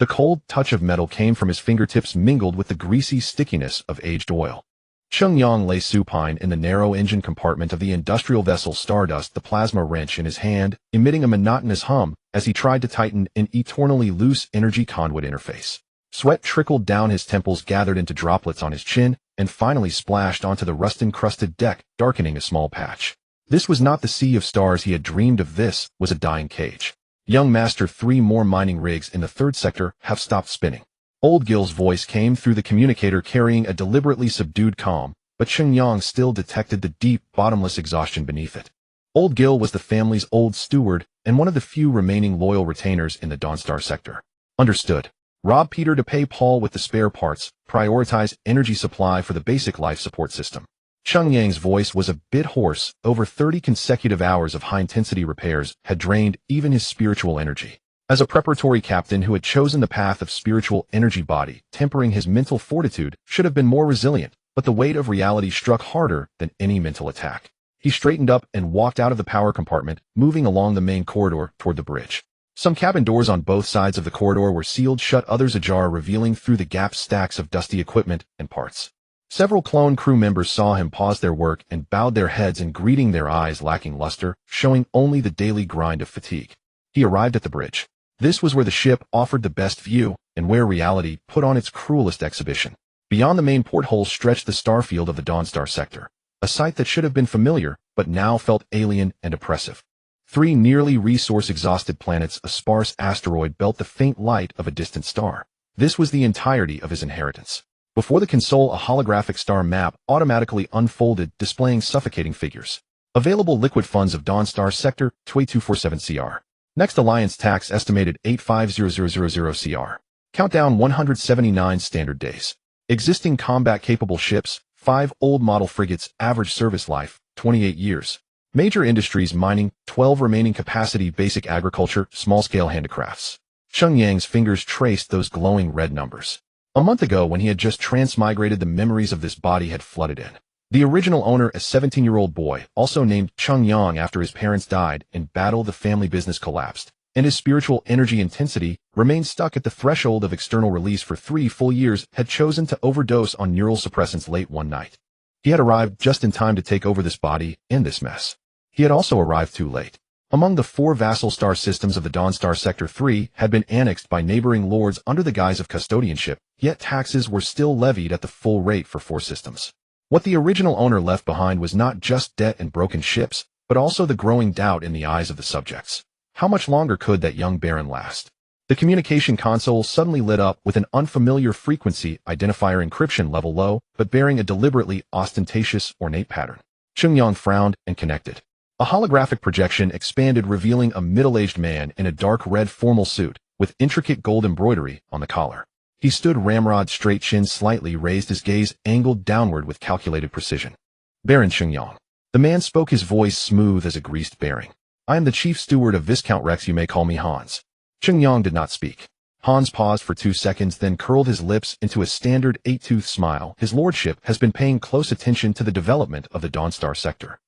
The cold touch of metal came from his fingertips mingled with the greasy stickiness of aged oil. Cheng Yang lay supine in the narrow engine compartment of the industrial vessel Stardust, the plasma wrench in his hand, emitting a monotonous hum as he tried to tighten an eternally loose energy conduit interface. Sweat trickled down his temples, gathered into droplets on his chin, and finally splashed onto the rust-encrusted deck, darkening a small patch. This was not the sea of stars he had dreamed of. This was a dying cage. Young Master, 3 more mining rigs in the third sector have stopped spinning. Old Gil's voice came through the communicator, carrying a deliberately subdued calm, but Cheng Yang still detected the deep, bottomless exhaustion beneath it. Old Gil was the family's old steward and one of the few remaining loyal retainers in the Dawnstar sector. Understood. Rob Peter to pay Paul with the spare parts, prioritize energy supply for the basic life support system. Cheng Yang's voice was a bit hoarse. Over 30 consecutive hours of high-intensity repairs had drained even his spiritual energy. As a preparatory captain who had chosen the path of spiritual energy body, tempering his mental fortitude should have been more resilient, but the weight of reality struck harder than any mental attack. He straightened up and walked out of the power compartment, moving along the main corridor toward the bridge. Some cabin doors on both sides of the corridor were sealed shut, others ajar, revealing through the gaps stacks of dusty equipment and parts. Several clone crew members saw him pause their work and bowed their heads in greeting, their eyes lacking luster, showing only the daily grind of fatigue. He arrived at the bridge. This was where the ship offered the best view, and where reality put on its cruelest exhibition. Beyond the main porthole stretched the starfield of the Dawnstar sector, a sight that should have been familiar, but now felt alien and oppressive. 3 nearly resource-exhausted planets, a sparse asteroid belt, the faint light of a distant star. This was the entirety of his inheritance. Before the console, a holographic star map automatically unfolded, displaying suffocating figures. Available liquid funds of Dawnstar sector, 2247 CR. Next Alliance tax estimated 850000 CR. Countdown 179 standard days. Existing combat-capable ships, 5 old model frigates, average service life, 28 years. Major industries: mining, 12 remaining capacity, basic agriculture, small-scale handicrafts. Cheng Yang's fingers traced those glowing red numbers. A month ago, when he had just transmigrated, the memories of this body had flooded in. The original owner, a 17-year-old boy, also named Cheng Yang after his parents died in battle, the family business collapsed, and his spiritual energy intensity remained stuck at the threshold of external release for 3 full years, had chosen to overdose on neural suppressants late one night. He had arrived just in time to take over this body and this mess. He had also arrived too late. Among the 4 vassal star systems of the Dawnstar Sector, 3 had been annexed by neighboring lords under the guise of custodianship, yet taxes were still levied at the full rate for 4 systems. What the original owner left behind was not just debt and broken ships, but also the growing doubt in the eyes of the subjects. How much longer could that young baron last? The communication console suddenly lit up with an unfamiliar frequency identifier, encryption level low, but bearing a deliberately ostentatious, ornate pattern. Cheng Yang frowned and connected. A holographic projection expanded, revealing a middle-aged man in a dark red formal suit, with intricate gold embroidery on the collar. He stood ramrod straight, chin slightly raised, his gaze angled downward with calculated precision. Baron Cheng Yang. The man spoke, his voice smooth as a greased bearing. I am the chief steward of Viscount Rex, you may call me Hans. Cheng Yang did not speak. Hans paused for 2 seconds, then curled his lips into a standard 8-tooth smile. His lordship has been paying close attention to the development of the Dawnstar sector.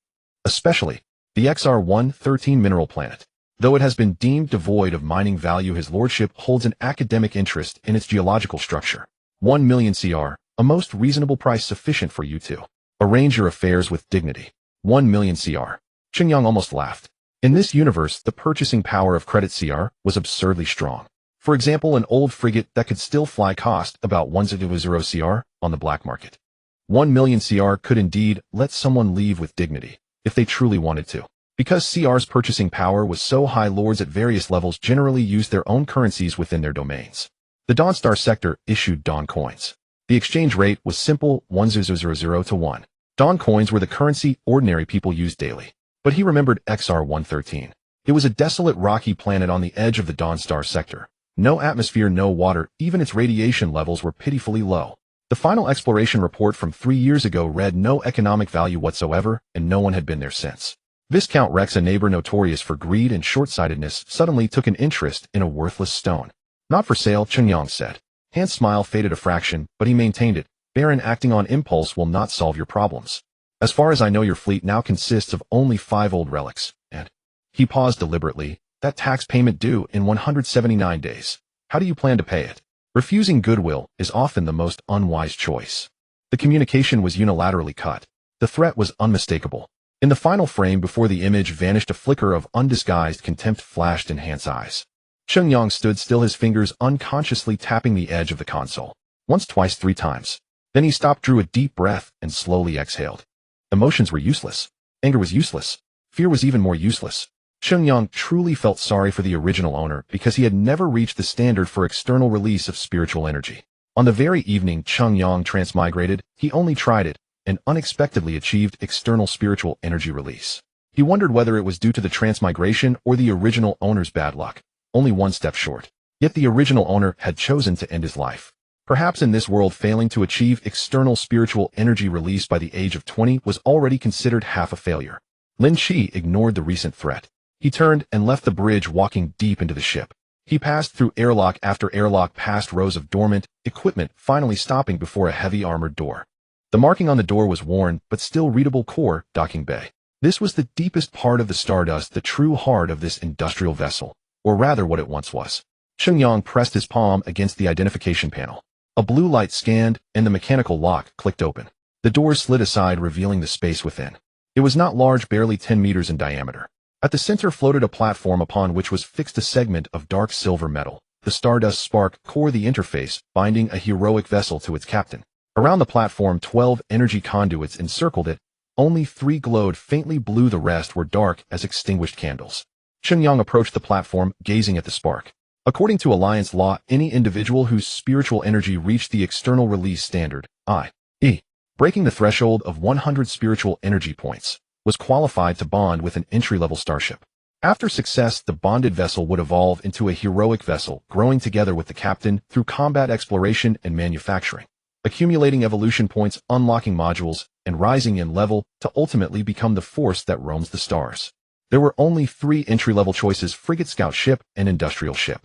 Especially the XR-113 mineral planet. Though it has been deemed devoid of mining value, his lordship holds an academic interest in its geological structure. 1 million CR, a most reasonable price sufficient for you to arrange your affairs with dignity. 1 million CR. Cheng Yang almost laughed. In this universe, the purchasing power of credit CR was absurdly strong. For example, an old frigate that could still fly cost about 100 CR on the black market. 1 million CR could indeed let someone leave with dignity, if they truly wanted to. Because CR's purchasing power was so high, lords at various levels generally used their own currencies within their domains. The Dawnstar sector issued Dawn coins. The exchange rate was simple, 1000 to 1. Dawn coins were the currency ordinary people used daily. But he remembered XR-113. It was a desolate rocky planet on the edge of the Dawnstar sector. No atmosphere, no water, even its radiation levels were pitifully low. The final exploration report from 3 years ago read no economic value whatsoever, and no one had been there since. Viscount Rex, a neighbor notorious for greed and short-sightedness, suddenly took an interest in a worthless stone. Not for sale, Cheng Yang said. Hans' smile faded a fraction, but he maintained it. Baron, acting on impulse will not solve your problems. As far as I know, your fleet now consists of only 5 old relics, and he paused deliberately, that tax payment due in 179 days. How do you plan to pay it? Refusing goodwill is often the most unwise choice. The communication was unilaterally cut. The threat was unmistakable. In the final frame before the image vanished, a flicker of undisguised contempt flashed in Han's eyes. Cheng Yang stood still, his fingers unconsciously tapping the edge of the console. Once, twice, 3 times. Then he stopped, drew a deep breath, and slowly exhaled. Emotions were useless. Anger was useless. Fear was even more useless. Cheng Yang truly felt sorry for the original owner because he had never reached the standard for external release of spiritual energy. On the very evening Cheng Yang transmigrated, he only tried it, and unexpectedly achieved external spiritual energy release. He wondered whether it was due to the transmigration or the original owner's bad luck, only one step short. Yet the original owner had chosen to end his life. Perhaps in this world, failing to achieve external spiritual energy release by the age of 20 was already considered half a failure. Lin Chi ignored the recent threat. He turned and left the bridge, walking deep into the ship. He passed through airlock after airlock, past rows of dormant equipment, finally stopping before a heavy armored door. The marking on the door was worn, but still readable: Core Docking Bay. This was the deepest part of the Stardust, the true heart of this industrial vessel, or rather what it once was. Cheng Yang pressed his palm against the identification panel. A blue light scanned, and the mechanical lock clicked open. The doors slid aside, revealing the space within. It was not large, barely 10 meters in diameter. At the center floated a platform upon which was fixed a segment of dark silver metal, the Stardust Spark core, the interface binding a heroic vessel to its captain. Around the platform 12 energy conduits encircled it. Only 3 glowed faintly blue, the rest were dark as extinguished candles. Cheng Yang approached the platform, gazing at the spark. According to Alliance law, any individual whose spiritual energy reached the external release standard, i.e., breaking the threshold of 100 spiritual energy points, was qualified to bond with an entry-level starship. After success, the bonded vessel would evolve into a heroic vessel, growing together with the captain through combat, exploration, and manufacturing, accumulating evolution points, unlocking modules, and rising in level to ultimately become the force that roams the stars. There were only 3 entry-level choices: frigate, scout ship, and industrial ship.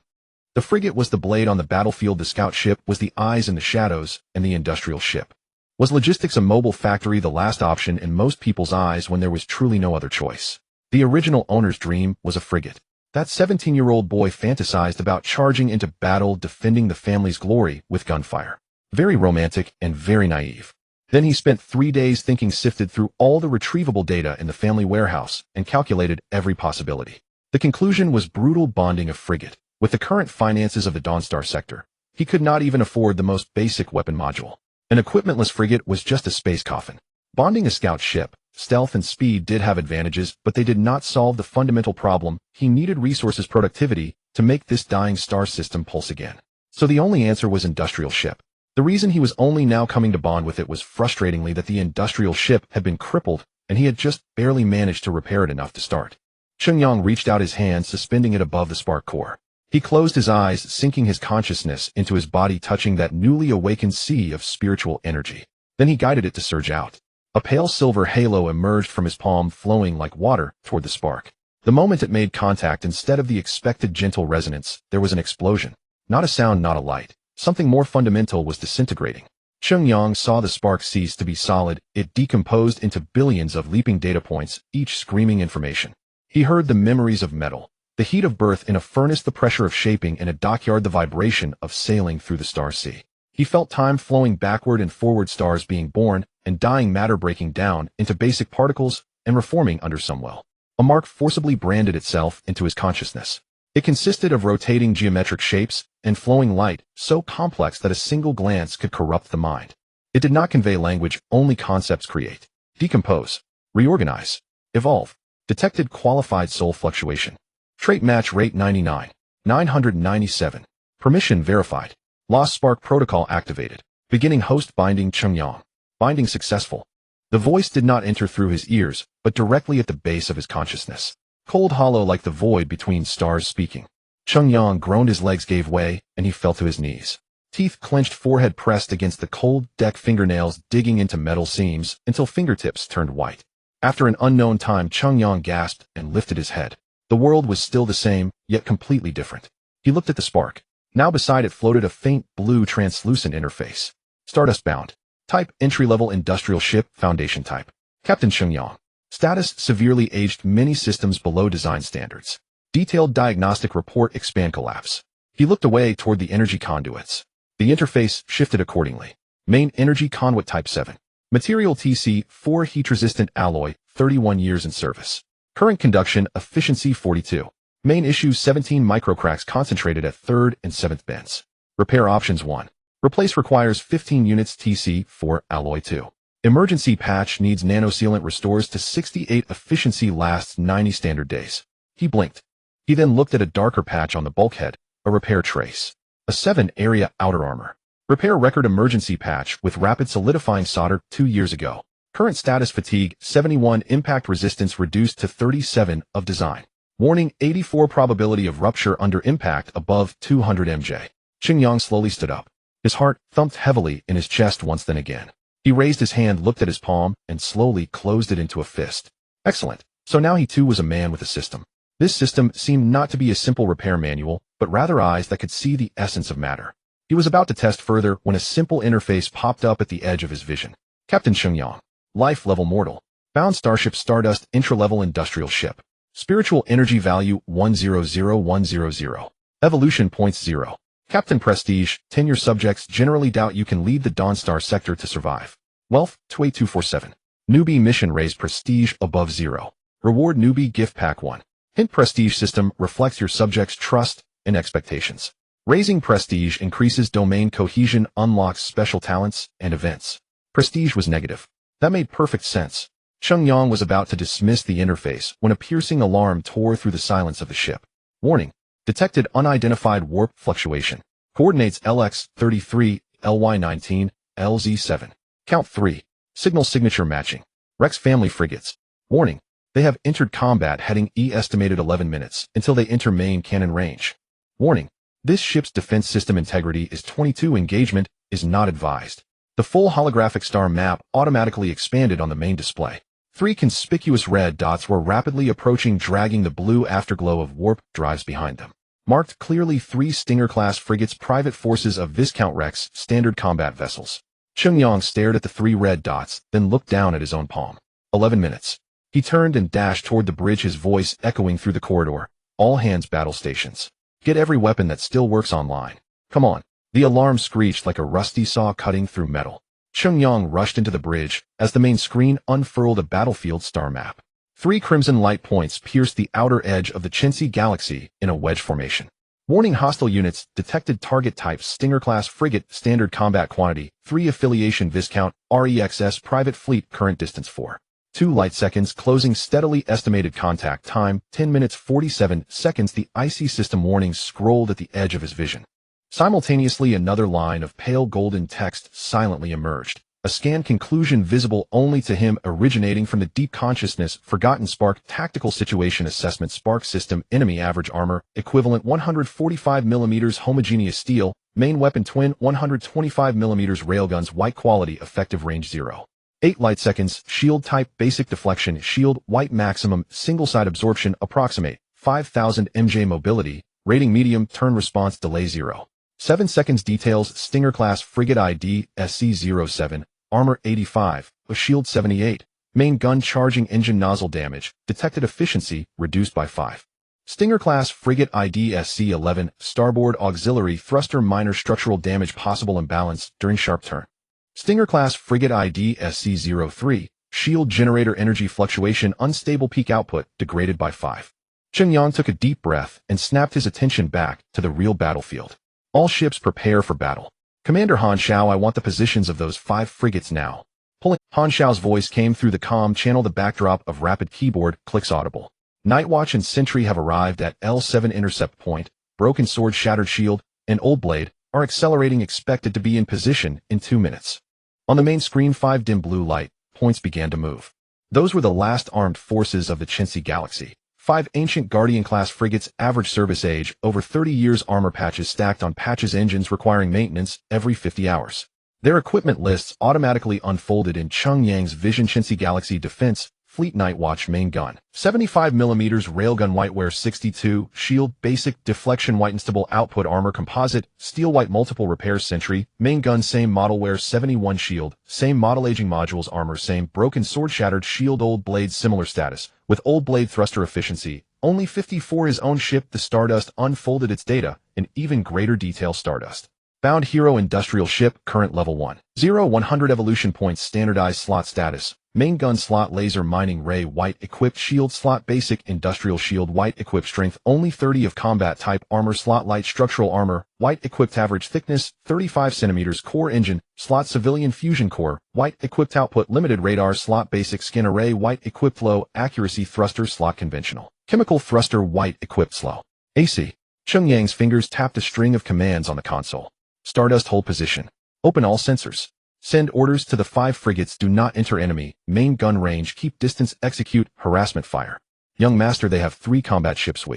The frigate was the blade on the battlefield, the scout ship was the eyes in the shadows, and the industrial ship was logistics, a mobile factory, the last option in most people's eyes when there was truly no other choice. The original owner's dream was a frigate. That 17-year-old boy fantasized about charging into battle, defending the family's glory with gunfire. Very romantic and very naive. Then he spent 3 days thinking, sifted through all the retrievable data in the family warehouse, and calculated every possibility. The conclusion was brutal: bonding a frigate. With the current finances of the Dawnstar sector, he could not even afford the most basic weapon module. An equipmentless frigate was just a space coffin. Bonding a scout ship, stealth and speed did have advantages, but they did not solve the fundamental problem. He needed resources, productivity, to make this dying star system pulse again. So the only answer was industrial ship. The reason he was only now coming to bond with it was frustratingly that the industrial ship had been crippled, and he had just barely managed to repair it enough to start. Cheng Yang reached out his hand, suspending it above the spark core. He closed his eyes, sinking his consciousness into his body, touching that newly awakened sea of spiritual energy. Then he guided it to surge out. A pale silver halo emerged from his palm, flowing like water toward the spark. The moment it made contact, instead of the expected gentle resonance, there was an explosion. Not a sound, not a light. Something more fundamental was disintegrating. Cheng Yang saw the spark cease to be solid. It decomposed into billions of leaping data points, each screaming information. He heard the memories of metal, the heat of birth in a furnace, the pressure of shaping in a dockyard, the vibration of sailing through the star sea. He felt time flowing backward and forward, stars being born and dying, matter breaking down into basic particles and reforming under some will. A mark forcibly branded itself into his consciousness. It consisted of rotating geometric shapes and flowing light, so complex that a single glance could corrupt the mind. It did not convey language, only concepts: create, decompose, reorganize, evolve. Detected qualified soul fluctuation. Trait match rate 99. 997. Permission verified. Lost spark protocol activated. Beginning host binding Cheng Yang. Binding successful. The voice did not enter through his ears, but directly at the base of his consciousness. Cold, hollow, like the void between stars speaking. Cheng Yang groaned, his legs gave way, and he fell to his knees. Teeth clenched, forehead pressed against the cold deck, fingernails digging into metal seams until fingertips turned white. After an unknown time, Cheng Yang gasped and lifted his head. The world was still the same, yet completely different. He looked at the spark. Now beside it floated a faint blue translucent interface. Stardust bound. Type: entry-level industrial ship, foundation type. Captain Cheng Yang. Status: severely aged, many systems below design standards. Detailed diagnostic report: expand collapse. He looked away toward the energy conduits. The interface shifted accordingly. Main energy conduit type 7. Material TC4 heat-resistant alloy, 31 years in service. Current conduction efficiency 42. Main issues 17 microcracks concentrated at 3rd and 7th bends. Repair options 1. Replace requires 15 units TC4 alloy 2. Emergency patch needs nanosealant restores to 68 efficiency lasts 90 standard days. He blinked. He then looked at a darker patch on the bulkhead, a repair trace. A 7 area outer armor. Repair record emergency patch with rapid solidifying solder 2 years ago. Current status fatigue 71 impact resistance reduced to 37 of design. Warning 84 probability of rupture under impact above 200 mj. Cheng Yang slowly stood up. His heart thumped heavily in his chest once then again. He raised his hand, looked at his palm, and slowly closed it into a fist. Excellent. So now he too was a man with a system. This system seemed not to be a simple repair manual, but rather eyes that could see the essence of matter. He was about to test further when a simple interface popped up at the edge of his vision. Captain Cheng Yang. Life level mortal. Bound starship Stardust intra-level industrial ship. Spiritual energy value 100100. Evolution points 0. Captain Prestige, tenure subjects generally doubt you can leave the Dawnstar sector to survive. Wealth 28247. Newbie mission raise prestige above 0. Reward newbie gift pack 1. Hint prestige system reflects your subjects' trust and expectations. Raising prestige increases domain cohesion, unlocks special talents and events. Prestige was negative. That made perfect sense. Cheng Yang was about to dismiss the interface when a piercing alarm tore through the silence of the ship. Warning. Detected unidentified warp fluctuation. Coordinates LX33, LY19, LZ7. Count 3. Signal signature matching. Rex family frigates. Warning. They have entered combat heading E estimated 11 minutes until they enter main cannon range. Warning. This ship's defense system integrity is 22. Engagement is not advised. The full holographic star map automatically expanded on the main display. 3 conspicuous red dots were rapidly approaching, dragging the blue afterglow of warp drives behind them. Marked clearly 3 Stinger-class frigates, private forces of Viscount Rex, standard combat vessels. Cheng Yang stared at the 3 red dots, then looked down at his own palm. 11 minutes. He turned and dashed toward the bridge, his voice echoing through the corridor. All hands battle stations. Get every weapon that still works online. Come on. The alarm screeched like a rusty saw cutting through metal. Cheng Yang rushed into the bridge as the main screen unfurled a battlefield star map. 3 crimson light points pierced the outer edge of the Chensey galaxy in a wedge formation. Warning, hostile units, detected target type Stinger-class frigate, standard combat quantity, 3 affiliation Viscount, REXS private fleet, current distance 4. 2 light seconds, closing steadily, estimated contact time, 10 minutes 47 seconds. The IC system warnings scrolled at the edge of his vision. Simultaneously, another line of pale golden text silently emerged. A scan conclusion visible only to him, originating from the deep consciousness. Forgotten spark, tactical situation assessment, spark system, enemy average armor, equivalent 145 mm homogeneous steel, main weapon twin 125 mm railguns, white quality, effective range 0. 8 light seconds, shield type, basic deflection, shield, white maximum, single side absorption, approximate, 5000 mj mobility, rating medium, turn response delay 0. 7 seconds, details, Stinger-class frigate ID, SC-07, armor 85, a shield 78, main gun charging engine nozzle damage, detected efficiency, reduced by 5. Stinger-class frigate ID, SC-11, starboard auxiliary thruster, minor structural damage, possible imbalance during sharp turn. Stinger-class frigate ID, SC-03, shield generator energy fluctuation, unstable peak output, degraded by 5. Cheng Yang took a deep breath and snapped his attention back to the real battlefield. All ships prepare for battle. Commander Han Shao, I want the positions of those 5 frigates now. Pulling. Han Shao's voice came through the comm channel, the backdrop of rapid keyboard clicks audible. Nightwatch and Sentry have arrived at L7 intercept point. Broken sword, shattered shield, and Old Blade are accelerating, expected to be in position in 2 minutes. On the main screen, 5 dim blue light points began to move. Those were the last armed forces of the Chensey galaxy. 5 ancient Guardian-class frigates, average service age, over 30 years, armor patches stacked on patches, engines requiring maintenance every 50 hours. Their equipment lists automatically unfolded in Cheng Yang's vision. Chensey Galaxy Defense Fleet Nightwatch main gun, 75 mm railgun, whiteware 62, shield, basic, deflection, white unstable output, armor composite, steel white, multiple repairs, Sentry, main gun same model, wear 71, shield, same model, aging modules, armor same, broken sword, shattered shield, Old Blade similar status, with Old Blade thruster efficiency, only 54 his own ship. The Stardust unfolded its data in even greater detail. Stardust. Bound Hero Industrial Ship, current level 1. 100 evolution points. Standardized slot status. Main gun slot laser mining ray white equipped shield slot basic industrial shield white equipped strength only 30 of combat type armor slot light structural armor white equipped average thickness 35 centimeters core engine slot civilian fusion core white equipped output limited radar slot basic skin array white equipped low accuracy thruster slot conventional chemical thruster white equipped slow AC. Cheng Yang's fingers tapped a string of commands on the console. Stardust hold position. Open all sensors. Send orders to the 5 frigates. Do not enter enemy. Main gun range. Keep distance. Execute. Harassment fire. Young master, they have 3 combat ships.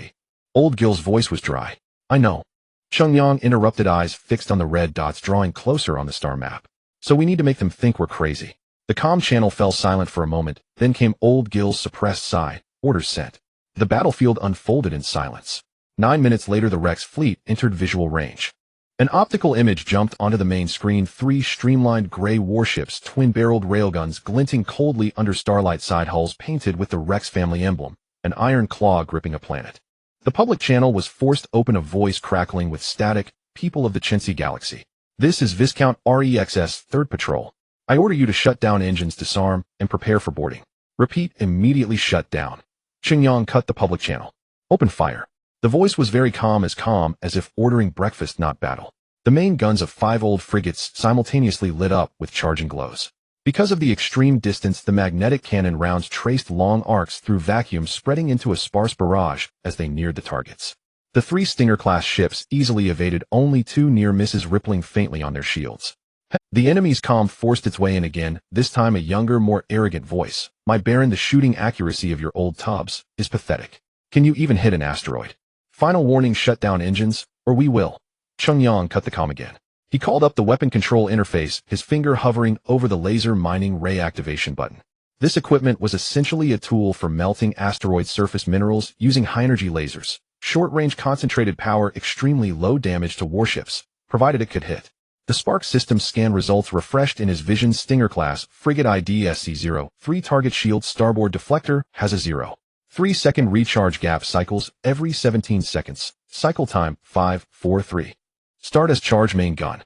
Old Gil's voice was dry. I know. Cheng Yang interrupted, eyes fixed on the red dots drawing closer on the star map. So we need to make them think we're crazy. The comm channel fell silent for a moment, then came Old Gil's suppressed sigh. Orders sent. The battlefield unfolded in silence. 9 minutes later, the Rex fleet entered visual range. An optical image jumped onto the main screen. 3 streamlined gray warships, twin-barreled railguns glinting coldly under starlight, side hulls painted with the Rex family emblem, an iron claw gripping a planet. The public channel was forced open, a voice crackling with static. People of the Chensi Galaxy. This is Viscount REXS 3rd Patrol. I order you to shut down engines, disarm, and prepare for boarding. Repeat, immediately shut down. Cheng Yang cut the public channel. Open fire. The voice was very calm as if ordering breakfast, not battle. The main guns of 5 old frigates simultaneously lit up with charging glows. Because of the extreme distance, the magnetic cannon rounds traced long arcs through vacuum, spreading into a sparse barrage as they neared the targets. The 3 Stinger-class ships easily evaded, only 2 near misses rippling faintly on their shields. The enemy's comm forced its way in again, this time a younger, more arrogant voice. My Baron, the shooting accuracy of your old tubs is pathetic. Can you even hit an asteroid? Final warning, shut down engines, or we will. Cheng Yang cut the comm again. He called up the weapon control interface, his finger hovering over the laser mining ray activation button. This equipment was essentially a tool for melting asteroid surface minerals using high-energy lasers. Short-range concentrated power, extremely low damage to warships, provided it could hit. The Spark system scan results refreshed in his vision. Stinger-class, frigate ID SC-0, 3 target shield starboard deflector, has a 0.3-second recharge gap, cycles every 17 seconds. Cycle time, 5.43. Stardust charge main gun.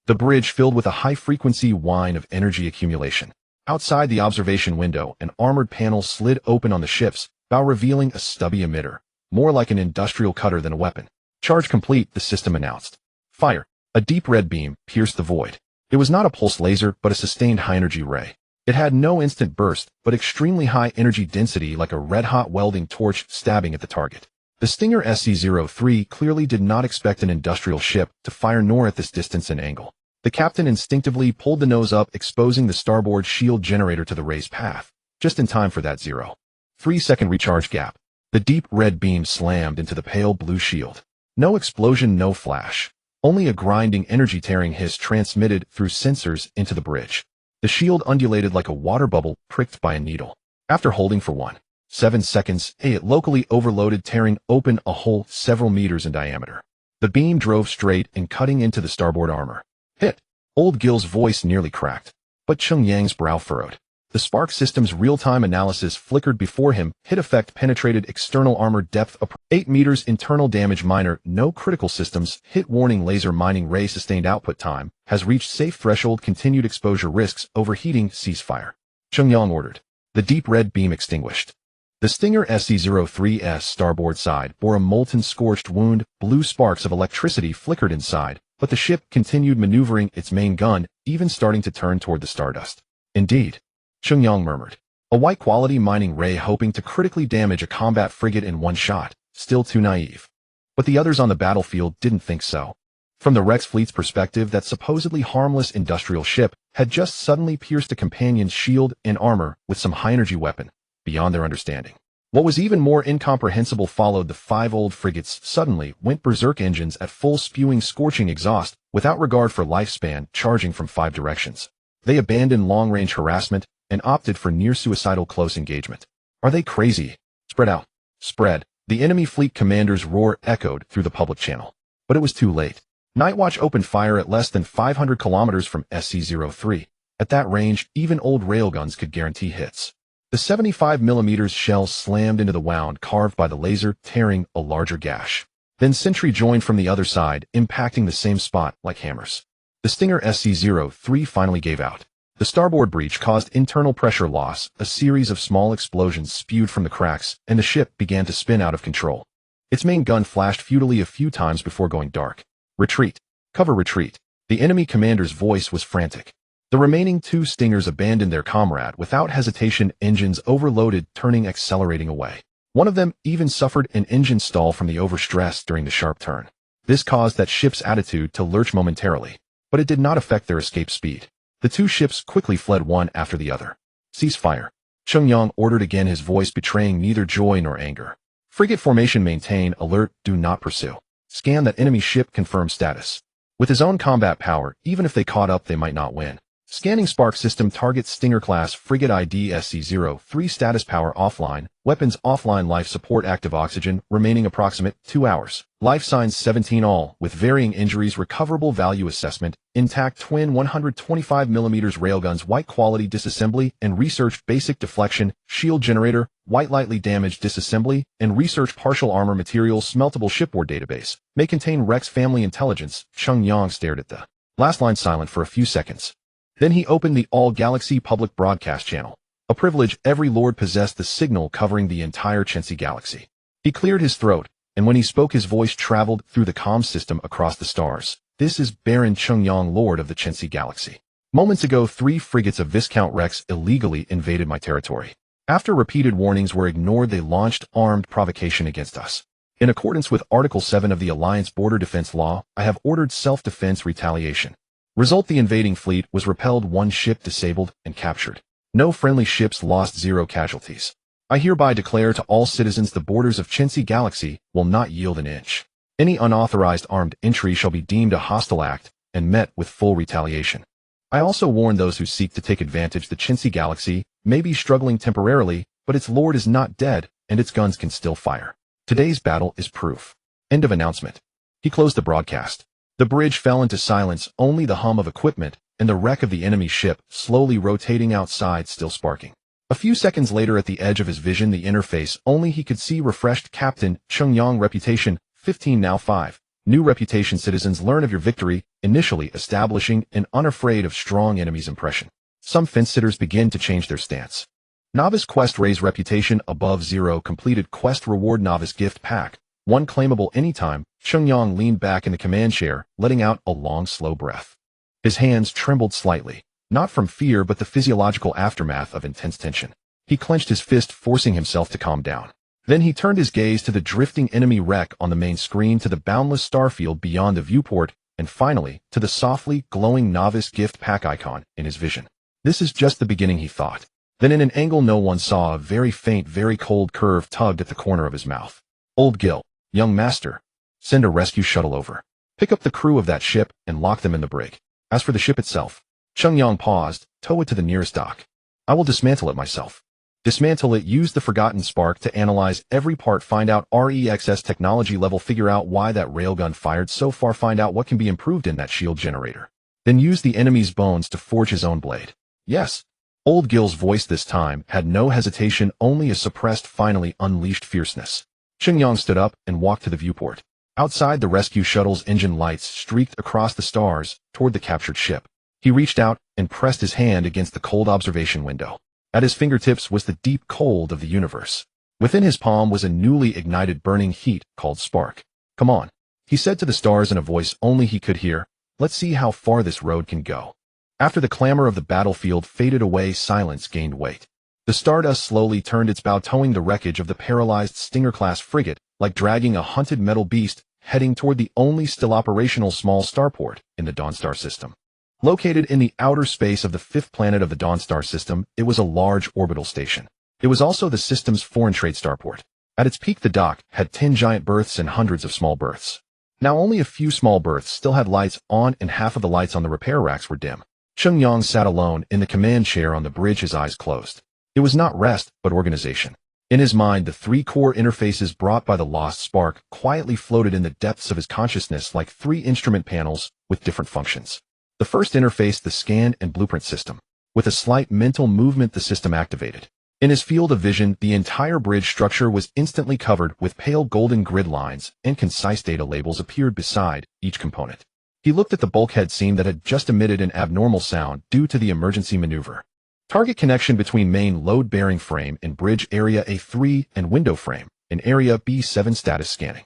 The bridge filled with a high-frequency whine of energy accumulation. Outside the observation window, an armored panel slid open on the ship's bow, revealing a stubby emitter, more like an industrial cutter than a weapon. Charge complete, the system announced. Fire. A deep red beam pierced the void. It was not a pulse laser, but a sustained high-energy ray. It had no instant burst, but extremely high energy density, like a red-hot welding torch stabbing at the target. The Stinger SC-03 clearly did not expect an industrial ship to fire, nor at this distance and angle. The captain instinctively pulled the nose up, exposing the starboard shield generator to the ray's path, just in time for that 0.3-second recharge gap. The deep red beam slammed into the pale blue shield. No explosion, no flash. Only a grinding, energy-tearing hiss transmitted through sensors into the bridge. The shield undulated like a water bubble pricked by a needle. After holding for 1.7 seconds, it locally overloaded, tearing open a hole several meters in diameter. The beam drove straight and cutting into the starboard armor. Hit! Old Gil's voice nearly cracked, but Cheng Yang's brow furrowed. The Spark system's real-time analysis flickered before him. Hit effect penetrated external armor depth 8 meters, internal damage minor, no critical systems. Hit warning, laser mining ray sustained output time has reached safe threshold, continued exposure risks overheating, ceasefire. Cheng Yang ordered. The deep red beam extinguished. The Stinger SC-03's starboard side bore a molten scorched wound. Blue sparks of electricity flickered inside, but the ship continued maneuvering its main gun, even starting to turn toward the Stardust. Indeed. Cheng Yang murmured. A white-quality mining ray hoping to critically damage a combat frigate in one shot, still too naive. But the others on the battlefield didn't think so. From the Rex fleet's perspective, that supposedly harmless industrial ship had just suddenly pierced a companion's shield and armor with some high-energy weapon, beyond their understanding. What was even more incomprehensible followed. The 5 old frigates suddenly went berserk, engines at full, spewing scorching exhaust, without regard for lifespan, charging from 5 directions. They abandoned long-range harassment and opted for near-suicidal close engagement. Are they crazy? Spread out. Spread. The enemy fleet commander's roar echoed through the public channel. But it was too late. Nightwatch opened fire at less than 500 kilometers from SC-03. At that range, even old railguns could guarantee hits. The 75mm shell slammed into the wound carved by the laser, tearing a larger gash. Then Sentry joined from the other side, impacting the same spot like hammers. The Stinger SC-03 finally gave out. The starboard breach caused internal pressure loss, a series of small explosions spewed from the cracks, and the ship began to spin out of control. Its main gun flashed futilely a few times before going dark. Retreat. Cover retreat. The enemy commander's voice was frantic. The remaining 2 Stingers abandoned their comrade without hesitation, engines overloaded, turning accelerating away. One of them even suffered an engine stall from the overstress during the sharp turn. This caused that ship's attitude to lurch momentarily, but it did not affect their escape speed. The 2 ships quickly fled one after the other. Cease fire. Cheng Yang ordered again, his voice betraying neither joy nor anger. Frigate formation, maintain, alert, do not pursue. Scan that enemy ship, confirm status. With his own combat power, even if they caught up, they might not win. Scanning Spark system, target Stinger class frigate ID SC-03, status power offline, weapons offline, life support active, oxygen remaining approximate 2 hours. Life signs 17 all, with varying injuries, recoverable value assessment, intact twin 125mm railguns, white quality disassembly, and researched basic deflection, shield generator, white lightly damaged disassembly, and research partial armor materials, smeltable shipboard database, may contain Rex family intelligence. Cheng Yang stared at the last line silent for a few seconds. Then he opened the all-galaxy public broadcast channel, a privilege every lord possessed, the signal covering the entire Chensi galaxy. He cleared his throat, and when he spoke, his voice traveled through the comm system across the stars. This is Baron Cheng Yang, lord of the Chensi galaxy. Moments ago, 3 frigates of Viscount Rex illegally invaded my territory. After repeated warnings were ignored, they launched armed provocation against us. In accordance with Article 7 of the Alliance Border Defense Law, I have ordered self-defense retaliation. Result: the invading fleet was repelled, 1 ship disabled and captured. No friendly ships lost, 0 casualties. I hereby declare to all citizens, the borders of Chensi Galaxy will not yield an inch. Any unauthorized armed entry shall be deemed a hostile act and met with full retaliation. I also warn those who seek to take advantage. The Chensi Galaxy may be struggling temporarily, but its lord is not dead, and its guns can still fire. Today's battle is proof. End of announcement. He closed the broadcast. The bridge fell into silence, only the hum of equipment and the wreck of the enemy ship slowly rotating outside still sparking. A few seconds later, at the edge of his vision, the interface, only he could see refreshed Captain Cheng Yang, reputation 15, now 5. New reputation: citizens learn of your victory, initially establishing an unafraid of strong enemies impression. Some fence-sitters begin to change their stance. Novice quest: raise reputation above 0. Completed quest reward: novice gift pack, 1 claimable anytime. Cheng Yang leaned back in the command chair, letting out a long, slow breath. His hands trembled slightly, not from fear but the physiological aftermath of intense tension. He clenched his fist, forcing himself to calm down. Then he turned his gaze to the drifting enemy wreck on the main screen, to the boundless starfield beyond the viewport, and finally, to the softly glowing novice gift pack icon in his vision. This is just the beginning, he thought. Then in an angle no one saw, a very faint, very cold curve tugged at the corner of his mouth. Old Gil, young master. Send a rescue shuttle over. Pick up the crew of that ship and lock them in the brig. As for the ship itself, Cheng Yang paused, tow it to the nearest dock. I will dismantle it myself. Dismantle it, use the forgotten spark to analyze every part, find out REXS technology level, figure out why that railgun fired so far, find out what can be improved in that shield generator. Then use the enemy's bones to forge his own blade. Yes. Old Gil's voice this time had no hesitation, only a suppressed, finally unleashed fierceness. Cheng Yang stood up and walked to the viewport. Outside, the rescue shuttle's engine lights streaked across the stars toward the captured ship. He reached out and pressed his hand against the cold observation window. At his fingertips was the deep cold of the universe. Within his palm was a newly ignited burning heat called spark. Come on, he said to the stars in a voice only he could hear. Let's see how far this road can go. After the clamor of the battlefield faded away, silence gained weight. The Stardust slowly turned its bow, towing the wreckage of the paralyzed Stinger-class frigate, like dragging a hunted metal beast, heading toward the only still operational small starport in the Dawnstar system. Located in the outer space of the 5th planet of the Dawnstar system, it was a large orbital station. It was also the system's foreign trade starport. At its peak, the dock had 10 giant berths and hundreds of small berths. Now only a few small berths still had lights on, and half of the lights on the repair racks were dim. Cheng Yang sat alone in the command chair on the bridge, his eyes closed. It was not rest, but organization. In his mind, the 3 core interfaces brought by the lost spark quietly floated in the depths of his consciousness like 3 instrument panels with different functions. The first interface, the scan and blueprint system. With a slight mental movement, the system activated. In his field of vision, the entire bridge structure was instantly covered with pale golden grid lines, and concise data labels appeared beside each component. He looked at the bulkhead seam that had just emitted an abnormal sound due to the emergency maneuver. Target connection between main load-bearing frame and bridge area A3 and window frame in area B7 status scanning.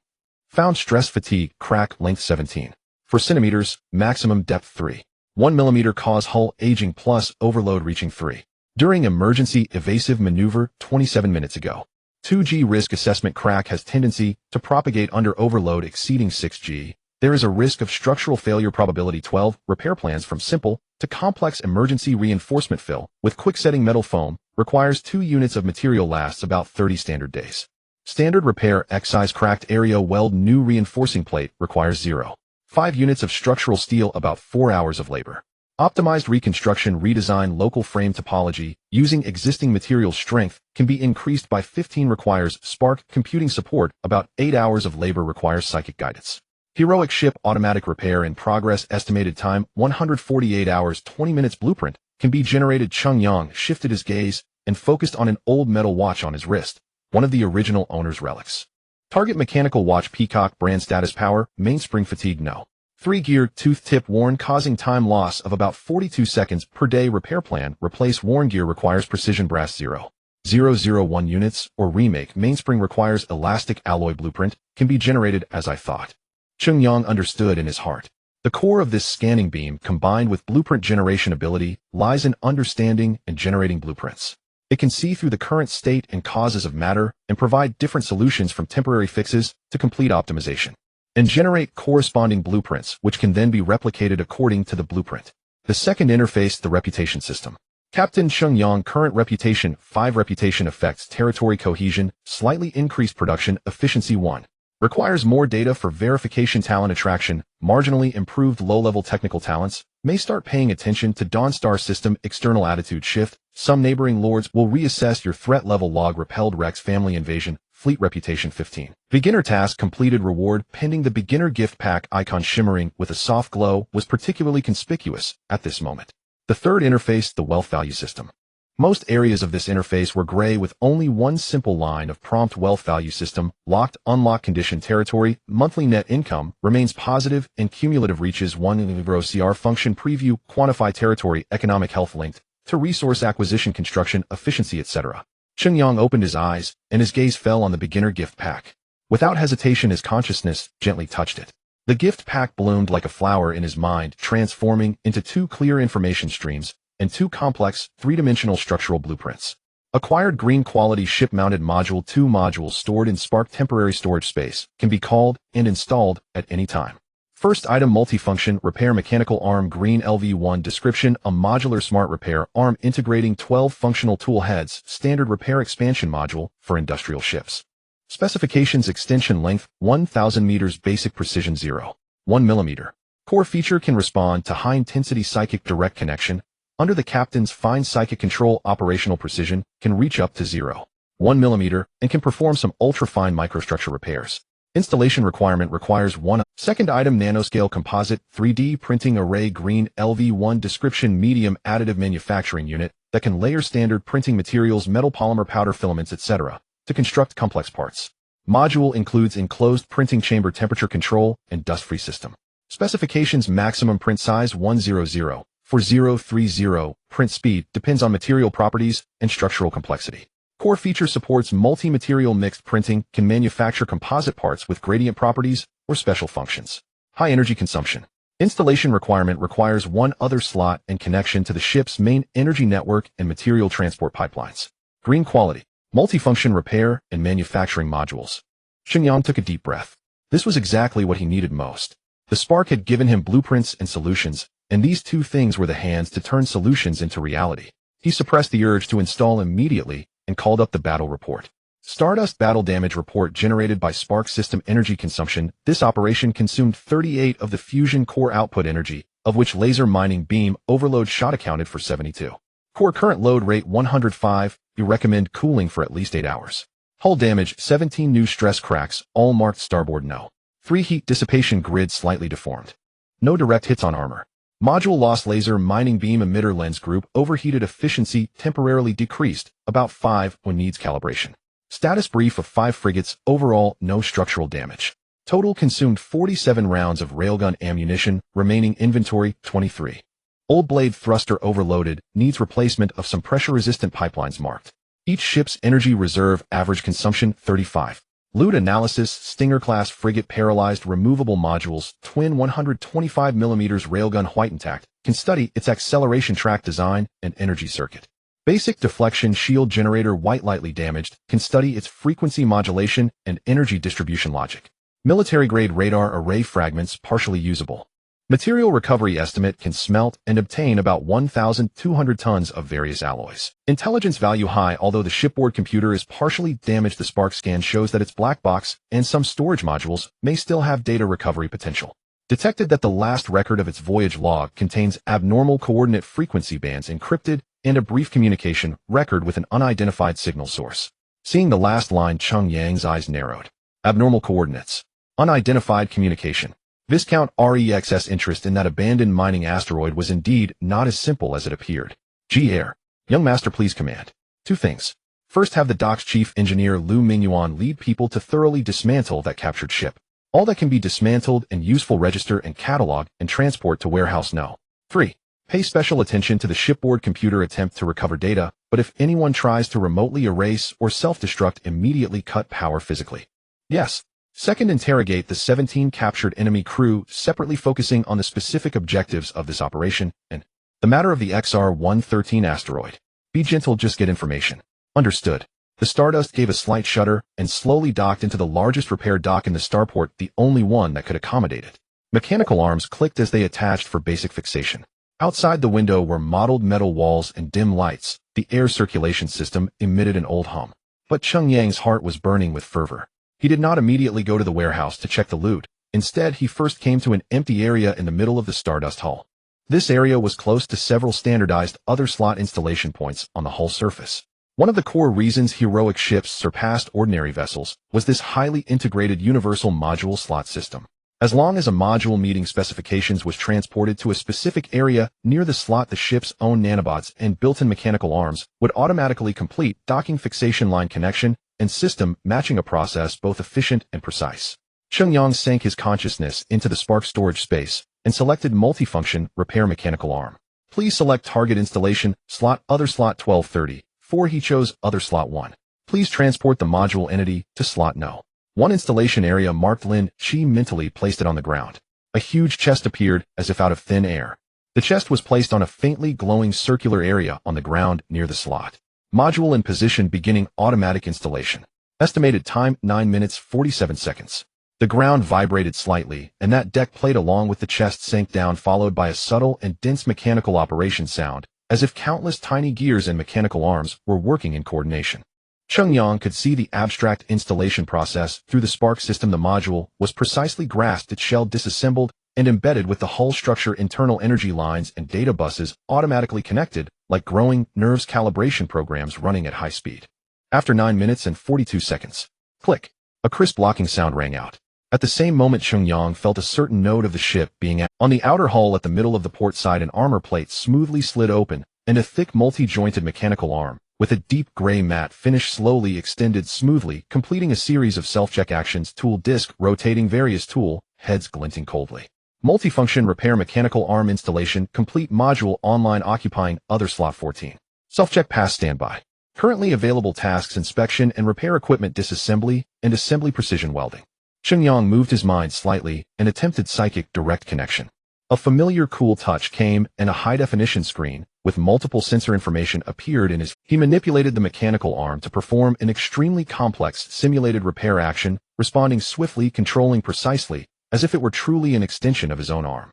Found stress fatigue, crack length 17. 4 centimeters, maximum depth 3. 1 millimeter cause hull aging plus overload reaching 3. During emergency evasive maneuver 27 minutes ago. 2G risk assessment crack has tendency to propagate under overload exceeding 6G. There is a risk of structural failure probability 12. Repair plans from simple to complex emergency reinforcement fill with quick setting metal foam requires 2 units of material lasts about 30 standard days. Standard repair excise cracked area weld new reinforcing plate requires 0. 5 units of structural steel about 4 hours of labor. Optimized reconstruction redesign local frame topology using existing material strength can be increased by 15 requires Spark computing support about 8 hours of labor requires psychic guidance. Heroic ship automatic repair in progress estimated time 148 hours 20 minutes blueprint can be generated. Cheng Yang shifted his gaze and focused on an old metal watch on his wrist, one of the original owner's relics. Target mechanical watch Peacock brand status power mainspring fatigue no. 3-gear tooth tip worn causing time loss of about 42 seconds per day. Repair plan replace worn gear requires precision brass 0.001 units or remake mainspring requires elastic alloy blueprint can be generated as I thought. Cheng Yang understood in his heart. The core of this scanning beam combined with blueprint generation ability lies in understanding and generating blueprints. It can see through the current state and causes of matter and provide different solutions from temporary fixes to complete optimization. And generate corresponding blueprints, which can then be replicated according to the blueprint. The second interface, the reputation system. Captain Cheng Yang current reputation 5 reputation affects territory cohesion, slightly increased production efficiency 1. Requires more data for verification talent attraction, marginally improved low-level technical talents, may start paying attention to Dawnstar system external attitude shift, some neighboring lords will reassess your threat level log repelled Rex family invasion, fleet reputation 15. Beginner task completed reward pending the beginner gift pack icon shimmering with a soft glow was particularly conspicuous at this moment. The third interface, the wealth value system. Most areas of this interface were gray with only one simple line of prompt wealth value system, locked, unlocked condition territory, monthly net income, remains positive, and cumulative reaches 1 in grow CR function preview, quantify territory, economic health linked, to resource acquisition construction, efficiency etc. Cheng Yang opened his eyes, and his gaze fell on the beginner gift pack. Without hesitation his consciousness gently touched it. The gift pack bloomed like a flower in his mind, transforming into 2 clear information streams, and 2 complex, 3-dimensional structural blueprints. Acquired green quality ship-mounted module 2 modules stored in Spark temporary storage space can be called and installed at any time. First item multifunction repair mechanical arm green LV1 description a modular smart repair arm integrating 12 functional tool heads standard repair expansion module for industrial ships. Specifications extension length 1000 meters basic precision 0.1 millimeter. Core feature can respond to high intensity psychic direct connection. Under the captain's fine psychic control operational precision can reach up to 0.1 millimeter and can perform some ultra-fine microstructure repairs. Installation requirement requires 1. Second item nanoscale composite 3D printing array green LV1 description medium additive manufacturing unit that can layer standard printing materials metal polymer powder filaments etc. to construct complex parts. Module includes enclosed printing chamber temperature control and dust-free system. Specifications maximum print size 100 4030 print speed depends on material properties and structural complexity. Core feature supports multi-material mixed printing, can manufacture composite parts with gradient properties or special functions. High energy consumption. Installation requirement requires 1 other slot and connection to the ship's main energy network and material transport pipelines. Green quality. Multifunction repair and manufacturing modules. Cheng Yang took a deep breath. This was exactly what he needed most. The Spark had given him blueprints and solutions, and these 2 things were the hands to turn solutions into reality. He suppressed the urge to install immediately and called up the battle report. Stardust battle damage report generated by Spark system energy consumption. This operation consumed 38 of the fusion core output energy, of which laser mining beam overload shot accounted for 72. Core current load rate 105. You recommend cooling for at least 8 hours. Hull damage 17 new stress cracks, all marked starboard no. 3 heat dissipation grid slightly deformed. No direct hits on armor. Module lost laser mining beam emitter lens group overheated efficiency temporarily decreased, about 5 when needs calibration. Status brief of 5 frigates, overall no structural damage. Total consumed 47 rounds of railgun ammunition, remaining inventory 23. Old blade thruster overloaded, needs replacement of some pressure-resistant pipelines marked. Each ship's energy reserve average consumption 35. Loot analysis, Stinger-class frigate paralyzed removable modules, twin 125mm railgun white intact, can study its acceleration track design and energy circuit. Basic deflection shield generator white lightly damaged, can study its frequency modulation and energy distribution logic. Military-grade radar array fragments partially usable. Material recovery estimate can smelt and obtain about 1,200 tons of various alloys. Intelligence value high, although the shipboard computer is partially damaged. The Spark scan shows that its black box and some storage modules may still have data recovery potential. Detected that the last record of its voyage log contains abnormal coordinate frequency bands encrypted and a brief communication record with an unidentified signal source. Seeing the last line, Cheng Yang's eyes narrowed. Abnormal coordinates. Unidentified communication. Viscount REX's interest in that abandoned mining asteroid was indeed not as simple as it appeared. G-Air. Young master, please command. 2 things. First, have the dock's chief engineer Lu Mingyuan lead people to thoroughly dismantle that captured ship. All that can be dismantled and useful register and catalog and transport to warehouse no. 3. Pay special attention to the shipboard computer attempt to recover data, but if anyone tries to remotely erase or self-destruct, immediately cut power physically. Yes. Second, interrogate the 17 captured enemy crew, separately focusing on the specific objectives of this operation and the matter of the XR-113 asteroid. Be gentle, just get information. Understood. The Stardust gave a slight shudder and slowly docked into the largest repair dock in the starport, the only one that could accommodate it. Mechanical arms clicked as they attached for basic fixation. Outside the window were mottled metal walls and dim lights. The air circulation system emitted an old hum. But Cheng Yang's heart was burning with fervor. He did not immediately go to the warehouse to check the loot. Instead, he first came to an empty area in the middle of the Stardust hull. This area was close to several standardized other slot installation points on the hull surface. One of the core reasons heroic ships surpassed ordinary vessels was this highly integrated universal module slot system. As long as a module meeting specifications was transported to a specific area near the slot, the ship's own nanobots and built-in mechanical arms would automatically complete docking fixation line connection and system matching, a process both efficient and precise. Cheng Yang sank his consciousness into the Spark storage space and selected multifunction repair mechanical arm. Please select target installation, slot other slot 1230. He chose other slot 1. Please transport the module entity to slot no. 1 installation area marked Lin. She mentally placed it on the ground. A huge chest appeared as if out of thin air. The chest was placed on a faintly glowing circular area on the ground near the slot. Module in position, beginning automatic installation. Estimated time 9 minutes 47 seconds. The ground vibrated slightly, and that deck plate along with the chest sank down, followed by a subtle and dense mechanical operation sound, as if countless tiny gears and mechanical arms were working in coordination. Cheng Yang could see the abstract installation process through the Spark system. The module was precisely grasped, its shell disassembled and embedded with the hull structure. Internal energy lines and data buses automatically connected, like growing nerves, calibration programs running at high speed. After 9 minutes and 42 seconds. Click. A crisp locking sound rang out. At the same moment, Cheng Yang felt a certain node of the ship being on the outer hull at the middle of the port side. An armor plate smoothly slid open, and a thick multi-jointed mechanical arm with a deep gray matte finish slowly extended smoothly, completing a series of self-check actions. Tool disc rotating, various tool heads glinting coldly. Multifunction repair mechanical arm installation complete. Module online, occupying other slot 14. Self-check pass standby. Currently available tasks: inspection and repair equipment disassembly and assembly precision welding. Cheng Yang moved his mind slightly and attempted psychic direct connection. A familiar cool touch came and a high-definition screen with multiple sensor information appeared in his. He manipulated the mechanical arm to perform an extremely complex simulated repair action, responding swiftly, controlling precisely, as if it were truly an extension of his own arm.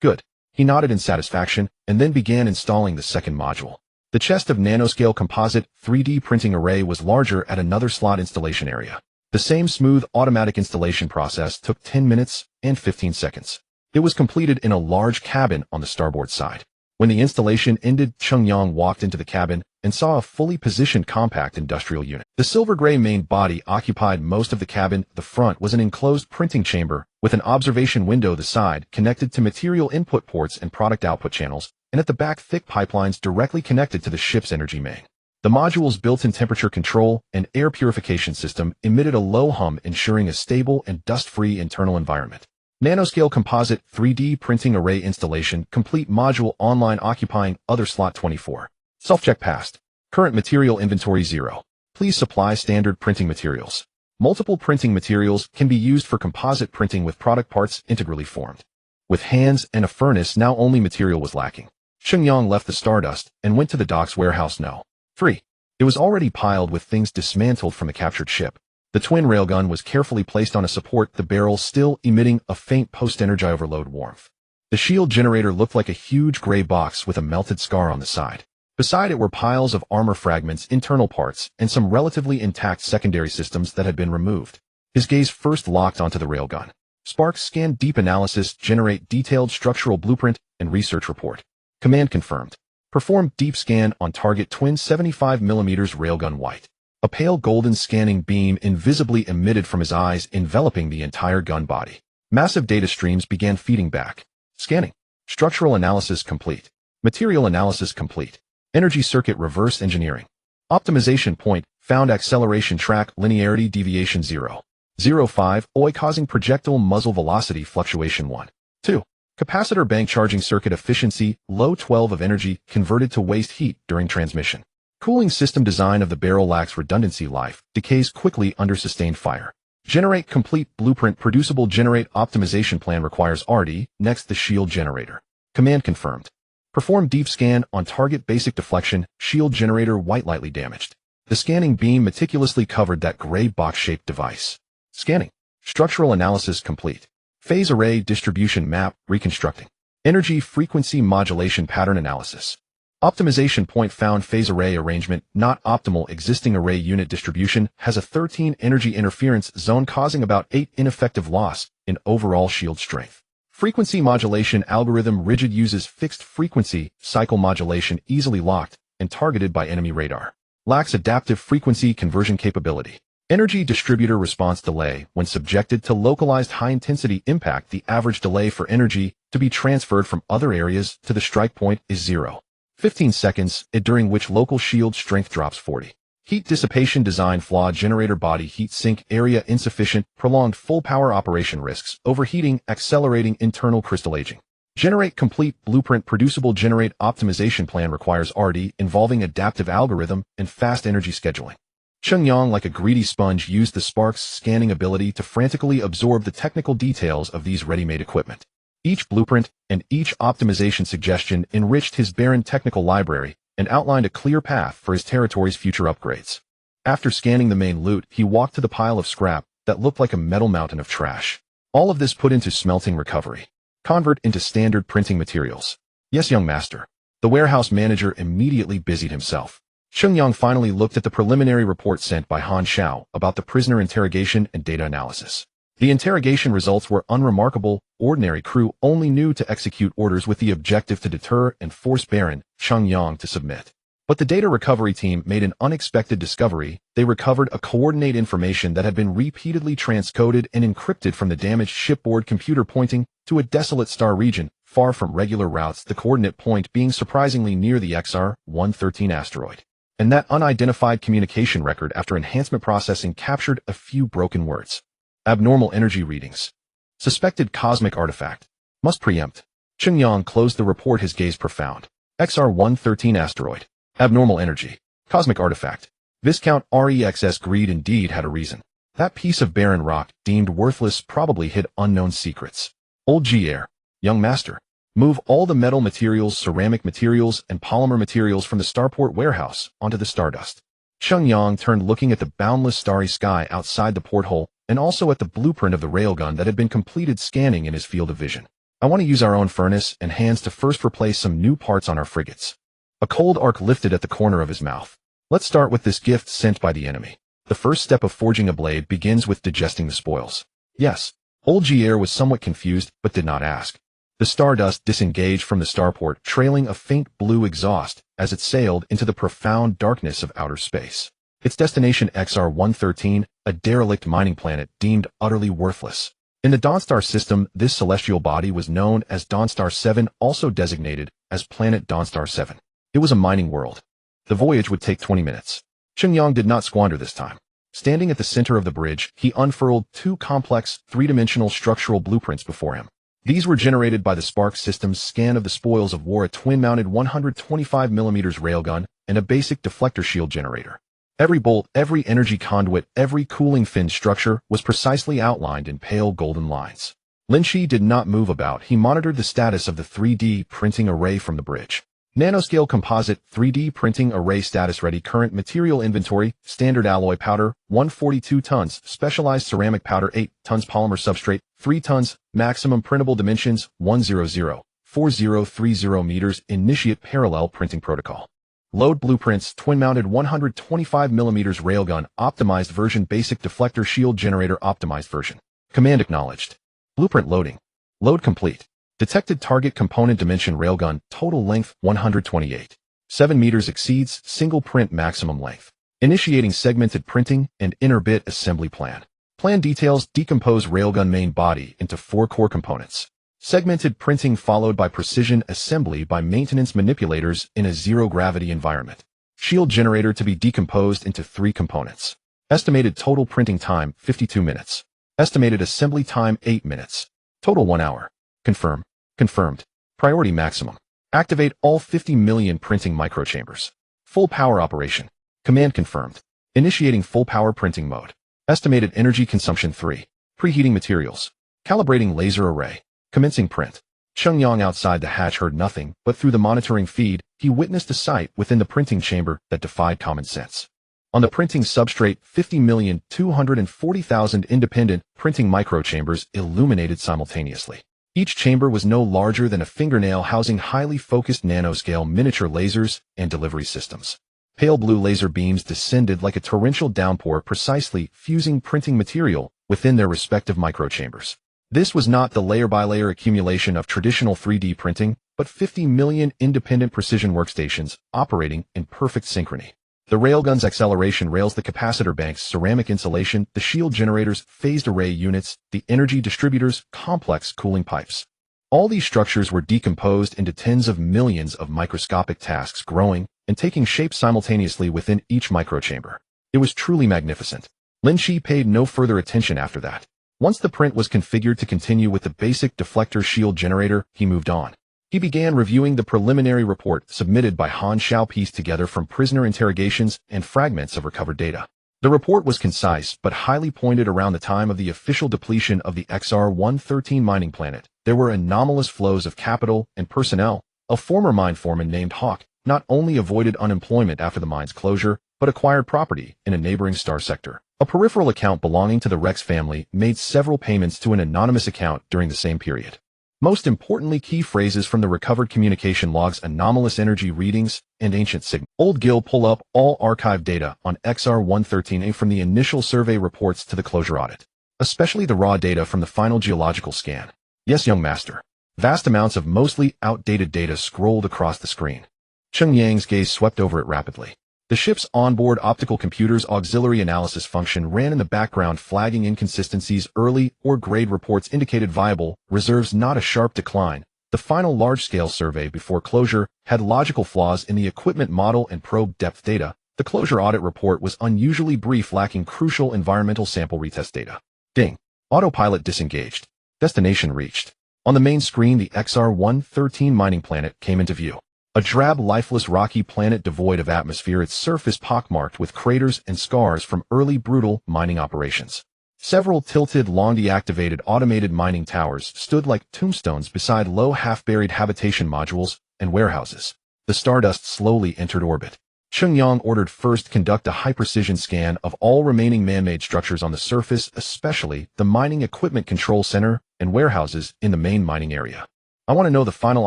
Good. He nodded in satisfaction and then began installing the second module. The chest of nanoscale composite 3D printing array was larger at another slot installation area. The same smooth automatic installation process took 10 minutes and 15 seconds. It was completed in a large cabin on the starboard side. When the installation ended, Cheng Yang walked into the cabin and saw a fully positioned compact industrial unit. The silver gray main body occupied most of the cabin. The front was an enclosed printing chamber with an observation window the side connected to material input ports and product output channels, and at the back thick pipelines directly connected to the ship's energy main. The module's built-in temperature control and air purification system emitted a low hum, ensuring a stable and dust-free internal environment. Nanoscale composite 3D printing array installation complete module online occupying other slot 24. Self-check passed. Current material inventory 0. Please supply standard printing materials. Multiple printing materials can be used for composite printing with product parts integrally formed. With hands and a furnace, now only material was lacking. Cheng Yang left the Stardust and went to the dock's warehouse No. 3. It was already piled with things dismantled from the captured ship. The twin railgun was carefully placed on a support, the barrel still emitting a faint post-energy overload warmth. The shield generator looked like a huge gray box with a melted scar on the side. Beside it were piles of armor fragments, internal parts, and some relatively intact secondary systems that had been removed. His gaze first locked onto the railgun. Sparks scan deep analysis, generate detailed structural blueprint and research report. Command confirmed. Perform deep scan on target twin 75mm railgun white. A pale golden scanning beam invisibly emitted from his eyes, enveloping the entire gun body. Massive data streams began feeding back. Scanning. Structural analysis complete. Material analysis complete. Energy circuit reverse engineering. Optimization point found, acceleration track linearity deviation 0.05 OI causing projectile muzzle velocity fluctuation 1. 2. Capacitor bank charging circuit efficiency low 12 of energy converted to waste heat during transmission. Cooling system design of the barrel lacks redundancy, life decays quickly under sustained fire. Generate complete blueprint producible, generate optimization plan requires RD. Next, the shield generator. Command confirmed. Perform deep scan on target, basic deflection, shield generator white lightly damaged. The scanning beam meticulously covered that gray box-shaped device. Scanning. Structural analysis complete. Phase array distribution map reconstructing. Energy frequency modulation pattern analysis. Optimization point found, phase array arrangement not optimal, existing array unit distribution has a 13 energy interference zone causing about 8 ineffective loss in overall shield strength. Frequency modulation algorithm rigid, uses fixed frequency cycle modulation easily locked and targeted by enemy radar. Lacks adaptive frequency conversion capability. Energy distributor response delay when subjected to localized high-intensity impact. The average delay for energy to be transferred from other areas to the strike point is 0.15 seconds, during which local shield strength drops 40. Heat dissipation design flaw, generator body heat sink area insufficient, prolonged full power operation risks, overheating, accelerating internal crystal aging. Generate complete blueprint producible, generate optimization plan requires RD involving adaptive algorithm and fast energy scheduling. Cheng Yang, like a greedy sponge, used the Spark's scanning ability to frantically absorb the technical details of these ready-made equipment. Each blueprint and each optimization suggestion enriched his barren technical library and outlined a clear path for his territory's future upgrades. After scanning the main loot, he walked to the pile of scrap that looked like a metal mountain of trash. All of this put into smelting recovery. Convert into standard printing materials. Yes, young master. The warehouse manager immediately busied himself. Cheng Yang finally looked at the preliminary report sent by Han Xiao about the prisoner interrogation and data analysis. The interrogation results were unremarkable. Ordinary crew only knew to execute orders with the objective to deter and force Baron Cheng Yang to submit. But the data recovery team made an unexpected discovery. They recovered a coordinate information that had been repeatedly transcoded and encrypted from the damaged shipboard computer, pointing to a desolate star region far from regular routes, the coordinate point being surprisingly near the XR-113 asteroid. And that unidentified communication record, after enhancement processing, captured a few broken words. Abnormal energy readings. Suspected cosmic artifact. Must preempt. Cheng Yang closed the report, his gaze profound. XR-113 asteroid. Abnormal energy. Cosmic artifact. Viscount REXS greed indeed had a reason. That piece of barren rock, deemed worthless, probably hid unknown secrets. Old G-Air. Young master. Move all the metal materials, ceramic materials, and polymer materials from the starport warehouse onto the Stardust. Cheng Yang turned, looking at the boundless starry sky outside the porthole, and also at the blueprint of the railgun that had been completed scanning in his field of vision. I want to use our own furnace and hands to first replace some new parts on our frigates. A cold arc lifted at the corner of his mouth. Let's start with this gift sent by the enemy. The first step of forging a blade begins with digesting the spoils. Yes. Old G-Air was somewhat confused, but did not ask. The Stardust disengaged from the starport, trailing a faint blue exhaust as it sailed into the profound darkness of outer space. Its destination, XR-113, a derelict mining planet deemed utterly worthless. In the Dawnstar system, this celestial body was known as Dawnstar 7, also designated as planet Dawnstar 7. It was a mining world. The voyage would take 20 minutes. Cheng Yang did not squander this time. Standing at the center of the bridge, he unfurled two complex, three-dimensional structural blueprints before him. These were generated by the Spark system's scan of the spoils of war, a twin-mounted 125mm railgun, and a basic deflector shield generator. Every bolt, every energy conduit, every cooling fin structure was precisely outlined in pale golden lines. Lin Shi did not move about. He monitored the status of the 3D printing array from the bridge. Nanoscale composite 3D printing array status ready. Current material inventory: standard alloy powder 142 tons, specialized ceramic powder 8 tons, polymer substrate 3 tons, maximum printable dimensions 1004030 meters. Initiate parallel printing protocol. Load blueprints: twin-mounted 125mm railgun, optimized version, basic deflector shield generator, optimized version. Command acknowledged. Blueprint loading. Load complete. Detected target component dimension: railgun, total length 128. 7 meters exceeds single print maximum length. Initiating segmented printing and inner bit assembly plan. Plan details: decompose railgun main body into 4 core components. Segmented printing followed by precision assembly by maintenance manipulators in a zero-gravity environment. Shield generator to be decomposed into 3 components. Estimated total printing time 52 minutes. Estimated assembly time 8 minutes. Total 1 hour. Confirm. Confirmed. Priority maximum. Activate all 50 million printing microchambers. Full power operation. Command confirmed. Initiating full power printing mode. Estimated energy consumption 3. Preheating materials. Calibrating laser array. Commencing print. Cheng Yang outside the hatch heard nothing, but through the monitoring feed, he witnessed a sight within the printing chamber that defied common sense. On the printing substrate, 50,240,000 independent printing microchambers illuminated simultaneously. Each chamber was no larger than a fingernail, housing highly focused nanoscale miniature lasers and delivery systems. Pale blue laser beams descended like a torrential downpour, precisely fusing printing material within their respective microchambers. This was not the layer-by-layer accumulation of traditional 3D printing, but 50 million independent precision workstations operating in perfect synchrony. The railgun's acceleration rails, the capacitor banks, ceramic insulation, the shield generators, phased array units, the energy distributors, complex cooling pipes. All these structures were decomposed into tens of millions of microscopic tasks, growing and taking shape simultaneously within each microchamber. It was truly magnificent. Lin Shi paid no further attention after that. Once the print was configured to continue with the basic deflector shield generator, he moved on. He began reviewing the preliminary report submitted by Han Xiao, pieced together from prisoner interrogations and fragments of recovered data. The report was concise but highly pointed. Around the time of the official depletion of the XR-113 mining planet, there were anomalous flows of capital and personnel. A former mine foreman named Hawk not only avoided unemployment after the mine's closure, but acquired property in a neighboring star sector. A peripheral account belonging to the Rex family made several payments to an anonymous account during the same period. Most importantly, key phrases from the recovered communication logs, anomalous energy readings, and ancient signals. Old Gil pull up all archived data on XR-113A from the initial survey reports to the closure audit, especially the raw data from the final geological scan. Yes, young master. Vast amounts of mostly outdated data scrolled across the screen. Cheng Yang's gaze swept over it rapidly. The ship's onboard optical computer's auxiliary analysis function ran in the background, flagging inconsistencies. Early or grade reports indicated viable reserves, not a sharp decline. The final large-scale survey before closure had logical flaws in the equipment model and probe depth data. The closure audit report was unusually brief, lacking crucial environmental sample retest data. Ding. Autopilot disengaged. Destination reached. On the main screen, the XR-113 mining planet came into view. A drab, lifeless, rocky planet devoid of atmosphere, its surface pockmarked with craters and scars from early brutal mining operations. Several tilted, long-deactivated automated mining towers stood like tombstones beside low, half-buried habitation modules and warehouses. The Stardust slowly entered orbit. Cheng Yang ordered first conduct a high-precision scan of all remaining man-made structures on the surface, especially the mining equipment control center and warehouses in the main mining area. I want to know the final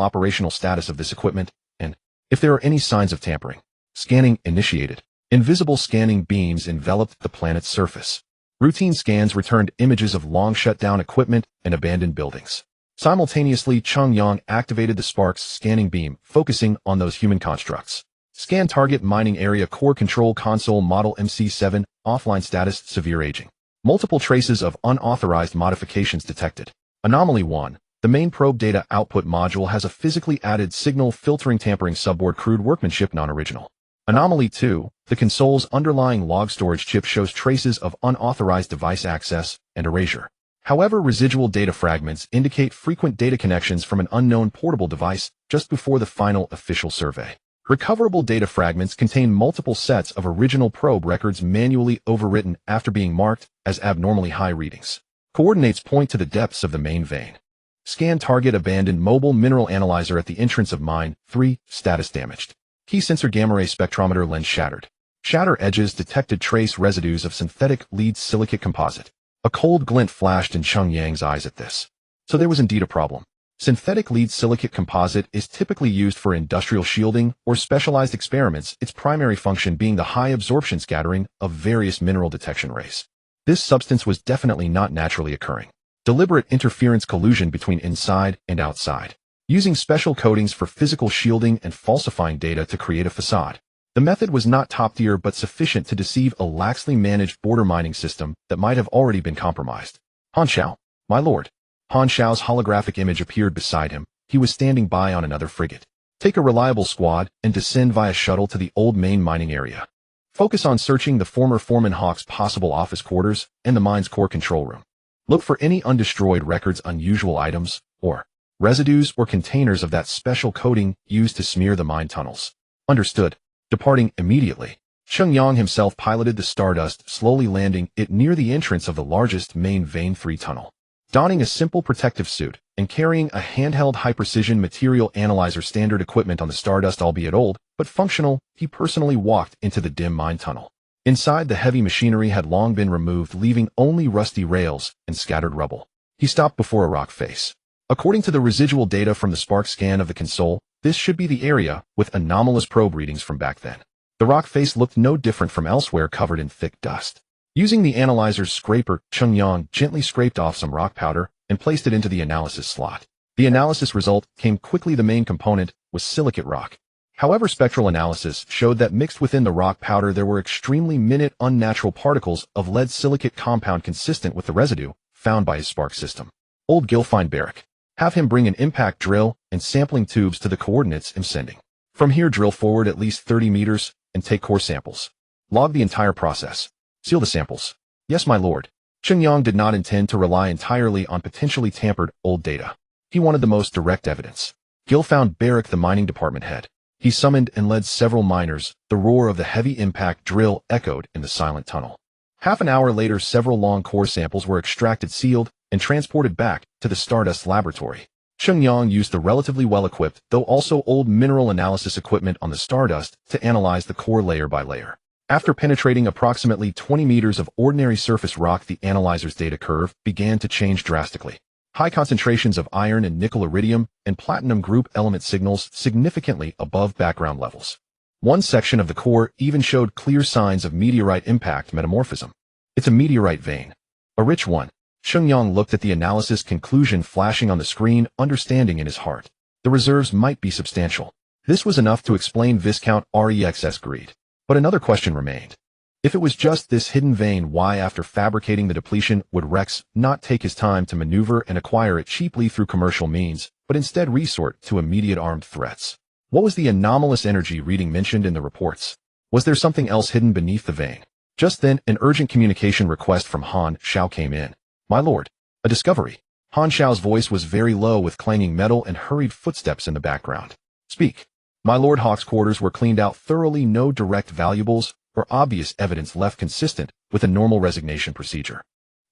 operational status of this equipment, and if there are any signs of tampering. Scanning initiated. Invisible scanning beams enveloped the planet's surface. Routine scans returned images of long shut-down equipment and abandoned buildings. Simultaneously, Cheng Yang activated the Sparks scanning beam, focusing on those human constructs. Scan target mining area, core control console model MC7, offline status, severe aging. Multiple traces of unauthorized modifications detected. Anomaly 1. The main probe data output module has a physically added signal filtering tampering subboard crude workmanship non-original. Anomaly 2. The console's underlying log storage chip shows traces of unauthorized device access and erasure. However, residual data fragments indicate frequent data connections from an unknown portable device just before the final official survey. Recoverable data fragments contain multiple sets of original probe records manually overwritten after being marked as abnormally high readings. Coordinates point to the depths of the main vein. Scan target abandoned mobile mineral analyzer at the entrance of mine. 3. Status damaged. Key sensor gamma ray spectrometer lens shattered. Shatter edges detected trace residues of synthetic lead silicate composite. A cold glint flashed in Cheng Yang's eyes at this. So there was indeed a problem. Synthetic lead silicate composite is typically used for industrial shielding or specialized experiments, its primary function being the high absorption scattering of various mineral detection rays. This substance was definitely not naturally occurring. Deliberate interference collusion between inside and outside. Using special coatings for physical shielding and falsifying data to create a facade. The method was not top tier but sufficient to deceive a laxly managed border mining system that might have already been compromised. Han Xiao, my lord. Han Xiao's holographic image appeared beside him. He was standing by on another frigate. Take a reliable squad and descend via shuttle to the old main mining area. Focus on searching the former Foreman Hawk's possible office quarters and the mine's core control room. Look for any undestroyed records, unusual items, or residues or containers of that special coating used to smear the mine tunnels. Understood. Departing immediately, Cheng Yang himself piloted the Stardust, slowly landing it near the entrance of the largest main vein 3 tunnel. Donning a simple protective suit and carrying a handheld high-precision material analyzer, standard equipment on the Stardust, albeit old, but functional, he personally walked into the dim mine tunnel. Inside, the heavy machinery had long been removed, leaving only rusty rails and scattered rubble. He stopped before a rock face. According to the residual data from the spark scan of the console, this should be the area with anomalous probe readings from back then. The rock face looked no different from elsewhere, covered in thick dust. Using the analyzer's scraper, Cheng Yang gently scraped off some rock powder and placed it into the analysis slot. The analysis result came quickly. The main component was silicate rock. However, spectral analysis showed that mixed within the rock powder there were extremely minute unnatural particles of lead silicate compound consistent with the residue found by his spark system. Old Gilfine Barrack. Have him bring an impact drill and sampling tubes to the coordinates I'm sending. From here, drill forward at least 30 meters and take core samples. Log the entire process. Seal the samples. Yes, my lord. Cheng Yang did not intend to rely entirely on potentially tampered old data. He wanted the most direct evidence. Gil found Barrack, the mining department head. He summoned and led several miners. The roar of the heavy impact drill echoed in the silent tunnel. Half an hour later, several long core samples were extracted, sealed, and transported back to the Stardust laboratory. Cheng Yang used the relatively well-equipped, though also old mineral analysis equipment on the Stardust to analyze the core layer by layer. After penetrating approximately 20 meters of ordinary surface rock, the analyzer's data curve began to change drastically. High concentrations of iron and nickel, iridium, and platinum group element signals significantly above background levels. One section of the core even showed clear signs of meteorite impact metamorphism. It's a meteorite vein. A rich one. Cheng Yang looked at the analysis conclusion flashing on the screen, understanding in his heart. The reserves might be substantial. This was enough to explain Viscount Rex's greed. But another question remained. If it was just this hidden vein, why, after fabricating the depletion, would Rex not take his time to maneuver and acquire it cheaply through commercial means, but instead resort to immediate armed threats? What was the anomalous energy reading mentioned in the reports? Was there something else hidden beneath the vein? Just then, an urgent communication request from Han Xiao came in. My lord, a discovery. Han Xiao's voice was very low with clanging metal and hurried footsteps in the background. Speak. My lord. Hawk's quarters were cleaned out thoroughly, no direct valuables or obvious evidence left, consistent with a normal resignation procedure.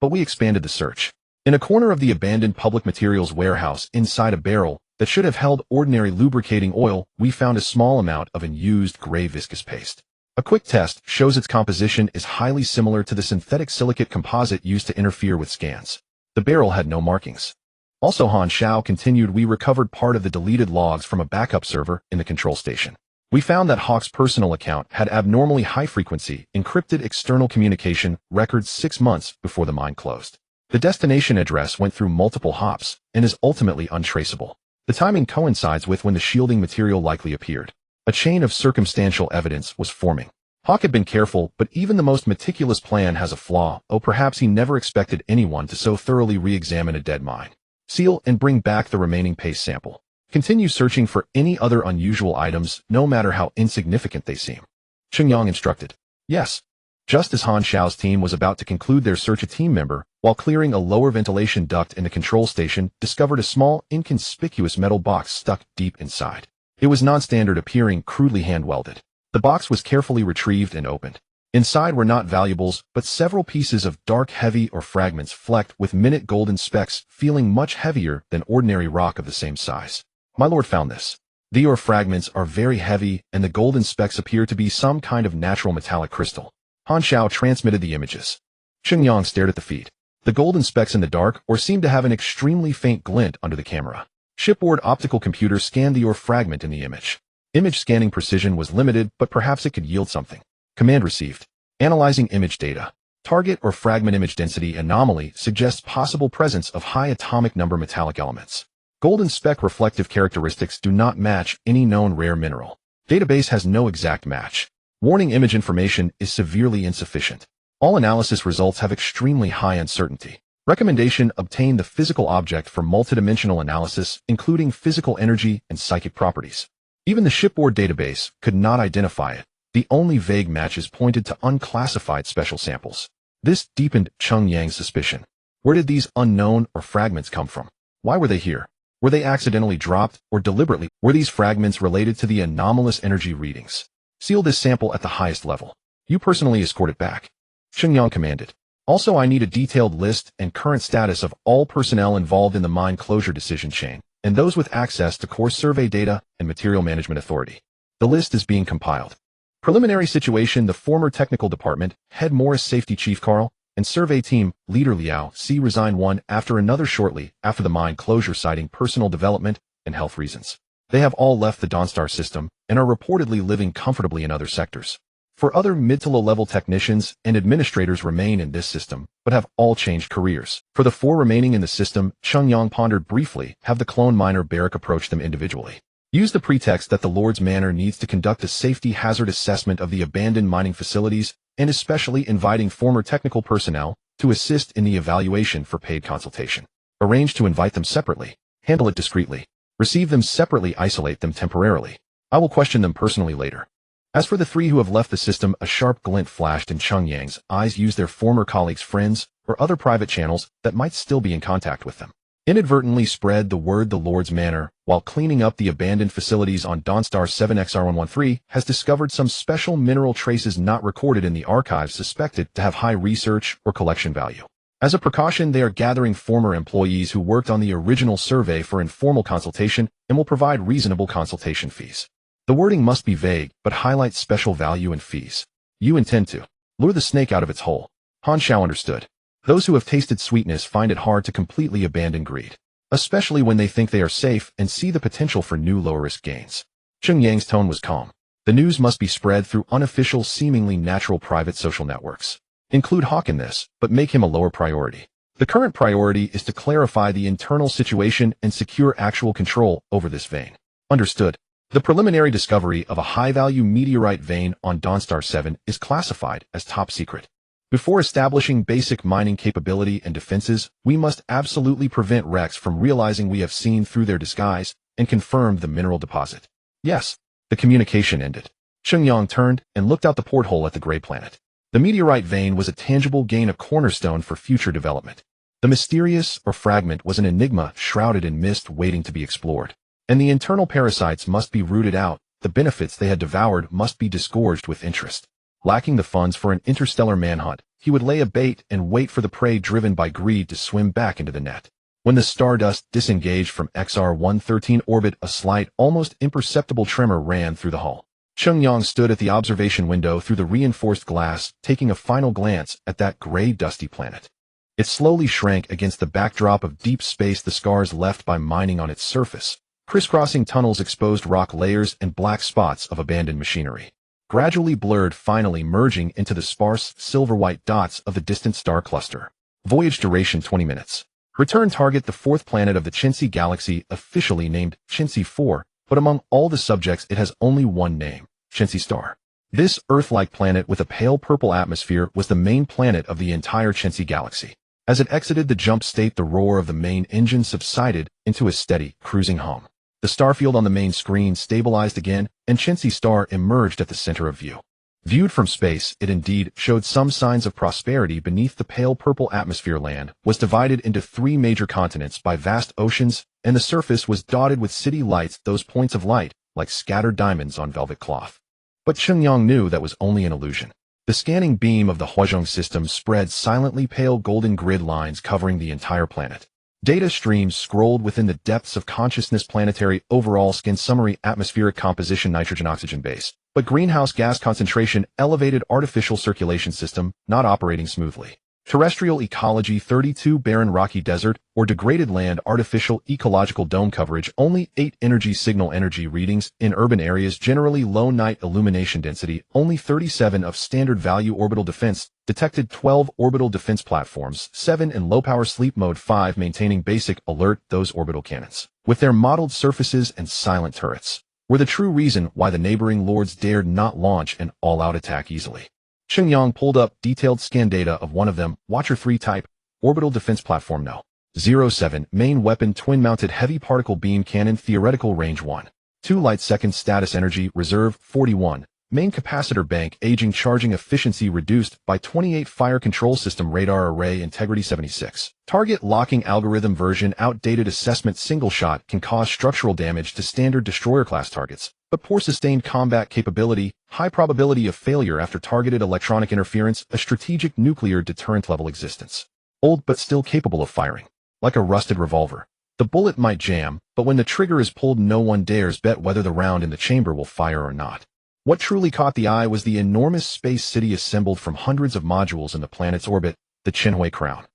But we expanded the search. In a corner of the abandoned public materials warehouse, inside a barrel that should have held ordinary lubricating oil, we found a small amount of unused gray viscous paste. A quick test shows its composition is highly similar to the synthetic silicate composite used to interfere with scans. The barrel had no markings. Also, Han Xiao continued, we recovered part of the deleted logs from a backup server in the control station. We found that Hawk's personal account had abnormally high-frequency, encrypted external communication records 6 months before the mine closed. The destination address went through multiple hops and is ultimately untraceable. The timing coincides with when the shielding material likely appeared. A chain of circumstantial evidence was forming. Hawk had been careful, but even the most meticulous plan has a flaw. Oh, perhaps he never expected anyone to so thoroughly re-examine a dead mine. Seal and bring back the remaining paste sample. Continue searching for any other unusual items, no matter how insignificant they seem. Cheng Yang instructed. Yes. Just as Han Xiao's team was about to conclude their search, a team member, while clearing a lower ventilation duct in the control station, discovered a small, inconspicuous metal box stuck deep inside. It was non-standard, appearing crudely hand-welded. The box was carefully retrieved and opened. Inside were not valuables, but several pieces of dark heavy or fragments flecked with minute golden specks, feeling much heavier than ordinary rock of the same size. My lord found this. The ore fragments are very heavy, and the golden specks appear to be some kind of natural metallic crystal. Han Xiao transmitted the images. Cheng Yang stared at the feed. The golden specks in the dark ore seemed to have an extremely faint glint under the camera. Shipboard optical computer scanned the ore fragment in the image. Image scanning precision was limited, but perhaps it could yield something. Command received. Analyzing image data. Target or fragment image density anomaly suggests possible presence of high atomic number metallic elements. Golden speck reflective characteristics do not match any known rare mineral. Database has no exact match. Warning, image information is severely insufficient. All analysis results have extremely high uncertainty. Recommendation: obtain the physical object for multidimensional analysis, including physical energy and psychic properties. Even the shipboard database could not identify it. The only vague matches pointed to unclassified special samples. This deepened Cheng Yang's suspicion. Where did these unknown or fragments come from? Why were they here? Were they accidentally dropped or deliberately? Were these fragments related to the anomalous energy readings? Seal this sample at the highest level. You personally escort it back. Cheng Yang commanded. Also, I need a detailed list and current status of all personnel involved in the mine closure decision chain, and those with access to core survey data and material management authority. The list is being compiled. Preliminary situation: the former technical department, head Morris safety chief Carl, and survey team, leader Liao, resigned one after another shortly after the mine closure, citing personal development and health reasons. They have all left the Dawnstar system and are reportedly living comfortably in other sectors. For other mid to low-level technicians and administrators remain in this system, but have all changed careers. For the 4 remaining in the system, Cheng Yang pondered briefly, have the clone miner Barrack approach them individually. Use the pretext that the Lord's Manor needs to conduct a safety hazard assessment of the abandoned mining facilities, and especially inviting former technical personnel to assist in the evaluation for paid consultation. Arrange to invite them separately. Handle it discreetly. Receive them separately, isolate them temporarily. I will question them personally later. As for the 3 who have left the system, a sharp glint flashed in Cheng Yang's eyes. Use their former colleagues, friends, or other private channels that might still be in contact with them. Inadvertently spread the word the Lord's Manor, while cleaning up the abandoned facilities on Dawnstar 7XR113, has discovered some special mineral traces not recorded in the archives, suspected to have high research or collection value. As a precaution, they are gathering former employees who worked on the original survey for informal consultation and will provide reasonable consultation fees. The wording must be vague, but highlight special value and fees. You intend to lure the snake out of its hole. Han Xiao understood. Those who have tasted sweetness find it hard to completely abandon greed, especially when they think they are safe and see the potential for new low-risk gains. Cheng Yang's tone was calm. The news must be spread through unofficial, seemingly natural private social networks. Include Hawk in this, but make him a lower priority. The current priority is to clarify the internal situation and secure actual control over this vein. Understood. The preliminary discovery of a high-value meteorite vein on Dawnstar 7 is classified as top secret. Before establishing basic mining capability and defenses, we must absolutely prevent wrecks from realizing we have seen through their disguise and confirmed the mineral deposit. Yes. The communication ended. Cheng Yang turned and looked out the porthole at the gray planet. The meteorite vein was a tangible gain, a cornerstone for future development. The mysterious or fragment was an enigma shrouded in mist waiting to be explored. And the internal parasites must be rooted out, the benefits they had devoured must be disgorged with interest. Lacking the funds for an interstellar manhunt, he would lay a bait and wait for the prey driven by greed to swim back into the net. When the Stardust disengaged from XR-113 orbit, a slight, almost imperceptible tremor ran through the hull. Cheng Yang stood at the observation window through the reinforced glass, taking a final glance at that gray, dusty planet. It slowly shrank against the backdrop of deep space, the scars left by mining on its surface. Crisscrossing tunnels exposed rock layers and black spots of abandoned machinery. Gradually blurred, finally merging into the sparse, silver-white dots of the distant star cluster. Voyage duration 20 minutes. Return target: the 4th planet of the Chensi galaxy, officially named Chensi 4, but among all the subjects it has only one name, Chensi Star. This Earth-like planet with a pale purple atmosphere was the main planet of the entire Chensey galaxy. As it exited the jump state, the roar of the main engine subsided into a steady, cruising hum. The starfield on the main screen stabilized again, and Chensey Star emerged at the center of view. Viewed from space, it indeed showed some signs of prosperity beneath the pale purple atmosphere. Land was divided into 3 major continents by vast oceans, and the surface was dotted with city lights, those points of light, like scattered diamonds on velvet cloth. But Cheng Yang knew that was only an illusion. The scanning beam of the Huazhong system spread silently pale golden grid lines covering the entire planet. Data streams scrolled within the depths of consciousness. Planetary overall skin summary: atmospheric composition, nitrogen oxygen base, but greenhouse gas concentration elevated, artificial circulation system not operating smoothly. Terrestrial ecology: 32 barren rocky desert or degraded land. Artificial ecological dome coverage: only 8 energy signal energy readings. In urban areas, generally low night illumination density, only 37 of standard value. Orbital defense: detected 12 orbital defense platforms, 7 in low power sleep mode, 5 maintaining basic alert. Those orbital cannons, with their modeled surfaces and silent turrets, were the true reason why the neighboring lords dared not launch an all-out attack easily. Cheng Yang pulled up detailed scan data of one of them, Watcher 3 type, orbital defense platform No. 07, main weapon, twin-mounted heavy particle beam cannon, theoretical range 1. 2 light-second, status energy, reserve 41, main capacitor bank, aging, charging efficiency reduced by 28, fire control system, radar array, integrity 76. Target locking algorithm version outdated, assessment, single shot can cause structural damage to standard destroyer-class targets, but poor sustained combat capability, high probability of failure after targeted electronic interference, a strategic nuclear deterrent-level existence. Old but still capable of firing. Like a rusted revolver. The bullet might jam, but when the trigger is pulled, no one dares bet whether the round in the chamber will fire or not. What truly caught the eye was the enormous space city assembled from hundreds of modules in the planet's orbit, the Chensey Crown.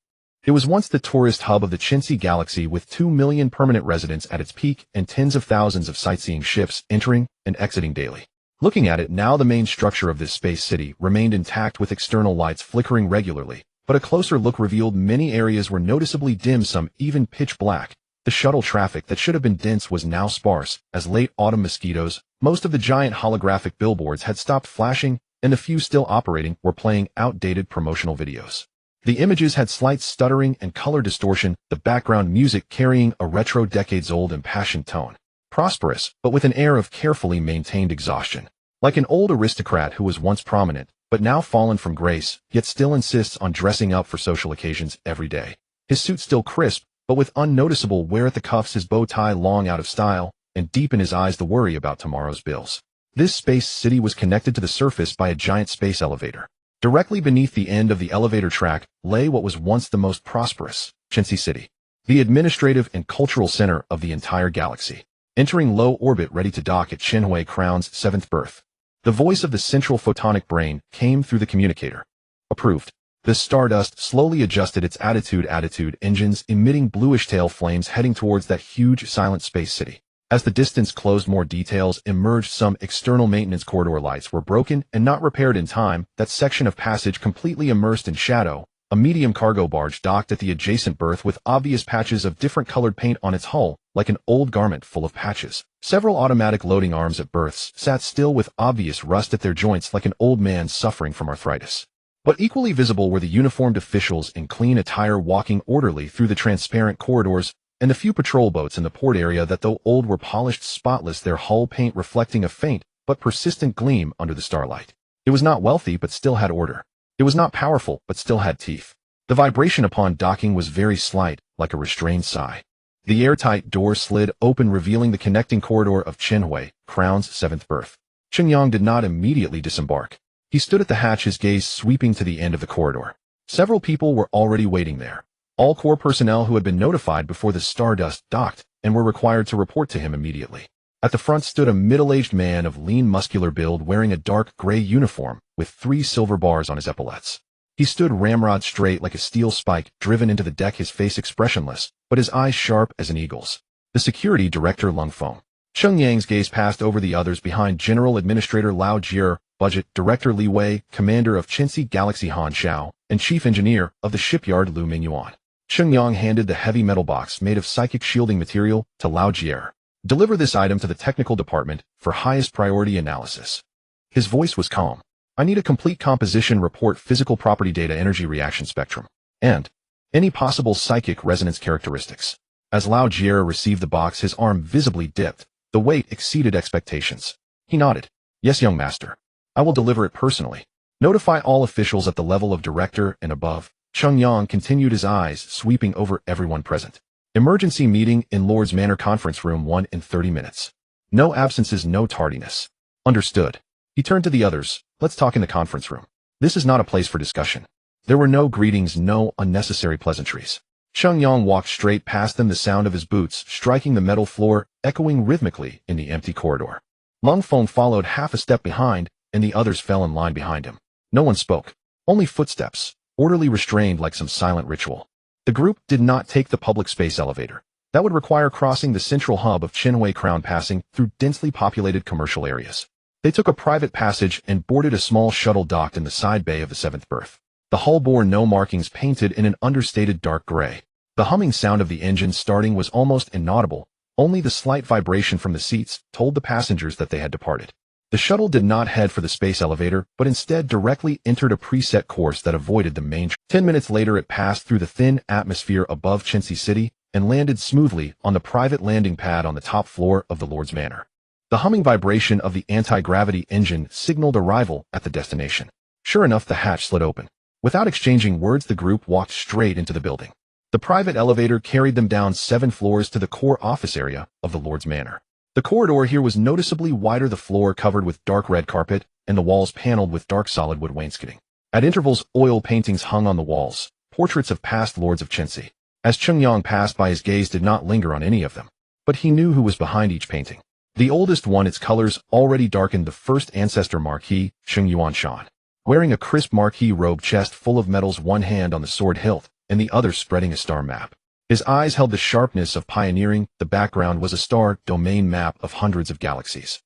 It was once the tourist hub of the Chensey galaxy, with 2 million permanent residents at its peak and tens of thousands of sightseeing ships entering and exiting daily. Looking at it now, the main structure of this space city remained intact, with external lights flickering regularly, but a closer look revealed many areas were noticeably dim, some even pitch black. The shuttle traffic that should have been dense was now sparse as late autumn mosquitoes. Most of the giant holographic billboards had stopped flashing, and the few still operating were playing outdated promotional videos. The images had slight stuttering and color distortion, the background music carrying a retro, decades-old impassioned tone. Prosperous, but with an air of carefully maintained exhaustion. Like an old aristocrat who was once prominent, but now fallen from grace, yet still insists on dressing up for social occasions every day. His suit still crisp, but with unnoticeable wear at the cuffs, his bow tie long out of style, and deep in his eyes the worry about tomorrow's bills. This space city was connected to the surface by a giant space elevator. Directly beneath the end of the elevator track lay what was once the most prosperous Chensey City, the administrative and cultural center of the entire galaxy. Entering low orbit, ready to dock at Chensey Crown's 7th berth. The voice of the central photonic brain came through the communicator. Approved. The Stardust slowly adjusted its attitude engines, emitting bluish tail flames, heading towards that huge silent space city. As the distance closed, more details emerged. Some external maintenance corridor lights were broken and not repaired in time, that section of passage completely immersed in shadow. A medium cargo barge docked at the adjacent berth with obvious patches of different colored paint on its hull, like an old garment full of patches. Several automatic loading arms at berths sat still with obvious rust at their joints, like an old man suffering from arthritis. But equally visible were the uniformed officials in clean attire walking orderly through the transparent corridors, and the few patrol boats in the port area that, though old, were polished spotless, their hull paint reflecting a faint but persistent gleam under the starlight. It was not wealthy but still had order. It was not powerful but still had teeth. The vibration upon docking was very slight, like a restrained sigh. The airtight door slid open, revealing the connecting corridor of Chensey Crown's 7th berth. Cheng Yang did not immediately disembark. He stood at the hatch, his gaze sweeping to the end of the corridor. Several people were already waiting there. All core personnel who had been notified before the Stardust docked and were required to report to him immediately. At the front stood a middle-aged man of lean muscular build, wearing a dark gray uniform with 3 silver bars on his epaulets. He stood ramrod straight like a steel spike driven into the deck, his face expressionless, but his eyes sharp as an eagle's. The security director, Lung Feng. Cheng Yang's gaze passed over the others behind: General Administrator Lao Jie, Budget Director Li Wei, Commander of Chensey Galaxy Han Xiao, and Chief Engineer of the shipyard Lu Mingyuan. Cheng Yang handed the heavy metal box made of psychic shielding material to Lao Jie. Deliver this item to the technical department for highest priority analysis. His voice was calm. I need a complete composition report, physical property data, energy reaction spectrum, and any possible psychic resonance characteristics. As Lao Jie received the box, his arm visibly dipped. The weight exceeded expectations. He nodded. Yes, young master. I will deliver it personally. Notify all officials at the level of director and above. Cheng Yang continued, his eyes sweeping over everyone present. Emergency meeting in Lord's Manor Conference Room 1 in 30 minutes. No absences, no tardiness. Understood. He turned to the others. Let's talk in the conference room. This is not a place for discussion. There were no greetings, no unnecessary pleasantries. Cheng Yang walked straight past them, the sound of his boots striking the metal floor echoing rhythmically in the empty corridor. Lung Feng followed half a step behind, and the others fell in line behind him. No one spoke. Only footsteps, orderly restrained like some silent ritual. The group did not take the public space elevator. That would require crossing the central hub of Chinhui Crown, passing through densely populated commercial areas. They took a private passage and boarded a small shuttle docked in the side bay of the 7th berth. The hull bore no markings, painted in an understated dark gray. The humming sound of the engine starting was almost inaudible. Only the slight vibration from the seats told the passengers that they had departed. The shuttle did not head for the space elevator, but instead directly entered a preset course that avoided the main. 10 minutes later, it passed through the thin atmosphere above Chinhui City and landed smoothly on the private landing pad on the top floor of the Lord's Manor. The humming vibration of the anti-gravity engine signaled arrival at the destination. Sure enough, the hatch slid open. Without exchanging words, the group walked straight into the building. The private elevator carried them down 7 floors to the core office area of the Lord's Manor. The corridor here was noticeably wider, the floor covered with dark red carpet, and the walls paneled with dark solid wood wainscoting. At intervals, oil paintings hung on the walls, portraits of past lords of Chinhui. As Cheng Yang passed by, his gaze did not linger on any of them. But he knew who was behind each painting. The oldest one, its colors already darkened, the first ancestor Marquis, Sheng Yuanshan. Wearing a crisp Marquis robe, chest full of medals, one hand on the sword hilt, and the other spreading a star map. His eyes held the sharpness of pioneering. The background was a star domain map of hundreds of galaxies.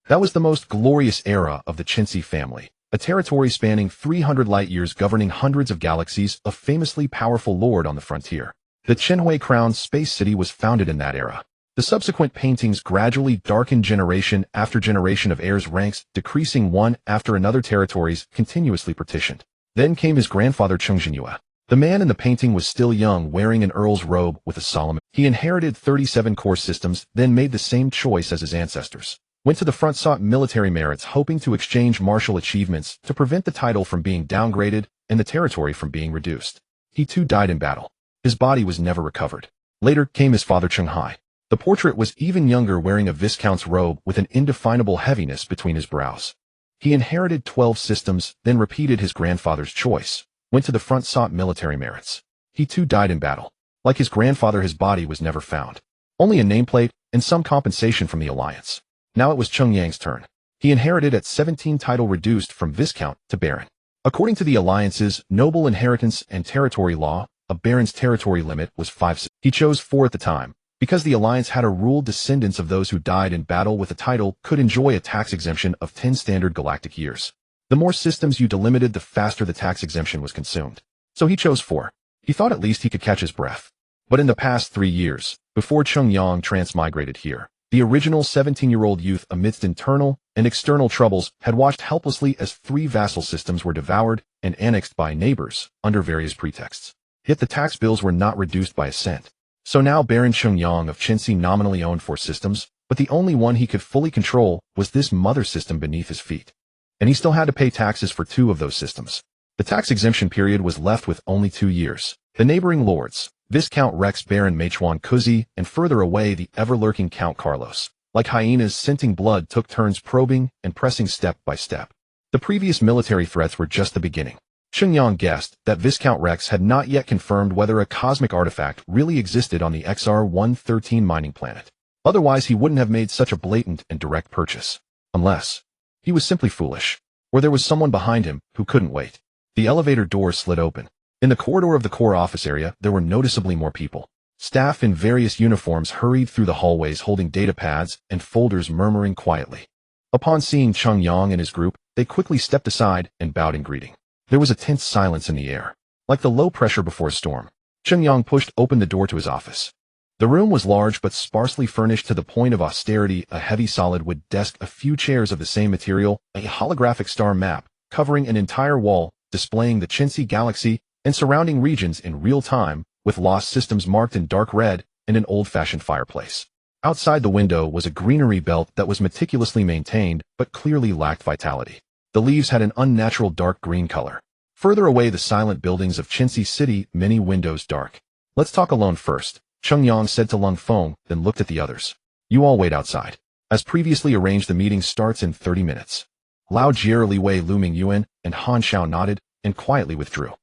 That was the most glorious era of the Chinhui family, a territory spanning 300 light-years governing hundreds of galaxies, a famously powerful lord on the frontier. The Chinhui Crown Space City was founded in that era. The subsequent paintings gradually darkened generation after generation of heirs, ranks decreasing one after another, territories continuously partitioned. Then came his grandfather Cheng Yang. The man in the painting was still young, wearing an earl's robe with a solemn. He inherited 37 core systems, then made the same choice as his ancestors. Went to the front, sought military merits, hoping to exchange martial achievements to prevent the title from being downgraded and the territory from being reduced. He too died in battle. His body was never recovered. Later came his father Cheng Hai. The portrait was even younger, wearing a viscount's robe with an indefinable heaviness between his brows. He inherited 12 systems, then repeated his grandfather's choice. Went to the front, sought military merits. He too died in battle. Like his grandfather, his body was never found. Only a nameplate and some compensation from the alliance. Now it was Cheng Yang's turn. He inherited at 17, title reduced from viscount to baron. According to the alliance's noble inheritance and territory law, a baron's territory limit was 5. He chose 4 at the time, because the alliance had a rule: descendants of those who died in battle with a title could enjoy a tax exemption of 10 standard galactic years. The more systems you delimited, the faster the tax exemption was consumed. So he chose 4. He thought at least he could catch his breath. But in the past 3 years, before Cheng Yang transmigrated here, the original 17-year-old youth, amidst internal and external troubles, had watched helplessly as 3 vassal systems were devoured and annexed by neighbors under various pretexts. Yet the tax bills were not reduced by a cent. So now Baron Cheng Yang of Chinhui nominally owned 4 systems, but the only one he could fully control was this mother system beneath his feet. And he still had to pay taxes for 2 of those systems. The tax exemption period was left with only 2 years. The neighboring lords, Viscount Rex, Baron Meichuan Kuzi, and further away the ever-lurking Count Carlos, like hyenas scenting blood, took turns probing and pressing step by step. The previous military threats were just the beginning. Cheng Yang guessed that Viscount Rex had not yet confirmed whether a cosmic artifact really existed on the XR-113 mining planet. Otherwise, he wouldn't have made such a blatant and direct purchase. Unless he was simply foolish, or there was someone behind him who couldn't wait. The elevator door slid open. In the corridor of the core office area, there were noticeably more people. Staff in various uniforms hurried through the hallways holding data pads and folders, murmuring quietly. Upon seeing Cheng Yang and his group, they quickly stepped aside and bowed in greeting. There was a tense silence in the air, like the low pressure before a storm. Cheng Yang pushed open the door to his office. The room was large but sparsely furnished to the point of austerity, a heavy solid wood desk, a few chairs of the same material, a holographic star map, covering an entire wall, displaying the Chensey galaxy and surrounding regions in real time, with lost systems marked in dark red, and an old-fashioned fireplace. Outside the window was a greenery belt that was meticulously maintained, but clearly lacked vitality. The leaves had an unnatural dark green color. Further away, the silent buildings of Chensey City, many windows dark. Let's talk alone first, Cheng Yang said to Lung Feng, then looked at the others. You all wait outside. As previously arranged, the meeting starts in 30 minutes. Lao Jie, Li Wei, Lu Mingyuan, and Han Shao nodded, and quietly withdrew.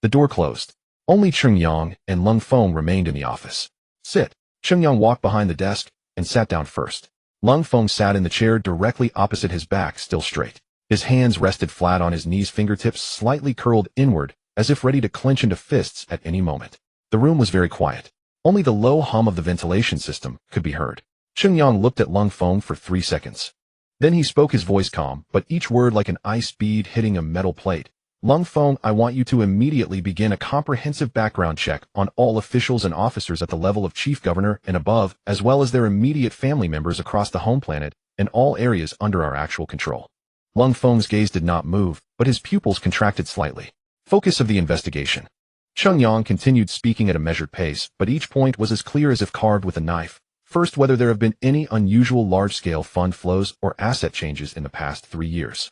The door closed. Only Cheng Yang and Lung Feng remained in the office. Sit. Cheng Yang walked behind the desk and sat down first. Lung Feng sat in the chair directly opposite, his back still straight. His hands rested flat on his knees, fingertips slightly curled inward, as if ready to clench into fists at any moment. The room was very quiet. Only the low hum of the ventilation system could be heard. Cheng Yang looked at Lung Feng for 3 seconds. Then he spoke, his voice calm, but each word like an ice bead hitting a metal plate. Lung Feng, I want you to immediately begin a comprehensive background check on all officials and officers at the level of Chief Governor and above, as well as their immediate family members across the home planet and all areas under our actual control. Lung Feng's gaze did not move, but his pupils contracted slightly. Focus of the investigation. Cheng Yang continued speaking at a measured pace, but each point was as clear as if carved with a knife. First, whether there have been any unusual large-scale fund flows or asset changes in the past 3 years.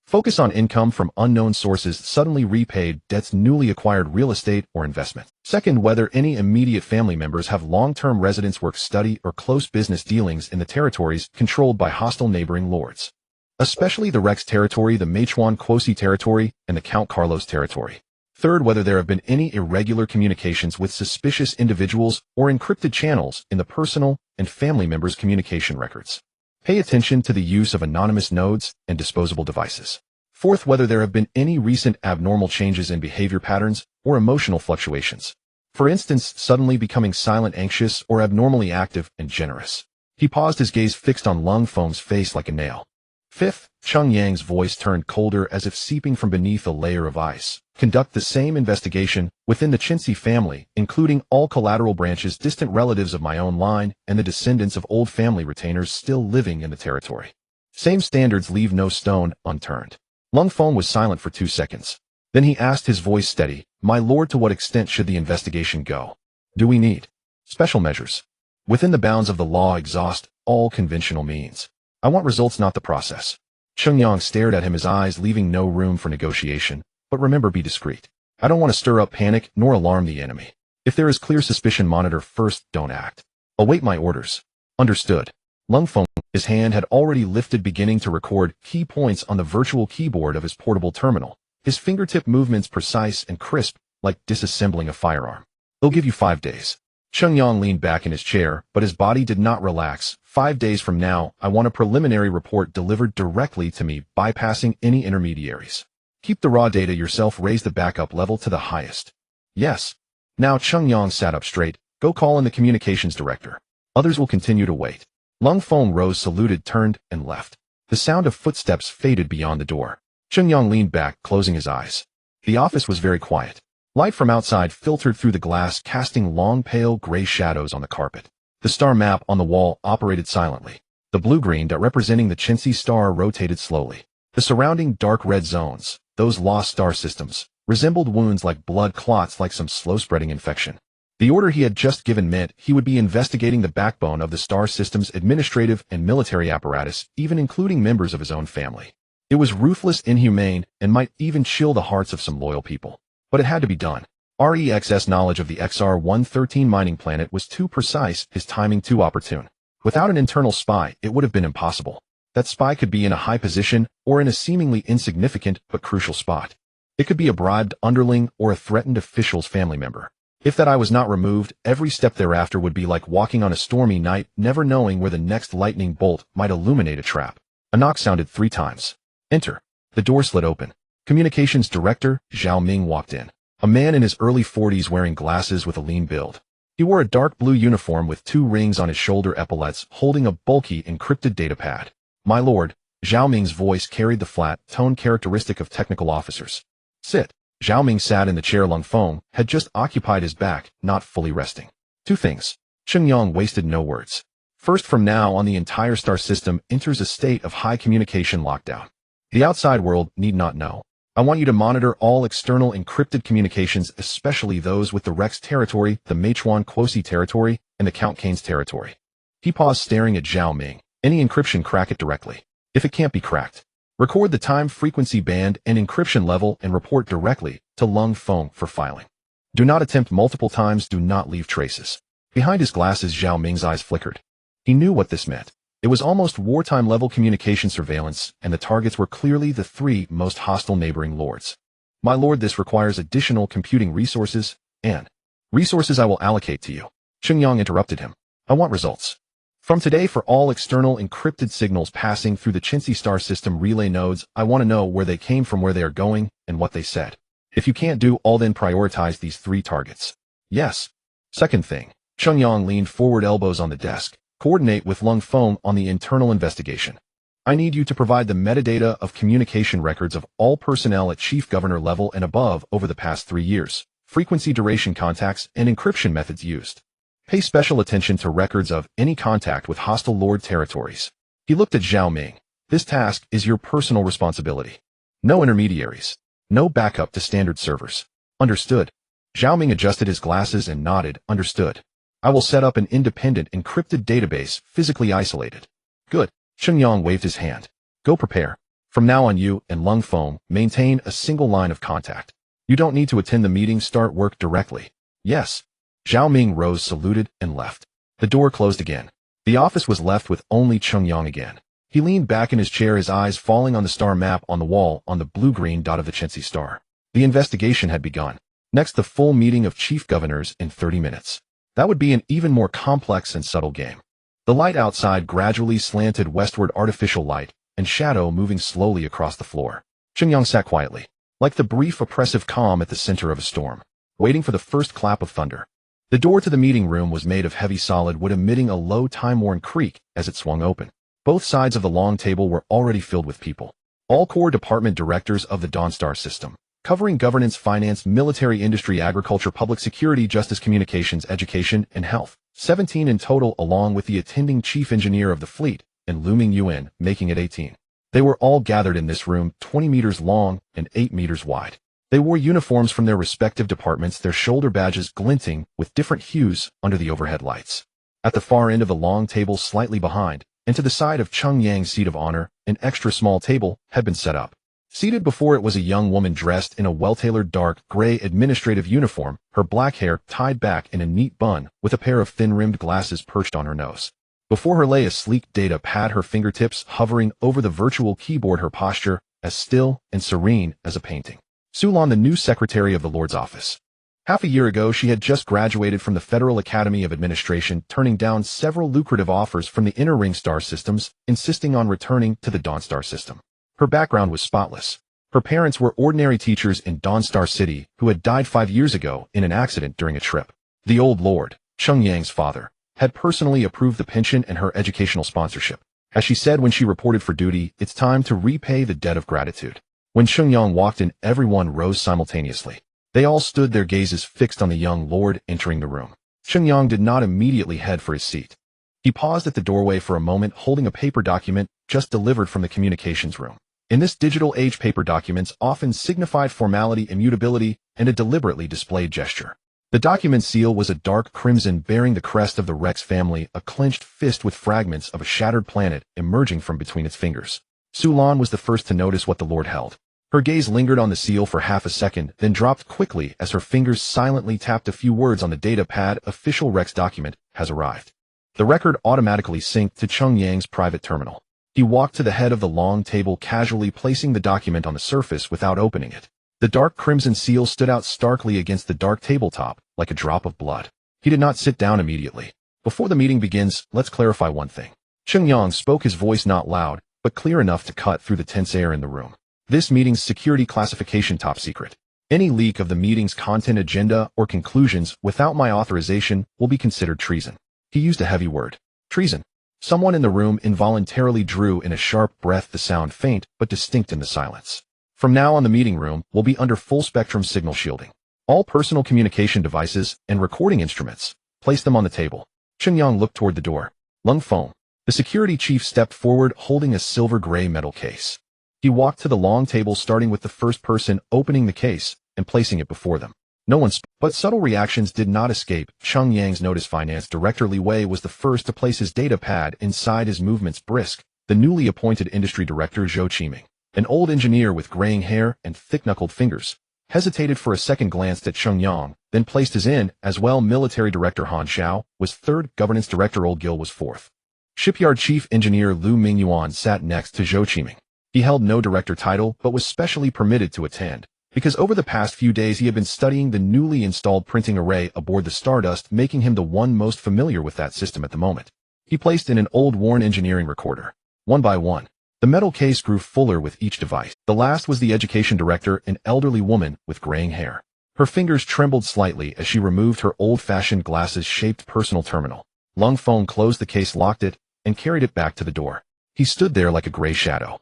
Focus on income from unknown sources, suddenly repaid debts, newly acquired real estate or investment. Second, whether any immediate family members have long-term residence, work, study, or close business dealings in the territories controlled by hostile neighboring lords, especially the Rex territory, the Mechuan Quosi territory, and the Count Carlos territory. Third, whether there have been any irregular communications with suspicious individuals or encrypted channels in the personal and family members' communication records. Pay attention to the use of anonymous nodes and disposable devices. Fourth, whether there have been any recent abnormal changes in behavior patterns or emotional fluctuations. For instance, suddenly becoming silent, anxious, or abnormally active and generous. He paused, his gaze fixed on Lung Feng's face like a nail. Fifth, Cheng Yang's voice turned colder as if seeping from beneath a layer of ice. Conduct the same investigation within the Chensey family, including all collateral branches, distant relatives of my own line, and the descendants of old family retainers still living in the territory. Same standards, leave no stone unturned. Lung Feng was silent for 2 seconds. Then he asked, his voice steady, My lord, to what extent should the investigation go? Do we need special measures? Within the bounds of the law, exhaust all conventional means. I want results, not the process. Cheng Yang stared at him, his eyes leaving no room for negotiation. But remember, be discreet. I don't want to stir up panic nor alarm the enemy. If there is clear suspicion, monitor first, don't act. Await my orders. Understood. Lung Feng, his hand had already lifted, beginning to record key points on the virtual keyboard of his portable terminal. His fingertip movements precise and crisp, like disassembling a firearm. They'll give you 5 days. Cheng Yang leaned back in his chair, but his body did not relax. 5 days from now, I want a preliminary report delivered directly to me, bypassing any intermediaries. Keep the raw data yourself, raise the backup level to the highest. Yes. Now Cheng Yang sat up straight. Go call in the communications director. Others will continue to wait. Lung Feng rose, saluted, turned, and left. The sound of footsteps faded beyond the door. Cheng Yang leaned back, closing his eyes. The office was very quiet. Light from outside filtered through the glass, casting long, pale gray shadows on the carpet. The star map on the wall operated silently. The blue-green dot representing the Chensey star rotated slowly. The surrounding dark red zones, those lost star systems, resembled wounds like blood clots, like some slow-spreading infection. The order he had just given meant he would be investigating the backbone of the star system's administrative and military apparatus, even including members of his own family. It was ruthless, inhumane, and might even chill the hearts of some loyal people. But it had to be done. REX's knowledge of the XR-113 mining planet was too precise, his timing too opportune. Without an internal spy, it would have been impossible. That spy could be in a high position or in a seemingly insignificant but crucial spot. It could be a bribed underling or a threatened official's family member. If that eye was not removed, every step thereafter would be like walking on a stormy night, never knowing where the next lightning bolt might illuminate a trap. A knock sounded 3 times. Enter. The door slid open. Communications Director Zhao Ming walked in. A man in his early 40s wearing glasses with a lean build. He wore a dark blue uniform with 2 rings on his shoulder epaulets, holding a bulky encrypted datapad. My lord, Zhao Ming's voice carried the flat tone characteristic of technical officers. Sit. Zhao Ming sat in the chair Lung Feng had just occupied, his back not fully resting. 2 things. Cheng Yang wasted no words. First, from now on, the entire star system enters a state of high communication lockdown. The outside world need not know. I want you to monitor all external encrypted communications, especially those with the Rex territory, the Mechuan Quosi territory, and the Count Kane's territory. He paused, staring at Zhao Ming. Any encryption, crack it directly. If it can't be cracked, record the time, frequency band, and encryption level and report directly to Lung Feng for filing. Do not attempt multiple times, do not leave traces. Behind his glasses, Zhao Ming's eyes flickered. He knew what this meant. It was almost wartime-level communication surveillance, and the targets were clearly the three most hostile neighboring lords. My lord, this requires additional computing resources, and resources I will allocate to you. Cheng Yang interrupted him. I want results. From today, for all external encrypted signals passing through the Chintzy star system relay nodes, I want to know where they came from, where they are going, and what they said. If you can't do all, then prioritize these three targets. Yes. Second thing. Cheng Yang leaned forward, elbows on the desk. Coordinate with Lung Feng on the internal investigation. I need you to provide the metadata of communication records of all personnel at chief governor level and above over the past 3 years, frequency, duration, contacts, and encryption methods used. Pay special attention to records of any contact with hostile lord territories. He looked at Zhao Ming. This task is your personal responsibility. No intermediaries. No backup to standard servers. Understood. Zhao Ming adjusted his glasses and nodded. Understood. I will set up an independent encrypted database, physically isolated. Good. Cheng Yang waved his hand. Go prepare. From now on, you and Lung Feng maintain a single line of contact. You don't need to attend the meeting, start work directly. Yes. Zhao Ming rose, saluted, and left. The door closed again. The office was left with only Cheng Yang again. He leaned back in his chair, his eyes falling on the star map on the wall on the blue-green dot of the Chintzy star. The investigation had begun. Next, the full meeting of chief governors in 30 minutes. That would be an even more complex and subtle game. The light outside gradually slanted westward, artificial light and shadow moving slowly across the floor. Cheng Yang sat quietly, like the brief oppressive calm at the center of a storm, waiting for the first clap of thunder. The door to the meeting room was made of heavy solid wood, emitting a low, time-worn creak as it swung open. Both sides of the long table were already filled with people. All core department directors of the Dawnstar system, covering governance, finance, military, industry, agriculture, public security, justice, communications, education, and health. 17 in total, along with the attending chief engineer of the fleet and looming UN, making it 18. They were all gathered in this room, 20 meters long and 8 meters wide. They wore uniforms from their respective departments, their shoulder badges glinting with different hues under the overhead lights. At the far end of the long table, slightly behind, and to the side of Cheng Yang's seat of honor, an extra small table had been set up. Seated before it was a young woman dressed in a well-tailored dark gray administrative uniform, her black hair tied back in a neat bun with a pair of thin-rimmed glasses perched on her nose. Before her lay a sleek data pad, her fingertips hovering over the virtual keyboard, her posture as still and serene as a painting. Sulan, the new secretary of the Lord's office. Half a year ago, she had just graduated from the Federal Academy of Administration, turning down several lucrative offers from the inner ring star systems, insisting on returning to the Dawnstar system. Her background was spotless. Her parents were ordinary teachers in Dawnstar City who had died 5 years ago in an accident during a trip. The old lord, Cheng Yang's father, had personally approved the pension and her educational sponsorship. As she said when she reported for duty, it's time to repay the debt of gratitude. When Cheng Yang walked in, everyone rose simultaneously. They all stood, their gazes fixed on the young lord entering the room. Cheng Yang did not immediately head for his seat. He paused at the doorway for a moment, holding a paper document just delivered from the communications room. In this digital age, paper documents often signified formality, immutability, and a deliberately displayed gesture. The document seal was a dark crimson bearing the crest of the Rex family, a clenched fist with fragments of a shattered planet emerging from between its fingers. Sulan was the first to notice what the Lord held. Her gaze lingered on the seal for half a second, then dropped quickly as her fingers silently tapped a few words on the data pad. Official Rex document has arrived. The record automatically synced to Cheng Yang's private terminal. He walked to the head of the long table, casually placing the document on the surface without opening it. The dark crimson seal stood out starkly against the dark tabletop, like a drop of blood. He did not sit down immediately. Before the meeting begins, let's clarify one thing. Cheng Yang spoke, his voice not loud, but clear enough to cut through the tense air in the room. This meeting's security classification top secret. Any leak of the meeting's content, agenda, or conclusions without my authorization will be considered treason. He used a heavy word. Treason. Someone in the room involuntarily drew in a sharp breath, the sound faint but distinct in the silence. From now on, the meeting room will be under full-spectrum signal shielding. All personal communication devices and recording instruments, place them on the table. Cheng Yang looked toward the door. Lung Feng. The security chief stepped forward holding a silver-gray metal case. He walked to the long table starting with the first person opening the case and placing it before them. No one spoke, but subtle reactions did not escape. Cheng Yang's notice finance director Li Wei was the first to place his data pad inside his movements brisk. The newly appointed industry director Zhou Qiming, an old engineer with graying hair and thick-knuckled fingers, hesitated for a second, glanced at Cheng Yang, then placed his in, as well. Military director Han Xiao was third, governance director Old Gil was fourth. Shipyard chief engineer Lu Mingyuan sat next to Zhou Qiming. He held no director title but was specially permitted to attend, because over the past few days he had been studying the newly installed printing array aboard the Stardust, making him the one most familiar with that system at the moment. He placed in an old worn engineering recorder. One by one, the metal case grew fuller with each device. The last was the education director, an elderly woman with graying hair. Her fingers trembled slightly as she removed her old-fashioned glasses-shaped personal terminal. Lung Feng closed the case, locked it, and carried it back to the door. He stood there like a gray shadow.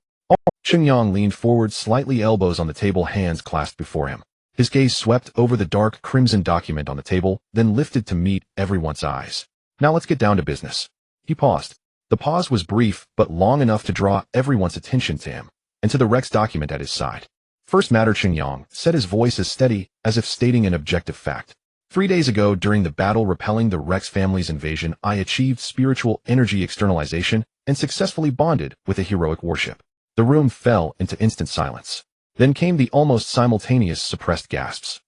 Cheng Yang leaned forward slightly, elbows on the table, hands clasped before him. His gaze swept over the dark crimson document on the table, then lifted to meet everyone's eyes. Now let's get down to business. He paused. The pause was brief, but long enough to draw everyone's attention to him, and to the Rex document at his side. First matter, Cheng Yang said, his voice as steady as if stating an objective fact. 3 days ago, during the battle repelling the Rex family's invasion, I achieved spiritual energy externalization and successfully bonded with a heroic warship. The room fell into instant silence. Then came the almost simultaneous suppressed gasps.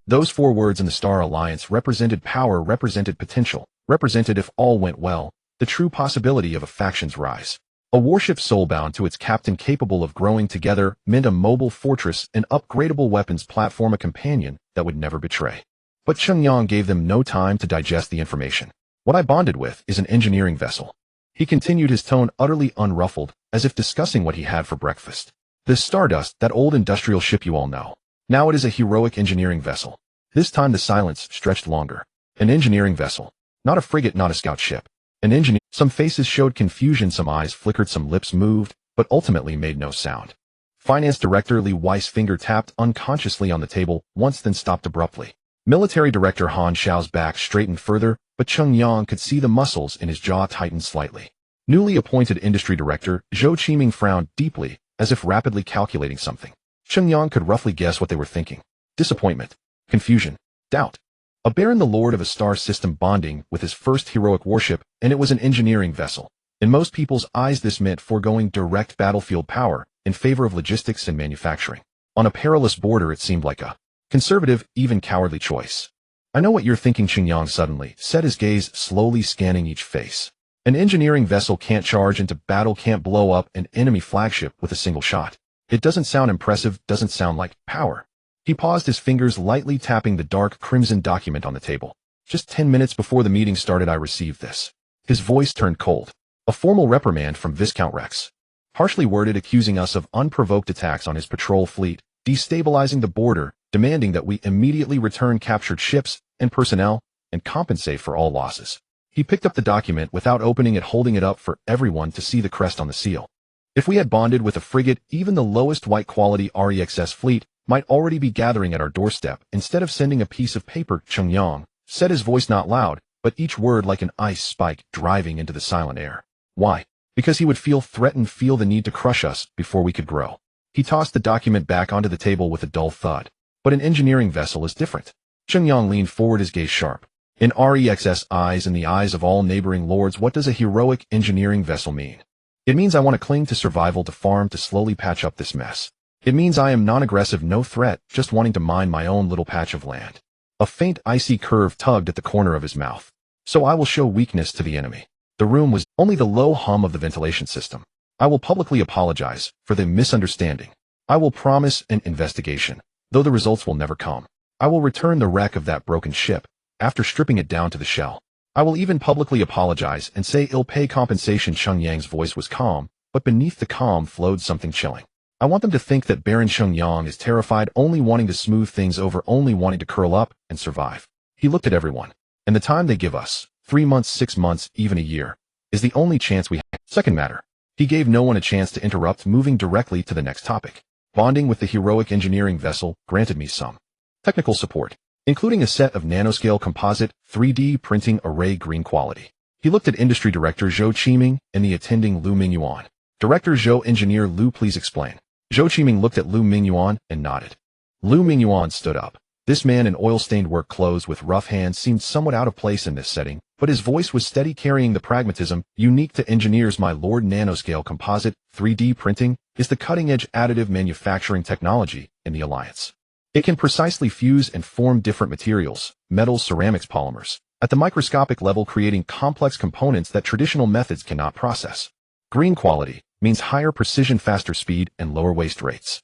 Those 4 words in the Star Alliance represented power, represented potential, represented, if all went well, the true possibility of a faction's rise. A warship soulbound to its captain, capable of growing together, meant a mobile fortress, an upgradable weapons platform, a companion that would never betray. But Cheng Yang gave them no time to digest the information. What I bonded with is an engineering vessel. He continued, his tone utterly unruffled, as if discussing what he had for breakfast. The Stardust, that old industrial ship you all know. Now it is a heroic engineering vessel. This time the silence stretched longer. An engineering vessel. Not a frigate, not a scout ship. An engineer. Some faces showed confusion, some eyes flickered, some lips moved, but ultimately made no sound. Finance Director Li Wei's finger tapped unconsciously on the table once, then stopped abruptly. Military Director Han Xiao's back straightened further, but Cheng Yang could see the muscles in his jaw tighten slightly. Newly appointed Industry Director Zhou Qiming frowned deeply, as if rapidly calculating something. Cheng Yang could roughly guess what they were thinking. Disappointment. Confusion. Doubt. A Baron, the lord of a star system, bonding with his first heroic warship, and it was an engineering vessel. In most people's eyes this meant foregoing direct battlefield power in favor of logistics and manufacturing. On a perilous border, it seemed like a conservative, even cowardly choice. I know what you're thinking, Cheng Yang suddenly said, his gaze slowly scanning each face. An engineering vessel can't charge into battle, can't blow up an enemy flagship with a single shot. It doesn't sound impressive, doesn't sound like power. He paused, his fingers lightly tapping the dark crimson document on the table. Just 10 minutes before the meeting started, I received this. His voice turned cold. A formal reprimand from Viscount Rex. Harshly worded, accusing us of unprovoked attacks on his patrol fleet, destabilizing the border, demanding that we immediately return captured ships and personnel, and compensate for all losses. He picked up the document without opening it, holding it up for everyone to see, the crest on the seal. If we had bonded with a frigate, even the lowest white-quality REXS fleet might already be gathering at our doorstep. Instead of sending a piece of paper, Cheng Yang said, his voice not loud, but each word like an ice spike driving into the silent air. Why? Because he would feel threatened, feel the need to crush us before we could grow. He tossed the document back onto the table with a dull thud. But an engineering vessel is different. Cheng Yang leaned forward, his gaze sharp. In REXS eyes and the eyes of all neighboring lords, what does a heroic engineering vessel mean? It means I want to cling to survival, to farm, to slowly patch up this mess. It means I am non-aggressive, no threat, just wanting to mine my own little patch of land. A faint icy curve tugged at the corner of his mouth. So I will show weakness to the enemy. The room was only the low hum of the ventilation system. I will publicly apologize for the misunderstanding. I will promise an investigation, though the results will never come. I will return the wreck of that broken ship, after stripping it down to the shell. I will even publicly apologize and say I'll pay compensation. Cheng Yang's voice was calm, but beneath the calm flowed something chilling. I want them to think that Baron Cheng Yang is terrified, only wanting to smooth things over, only wanting to curl up and survive. He looked at everyone. And the time they give us, 3 months, 6 months, even a year, is the only chance we have. Second matter. He gave no one a chance to interrupt, moving directly to the next topic. Bonding with the heroic engineering vessel granted me some technical support, including a set of nanoscale composite 3D printing array green quality. He looked at Industry Director Zhou Qiming and the attending Lu Mingyuan. Director Zhou, Engineer Lu, please explain. Zhou Qiming looked at Lu Mingyuan and nodded. Lu Mingyuan stood up. This man in oil-stained work clothes with rough hands seemed somewhat out of place in this setting, but his voice was steady, carrying the pragmatism unique to engineers. My lord, nanoscale composite 3D printing is the cutting-edge additive manufacturing technology in the alliance. It can precisely fuse and form different materials, metals, ceramics, polymers, at the microscopic level, creating complex components that traditional methods cannot process. Green quality means higher precision, faster speed, and lower waste rates.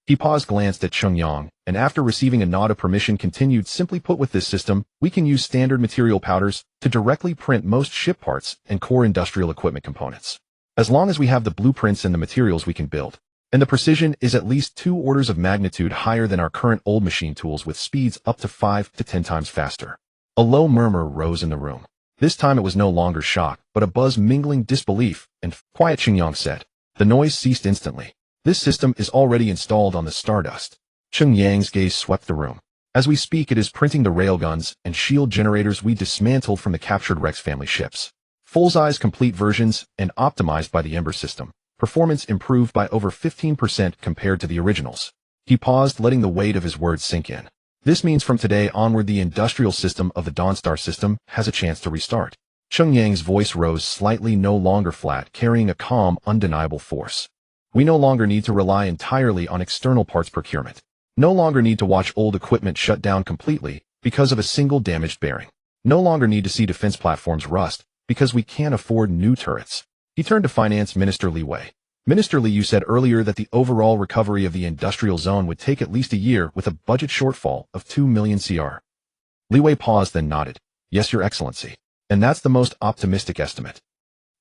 He paused, glanced at Cheng Yang, and after receiving a nod of permission continued, simply put, with this system, we can use standard material powders to directly print most ship parts and core industrial equipment components. As long as we have the blueprints and the materials, we can build. And the precision is at least 2 orders of magnitude higher than our current old machine tools, with speeds up to 5 to 10 times faster. A low murmur rose in the room. This time it was no longer shock, but a buzz mingling disbelief and quiet. Cheng Yang said. The noise ceased instantly. This system is already installed on the Stardust. Cheng Yang's gaze swept the room. As we speak, it is printing the railguns and shield generators we dismantled from the captured Rex family ships. Full-size complete versions and optimized by the Ember system. Performance improved by over 15% compared to the originals. He paused, letting the weight of his words sink in. This means from today onward, the industrial system of the Dawnstar system has a chance to restart. Cheng Yang's voice rose slightly, no longer flat, carrying a calm, undeniable force. We no longer need to rely entirely on external parts procurement. No longer need to watch old equipment shut down completely because of a single damaged bearing. No longer need to see defense platforms rust because we can't afford new turrets. He turned to Finance Minister Li Wei. Minister Li, you said earlier that the overall recovery of the industrial zone would take at least a year with a budget shortfall of 2 million CR. Li Wei paused, then nodded. Yes, Your Excellency. And that's the most optimistic estimate.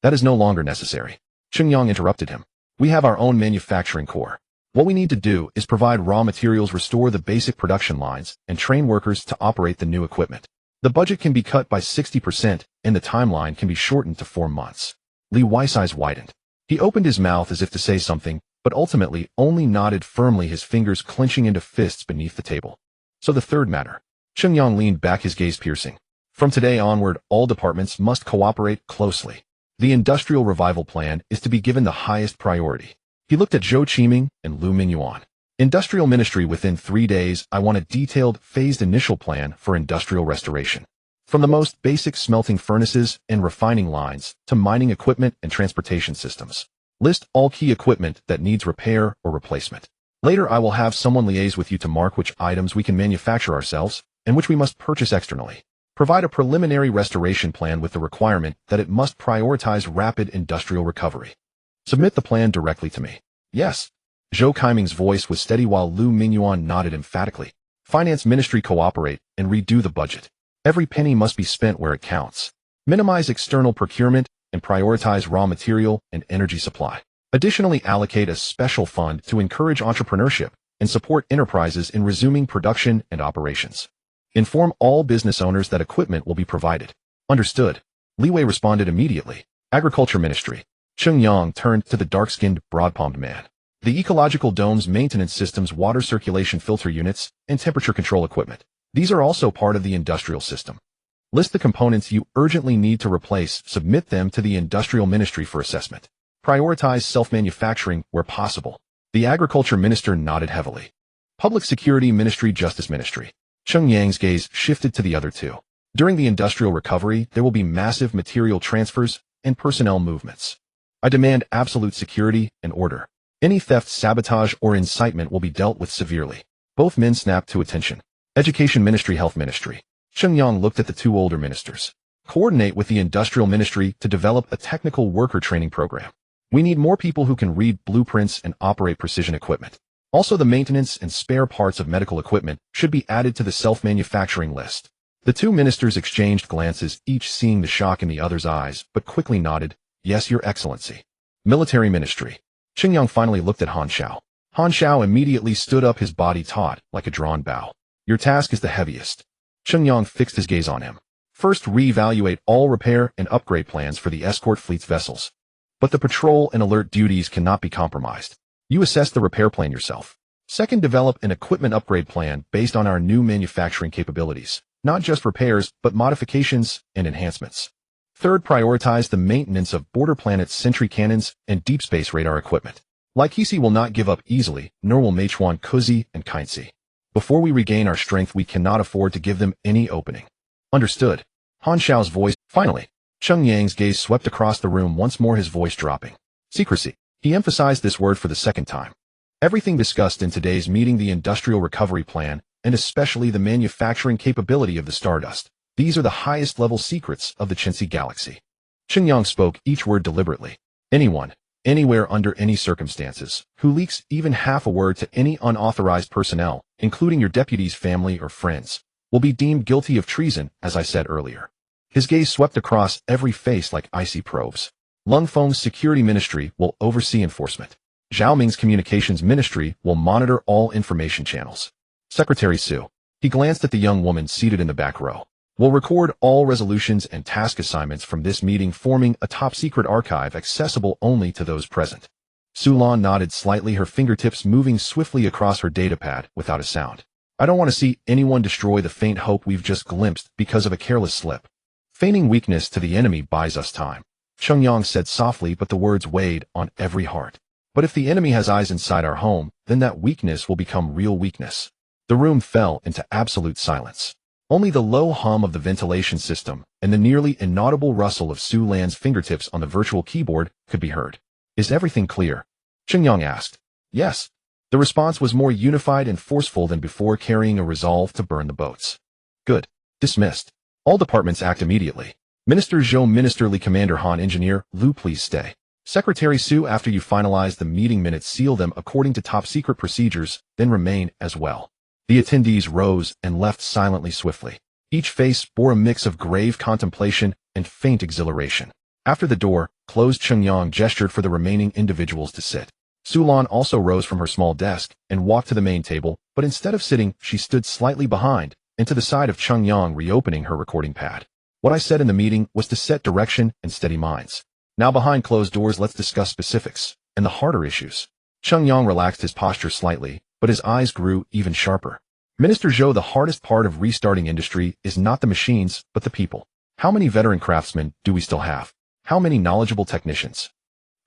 That is no longer necessary. Cheng Yang interrupted him. We have our own manufacturing core. What we need to do is provide raw materials, restore the basic production lines, and train workers to operate the new equipment. The budget can be cut by 60%, and the timeline can be shortened to 4 months. Li Wei's eyes widened. He opened his mouth as if to say something, but ultimately only nodded firmly, his fingers clenching into fists beneath the table. So the third matter. Cheng Yang leaned back, his gaze piercing. From today onward, all departments must cooperate closely. The industrial revival plan is to be given the highest priority. He looked at Zhou Qiming and Lu Mingyuan. Industrial Ministry, within 3 days, I want a detailed, phased initial plan for industrial restoration. From the most basic smelting furnaces and refining lines to mining equipment and transportation systems. List all key equipment that needs repair or replacement. Later, I will have someone liaise with you to mark which items we can manufacture ourselves and which we must purchase externally. Provide a preliminary restoration plan with the requirement that it must prioritize rapid industrial recovery. Submit the plan directly to me. Yes. Zhou Qiming's voice was steady while Lu Mingyuan nodded emphatically. Finance Ministry, cooperate and redo the budget. Every penny must be spent where it counts. Minimize external procurement and prioritize raw material and energy supply. Additionally, allocate a special fund to encourage entrepreneurship and support enterprises in resuming production and operations. Inform all business owners that equipment will be provided. Understood. Li Wei responded immediately. Agriculture Ministry. Cheng Yang turned to the dark-skinned, broad-palmed man. The ecological domes, maintenance systems, water circulation filter units, and temperature control equipment. These are also part of the industrial system. List the components you urgently need to replace, submit them to the Industrial Ministry for assessment. Prioritize self-manufacturing where possible. The Agriculture Minister nodded heavily. Public Security Ministry, Justice Ministry. Cheng Yang's gaze shifted to the other two. During the industrial recovery, there will be massive material transfers and personnel movements. I demand absolute security and order. Any theft, sabotage, or incitement will be dealt with severely. Both men snapped to attention. Education Ministry, Health Ministry. Cheng Yang looked at the two older ministers. Coordinate with the Industrial Ministry to develop a technical worker training program. We need more people who can read blueprints and operate precision equipment. Also, the maintenance and spare parts of medical equipment should be added to the self-manufacturing list. The two ministers exchanged glances, each seeing the shock in the other's eyes, but quickly nodded. Yes, Your Excellency. Military Ministry. Cheng Yang finally looked at Han Xiao. Han Xiao immediately stood up, his body taut, like a drawn bow. Your task is the heaviest. Cheng Yang fixed his gaze on him. First, reevaluate all repair and upgrade plans for the escort fleet's vessels. But the patrol and alert duties cannot be compromised. You assess the repair plan yourself. Second, develop an equipment upgrade plan based on our new manufacturing capabilities. Not just repairs, but modifications and enhancements. Third, prioritize the maintenance of border planets' sentry cannons and deep space radar equipment. Laikisi will not give up easily, nor will Meichuan Kuzi and Kainsi. Before we regain our strength, we cannot afford to give them any opening. Understood. Han Xiao's voice. Finally, Cheng Yang's gaze swept across the room, once more his voice dropping. Secrecy. He emphasized this word for the second time. Everything discussed in today's meeting, the industrial recovery plan, and especially the manufacturing capability of the Stardust, these are the highest level secrets of the Chensi galaxy. Cheng Yang spoke each word deliberately. Anyone, anywhere, under any circumstances, who leaks even half a word to any unauthorized personnel, including your deputy's family or friends, will be deemed guilty of treason, as I said earlier. His gaze swept across every face like icy probes. Lung Feng's security ministry will oversee enforcement. Zhao Ming's communications ministry will monitor all information channels. Secretary Su, he glanced at the young woman seated in the back row, will record all resolutions and task assignments from this meeting, forming a top-secret archive accessible only to those present. Su Lan nodded slightly, her fingertips moving swiftly across her datapad without a sound. I don't want to see anyone destroy the faint hope we've just glimpsed because of a careless slip. Feigning weakness to the enemy buys us time, Cheng Yang said softly, but the words weighed on every heart. But if the enemy has eyes inside our home, then that weakness will become real weakness. The room fell into absolute silence. Only the low hum of the ventilation system and the nearly inaudible rustle of Su Lan's fingertips on the virtual keyboard could be heard. Is everything clear? Cheng Yang asked. Yes. The response was more unified and forceful than before, carrying a resolve to burn the boats. Good. Dismissed. All departments act immediately. Minister Zhou, Minister Li, Commander Han, Engineer Lu, please stay. Secretary Su, after you finalize the meeting minutes, seal them according to top-secret procedures, then remain as well. The attendees rose and left silently, swiftly. Each face bore a mix of grave contemplation and faint exhilaration. After the door closed, Cheng Yang gestured for the remaining individuals to sit. Su Lan also rose from her small desk and walked to the main table, but instead of sitting, she stood slightly behind and to the side of Cheng Yang, reopening her recording pad. What I said in the meeting was to set direction and steady minds. Now, behind closed doors, let's discuss specifics and the harder issues. Cheng Yang relaxed his posture slightly, but his eyes grew even sharper. Minister Zhou, the hardest part of restarting industry is not the machines, but the people. How many veteran craftsmen do we still have? How many knowledgeable technicians?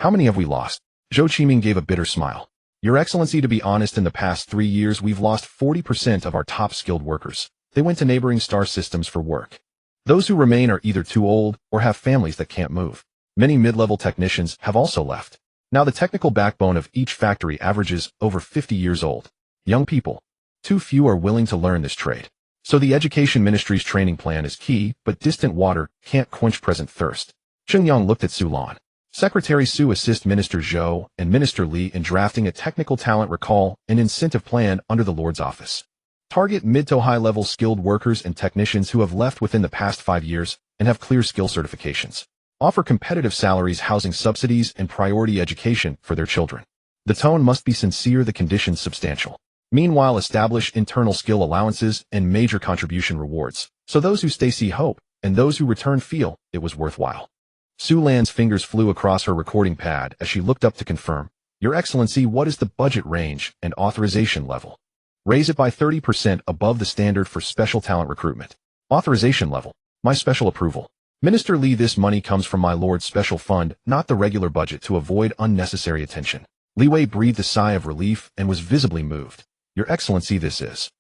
How many have we lost? Zhou Qiming gave a bitter smile. Your Excellency, to be honest, in the past 3 years, we've lost 40% of our top-skilled workers. They went to neighboring star systems for work. Those who remain are either too old or have families that can't move. Many mid-level technicians have also left. Now the technical backbone of each factory averages over 50 years old. Young people. Too few are willing to learn this trade. So the Education Ministry's training plan is key, but distant water can't quench present thirst. Cheng Yang looked at Su Lan. Secretary Su, assist Minister Zhou and Minister Li in drafting a technical talent recall and incentive plan under the Lord's office. Target mid to high-level skilled workers and technicians who have left within the past 5 years and have clear skill certifications. Offer competitive salaries, housing subsidies, and priority education for their children. The tone must be sincere, the conditions substantial. Meanwhile, establish internal skill allowances and major contribution rewards, so those who stay see hope, and those who return feel it was worthwhile. Su Lan's fingers flew across her recording pad as she looked up to confirm. Your Excellency, what is the budget range and authorization level? Raise it by 30% above the standard for special talent recruitment. Authorization level. My special approval. Minister Li, this money comes from my Lord's special fund, not the regular budget, to avoid unnecessary attention. Li Wei breathed a sigh of relief and was visibly moved. Your Excellency, this is.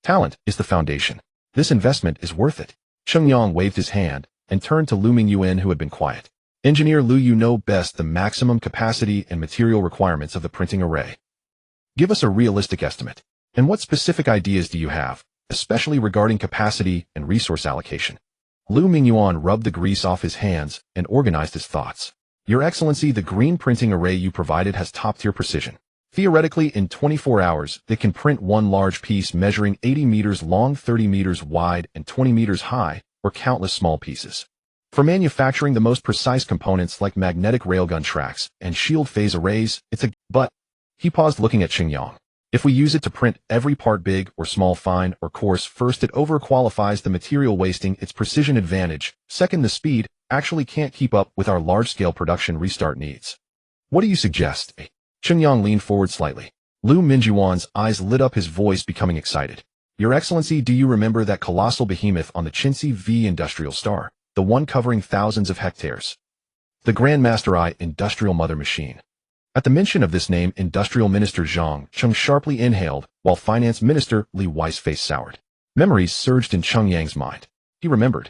Talent is the foundation. This investment is worth it. Cheng Yang waved his hand and turned to Lu Mingyuan, who had been quiet. Engineer Lu, you know best the maximum capacity and material requirements of the printing array. Give us a realistic estimate. And what specific ideas do you have, especially regarding capacity and resource allocation? Lu Mingyuan rubbed the grease off his hands and organized his thoughts. Your Excellency, the green printing array you provided has top-tier precision. Theoretically, in 24 hours, they can print one large piece measuring 80 meters long, 30 meters wide, and 20 meters high, or countless small pieces. For manufacturing the most precise components like magnetic railgun tracks and shield phase arrays, it's a but. He paused, looking at Cheng Yang. If we use it to print every part, big or small, fine or coarse, first it overqualifies the material, wasting its precision advantage. Second, the speed actually can't keep up with our large-scale production restart needs. What do you suggest? Cheng Yang leaned forward slightly. Lu Mingyuan's eyes lit up, his voice becoming excited. Your Excellency, do you remember that colossal behemoth on the Chensi V industrial star? the one covering thousands of hectares. The Grandmaster I Industrial Mother Machine. At the mention of this name, Industrial Minister Zhang Cheng sharply inhaled, while Finance Minister Li Wei's face soured. Memories surged in Cheng Yang's mind. He remembered.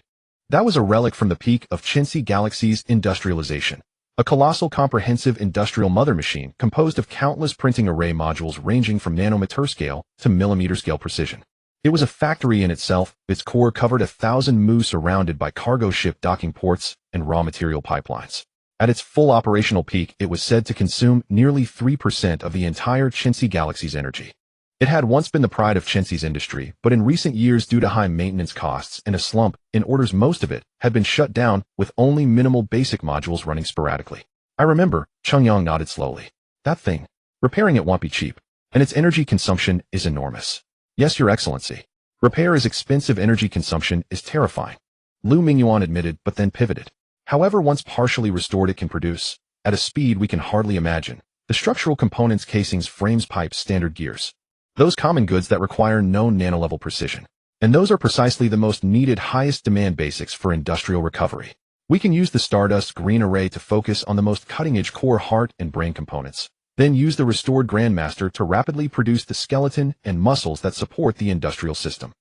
That was a relic from the peak of Chensey Galaxy's industrialization. A colossal comprehensive industrial mother machine composed of countless printing array modules ranging from nanometer scale to millimeter scale precision. It was a factory in itself, its core covered 1,000 mu surrounded by cargo ship docking ports and raw material pipelines. At its full operational peak, it was said to consume nearly 3% of the entire Chensey Galaxy's energy. It had once been the pride of Chensey's industry, but in recent years, due to high maintenance costs and a slump in orders, most of it had been shut down, with only minimal basic modules running sporadically. I remember, Cheng Yang nodded slowly. That thing. Repairing it won't be cheap, and its energy consumption is enormous. Yes, Your Excellency. Repair is expensive, energy consumption is terrifying. Lu Mingyuan admitted, but then pivoted. However, once partially restored, it can produce, at a speed we can hardly imagine, the structural components, casings, frames, pipes, standard gears. Those common goods that require no nanolevel precision. And those are precisely the most needed, highest demand basics for industrial recovery. We can use the Stardust green array to focus on the most cutting-edge core, heart, and brain components. Then use the restored Grandmaster to rapidly produce the skeleton and muscles that support the industrial system.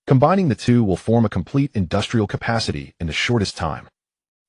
Combining the two will form a complete industrial capacity in the shortest time.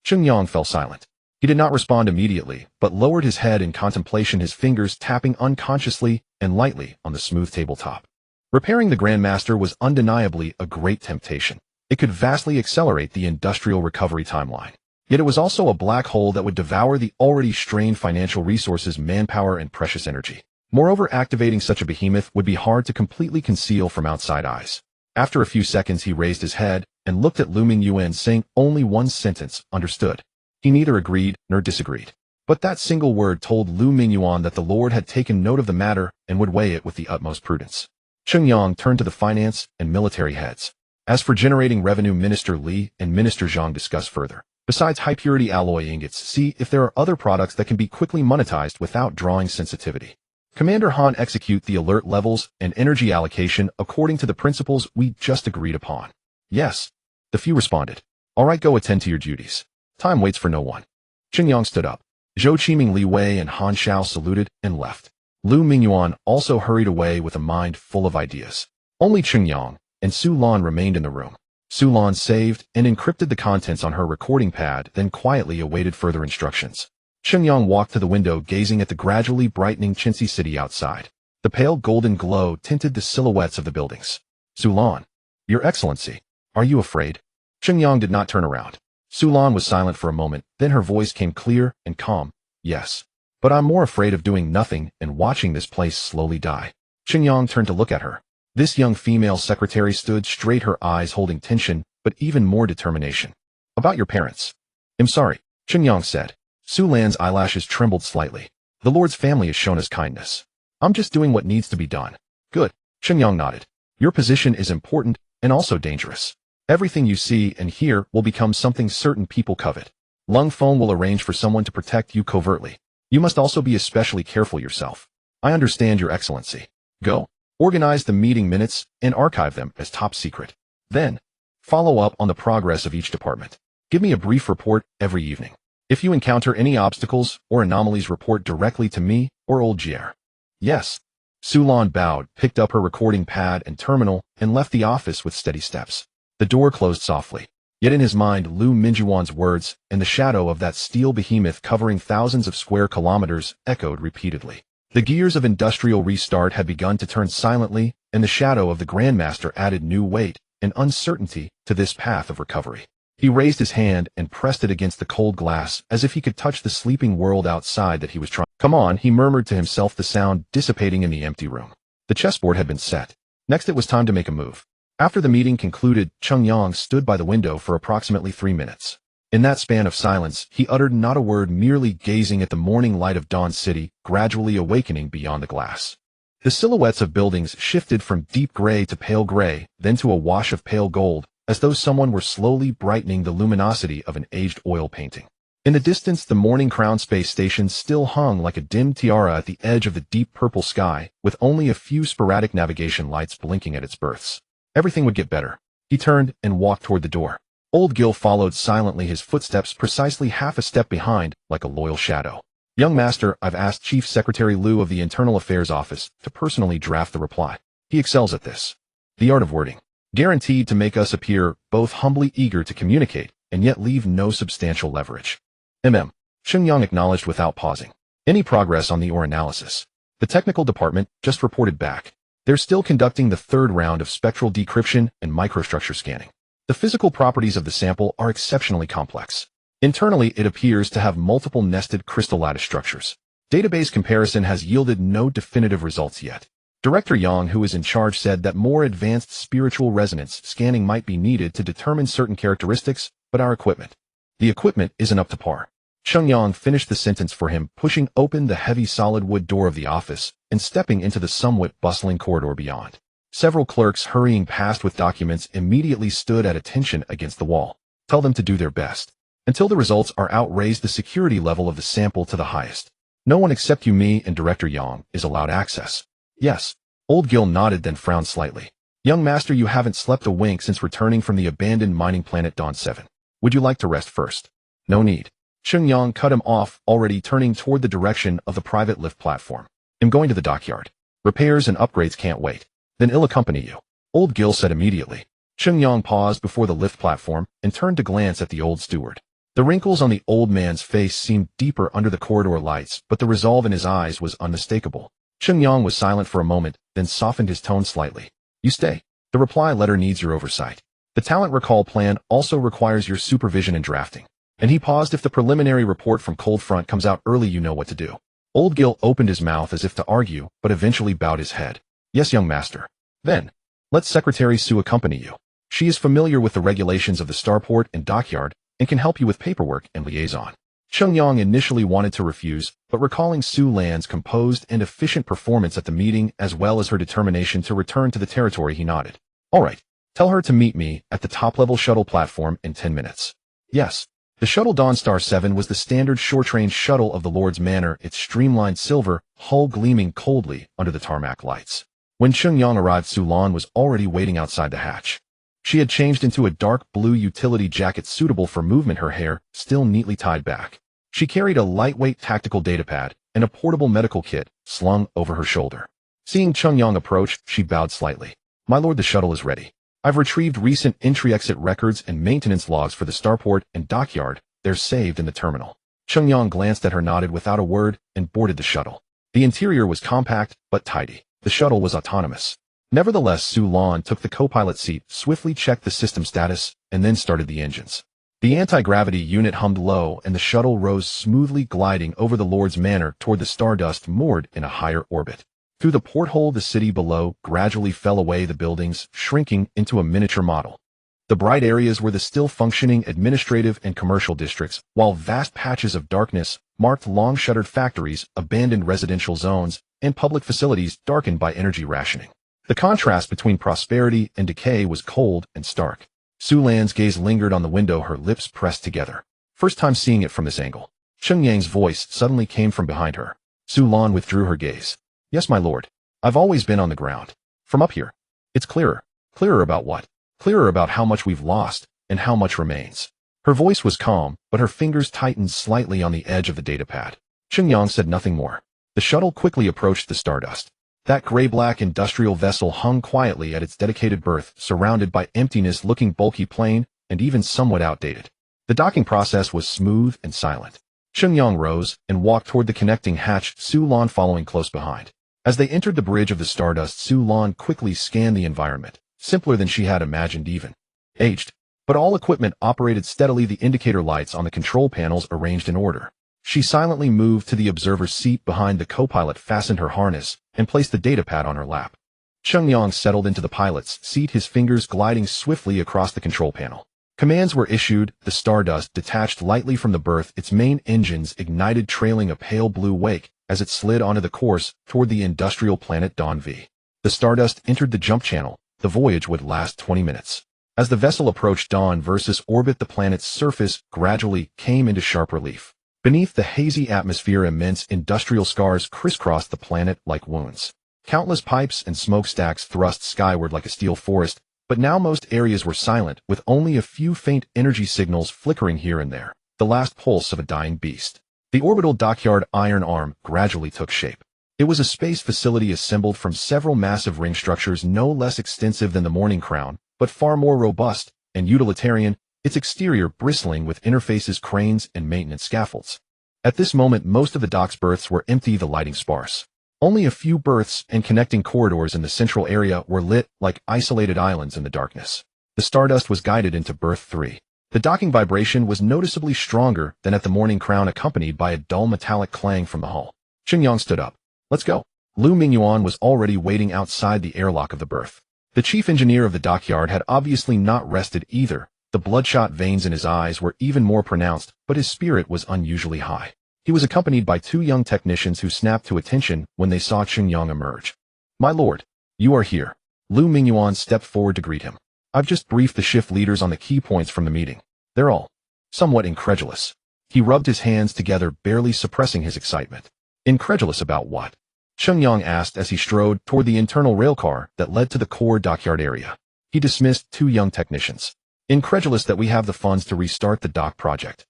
Cheng Yang fell silent. He did not respond immediately, but lowered his head in contemplation, his fingers tapping unconsciously and lightly on the smooth tabletop. Repairing the Grandmaster was undeniably a great temptation. It could vastly accelerate the industrial recovery timeline. Yet it was also a black hole that would devour the already strained financial resources, manpower, and precious energy. Moreover, activating such a behemoth would be hard to completely conceal from outside eyes. After a few seconds, he raised his head and looked at Lu Mingyuan, saying only one sentence, "Understood." He neither agreed nor disagreed. But that single word told Lu Mingyuan that the Lord had taken note of the matter and would weigh it with the utmost prudence. Cheng Yang turned to the finance and military heads. As for generating revenue, Minister Li and Minister Zhang discussed further. Besides high-purity alloy ingots, see if there are other products that can be quickly monetized without drawing sensitivity. Commander Han, execute the alert levels and energy allocation according to the principles we just agreed upon. Yes. The few responded. All right, go attend to your duties. Time waits for no one. Cheng Yang stood up. Zhou Qiming, Li Wei, and Han Xiao saluted and left. Lu Mingyuan also hurried away with a mind full of ideas. Only Cheng Yang and Su Lan remained in the room. Su Lan saved and encrypted the contents on her recording pad, then quietly awaited further instructions. Cheng Yang walked to the window, gazing at the gradually brightening Chensey city outside. The pale golden glow tinted the silhouettes of the buildings. Su Lan. Your Excellency. Are you afraid? Cheng Yang did not turn around. Su Lan was silent for a moment, then her voice came clear and calm. Yes. But I'm more afraid of doing nothing and watching this place slowly die. Cheng Yang turned to look at her. This young female secretary stood straight, her eyes holding tension, but even more determination. About your parents. I'm sorry, Cheng Yang said. Su Lan's eyelashes trembled slightly. The Lord's family has shown us kindness. I'm just doing what needs to be done. Good. Cheng Yang nodded. Your position is important and also dangerous. Everything you see and hear will become something certain people covet. Lung Feng will arrange for someone to protect you covertly. You must also be especially careful yourself. I understand, Your Excellency. Go. Organize the meeting minutes and archive them as top secret. Then, follow up on the progress of each department. Give me a brief report every evening. If you encounter any obstacles or anomalies, report directly to me or Old Jier. Yes. Su Lan bowed, picked up her recording pad and terminal, and left the office with steady steps. The door closed softly. Yet in his mind, Lu Mingyuan's words and the shadow of that steel behemoth covering thousands of square kilometers echoed repeatedly. The gears of industrial restart had begun to turn silently, and the shadow of the Grandmaster added new weight and uncertainty to this path of recovery. He raised his hand and pressed it against the cold glass as if he could touch the sleeping world outside that he was trying. Come on, he murmured to himself, the sound dissipating in the empty room. The chessboard had been set. Next it was time to make a move. After the meeting concluded, Cheng Yang stood by the window for approximately 3 minutes. In that span of silence, he uttered not a word, merely gazing at the morning light of Dawn City, gradually awakening beyond the glass. The silhouettes of buildings shifted from deep gray to pale gray, then to a wash of pale gold, as though someone were slowly brightening the luminosity of an aged oil painting. In the distance, the morning crown space station still hung like a dim tiara at the edge of the deep purple sky, with only a few sporadic navigation lights blinking at its berths. Everything would get better. He turned and walked toward the door. Old Gil followed silently, his footsteps precisely half a step behind, like a loyal shadow. Young master, I've asked Chief Secretary Liu of the Internal Affairs Office to personally draft the reply. He excels at this. The art of wording. Guaranteed to make us appear both humbly eager to communicate and yet leave no substantial leverage. Cheng Yang acknowledged without pausing. Any progress on the ore analysis? The technical department just reported back. They're still conducting the third round of spectral decryption and microstructure scanning. The physical properties of the sample are exceptionally complex. Internally, it appears to have multiple nested crystal lattice structures. Database comparison has yielded no definitive results yet. Director Yang, who is in charge, said that more advanced spiritual resonance scanning might be needed to determine certain characteristics, but the equipment isn't up to par. Cheng Yang finished the sentence for him, pushing open the heavy solid wood door of the office and stepping into the somewhat bustling corridor beyond. Several clerks hurrying past with documents immediately stood at attention against the wall. Tell them to do their best. Until the results are out, raise the security level of the sample to the highest. No one except you, me, and Director Yang is allowed access. Yes. Old Gil nodded, then frowned slightly. Young master, you haven't slept a wink since returning from the abandoned mining planet Dawn 7. Would you like to rest first? No need. Cheng Yang cut him off, already turning toward the direction of the private lift platform. I'm going to the dockyard. Repairs and upgrades can't wait. Then I'll accompany you. Old Gil said immediately. Cheng Yang paused before the lift platform and turned to glance at the old steward. The wrinkles on the old man's face seemed deeper under the corridor lights, but the resolve in his eyes was unmistakable. Cheng Yang was silent for a moment, then softened his tone slightly. You stay. The reply letter needs your oversight. The talent recall plan also requires your supervision and drafting. And he paused. If the preliminary report from Cold Front comes out early, you know what to do. Old Gil opened his mouth as if to argue, but eventually bowed his head. Yes, young master. Then, let Secretary Su accompany you. She is familiar with the regulations of the starport and dockyard and can help you with paperwork and liaison. Cheng Yang initially wanted to refuse, but recalling Su Lan's composed and efficient performance at the meeting as well as her determination to return to the territory, he nodded. All right. Tell her to meet me at the top-level shuttle platform in 10 minutes. Yes. The shuttle Dawnstar 7 was the standard short-range shuttle of the Lord's Manor, its streamlined silver hull gleaming coldly under the tarmac lights. When Cheng Yang arrived, Su Lan was already waiting outside the hatch. She had changed into a dark blue utility jacket suitable for movement, her hair still neatly tied back. She carried a lightweight tactical datapad and a portable medical kit slung over her shoulder. Seeing Cheng Yang approach, she bowed slightly. My lord, the shuttle is ready. I've retrieved recent entry-exit records and maintenance logs for the starport and dockyard. They're saved in the terminal. Cheng Yang glanced at her, nodded without a word, and boarded the shuttle. The interior was compact but tidy. The shuttle was autonomous. Nevertheless, Su Lan took the co-pilot seat, swiftly checked the system status, and then started the engines. The anti-gravity unit hummed low, and the shuttle rose smoothly, gliding over the Lord's Manor toward the Stardust moored in a higher orbit. Through the porthole, the city below gradually fell away, the buildings shrinking into a miniature model. The bright areas were the still-functioning administrative and commercial districts, while vast patches of darkness marked long-shuttered factories, abandoned residential zones, and public facilities darkened by energy rationing. The contrast between prosperity and decay was cold and stark. Su Lan's gaze lingered on the window, her lips pressed together. First time seeing it from this angle. Cheng Yang's voice suddenly came from behind her. Su Lan withdrew her gaze. Yes, my lord. I've always been on the ground. From up here. It's clearer. Clearer about what? Clearer about how much we've lost and how much remains. Her voice was calm, but her fingers tightened slightly on the edge of the datapad. Cheng Yang said nothing more. The shuttle quickly approached the Stardust. That gray-black industrial vessel hung quietly at its dedicated berth, surrounded by emptiness, looking bulky, plain, and even somewhat outdated. The docking process was smooth and silent. Cheng Yang rose and walked toward the connecting hatch, Su Lan following close behind. As they entered the bridge of the Stardust, Su Lan quickly scanned the environment, simpler than she had imagined, even aged. But all equipment operated steadily, the indicator lights on the control panels arranged in order. She silently moved to the observer's seat behind the co-pilot, fastened her harness, and placed the datapad on her lap. Cheng Yang settled into the pilot's seat, his fingers gliding swiftly across the control panel. Commands were issued. The Stardust detached lightly from the berth, its main engines ignited, trailing a pale blue wake as it slid onto the course toward the industrial planet Dawn V. The Stardust entered the jump channel. The voyage would last 20 minutes. As the vessel approached Dawn versus orbit, the planet's surface gradually came into sharp relief. Beneath the hazy atmosphere, immense industrial scars crisscrossed the planet like wounds. Countless pipes and smokestacks thrust skyward like a steel forest, But now most areas were silent, with only a few faint energy signals flickering here and there, the last pulse of a dying beast. The orbital dockyard iron arm gradually took shape. It was a space facility assembled from several massive ring structures no less extensive than the Morning Crown, but far more robust and utilitarian, its exterior bristling with interfaces, cranes, and maintenance scaffolds. At this moment, most of the dock's berths were empty, the lighting sparse. Only a few berths and connecting corridors in the central area were lit like isolated islands in the darkness. The Stardust was guided into berth 3. The docking vibration was noticeably stronger than at the Morning Crown, accompanied by a dull metallic clang from the hull. Cheng Yang stood up. Let's go. Lu Mingyuan was already waiting outside the airlock of the berth. The chief engineer of the dockyard had obviously not rested either. The bloodshot veins in his eyes were even more pronounced, but his spirit was unusually high. He was accompanied by 2 young technicians who snapped to attention when they saw Cheng Yang emerge. My lord, you are here. Lu Mingyuan stepped forward to greet him. I've just briefed the shift leaders on the key points from the meeting. They're all somewhat incredulous. He rubbed his hands together, barely suppressing his excitement. Incredulous about what? Cheng Yang asked as he strode toward the internal railcar that led to the core dockyard area. He dismissed 2 young technicians. Incredulous that we have the funds to restart the dock project.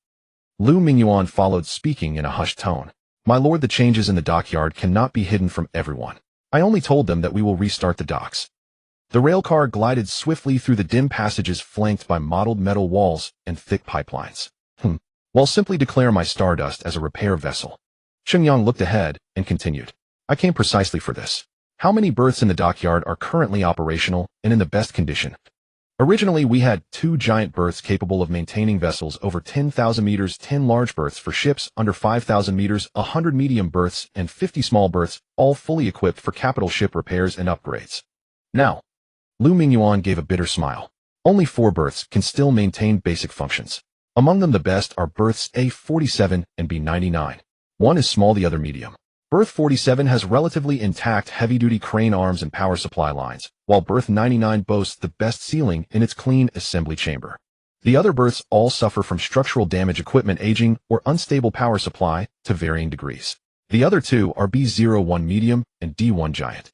Lu Mingyuan followed, speaking in a hushed tone. My lord, the changes in the dockyard cannot be hidden from everyone. I only told them that we will restart the docks. The railcar glided swiftly through the dim passages flanked by mottled metal walls and thick pipelines. While simply declare my Stardust as a repair vessel. Cheng Yang looked ahead and continued. I came precisely for this. How many berths in the dockyard are currently operational and in the best condition? Originally, we had 2 giant berths capable of maintaining vessels over 10,000 meters, 10 large berths for ships under 5,000 meters, 100 medium berths, and 50 small berths, all fully equipped for capital ship repairs and upgrades. Now, Lu Mingyuan gave a bitter smile. Only 4 berths can still maintain basic functions. Among them, the best are berths A47 and B99. One is small, the other medium. Berth 47 has relatively intact heavy-duty crane arms and power supply lines, while berth 99 boasts the best ceiling in its clean assembly chamber. The other berths all suffer from structural damage, equipment aging, or unstable power supply to varying degrees. The other 2 are B01 medium and D1 giant.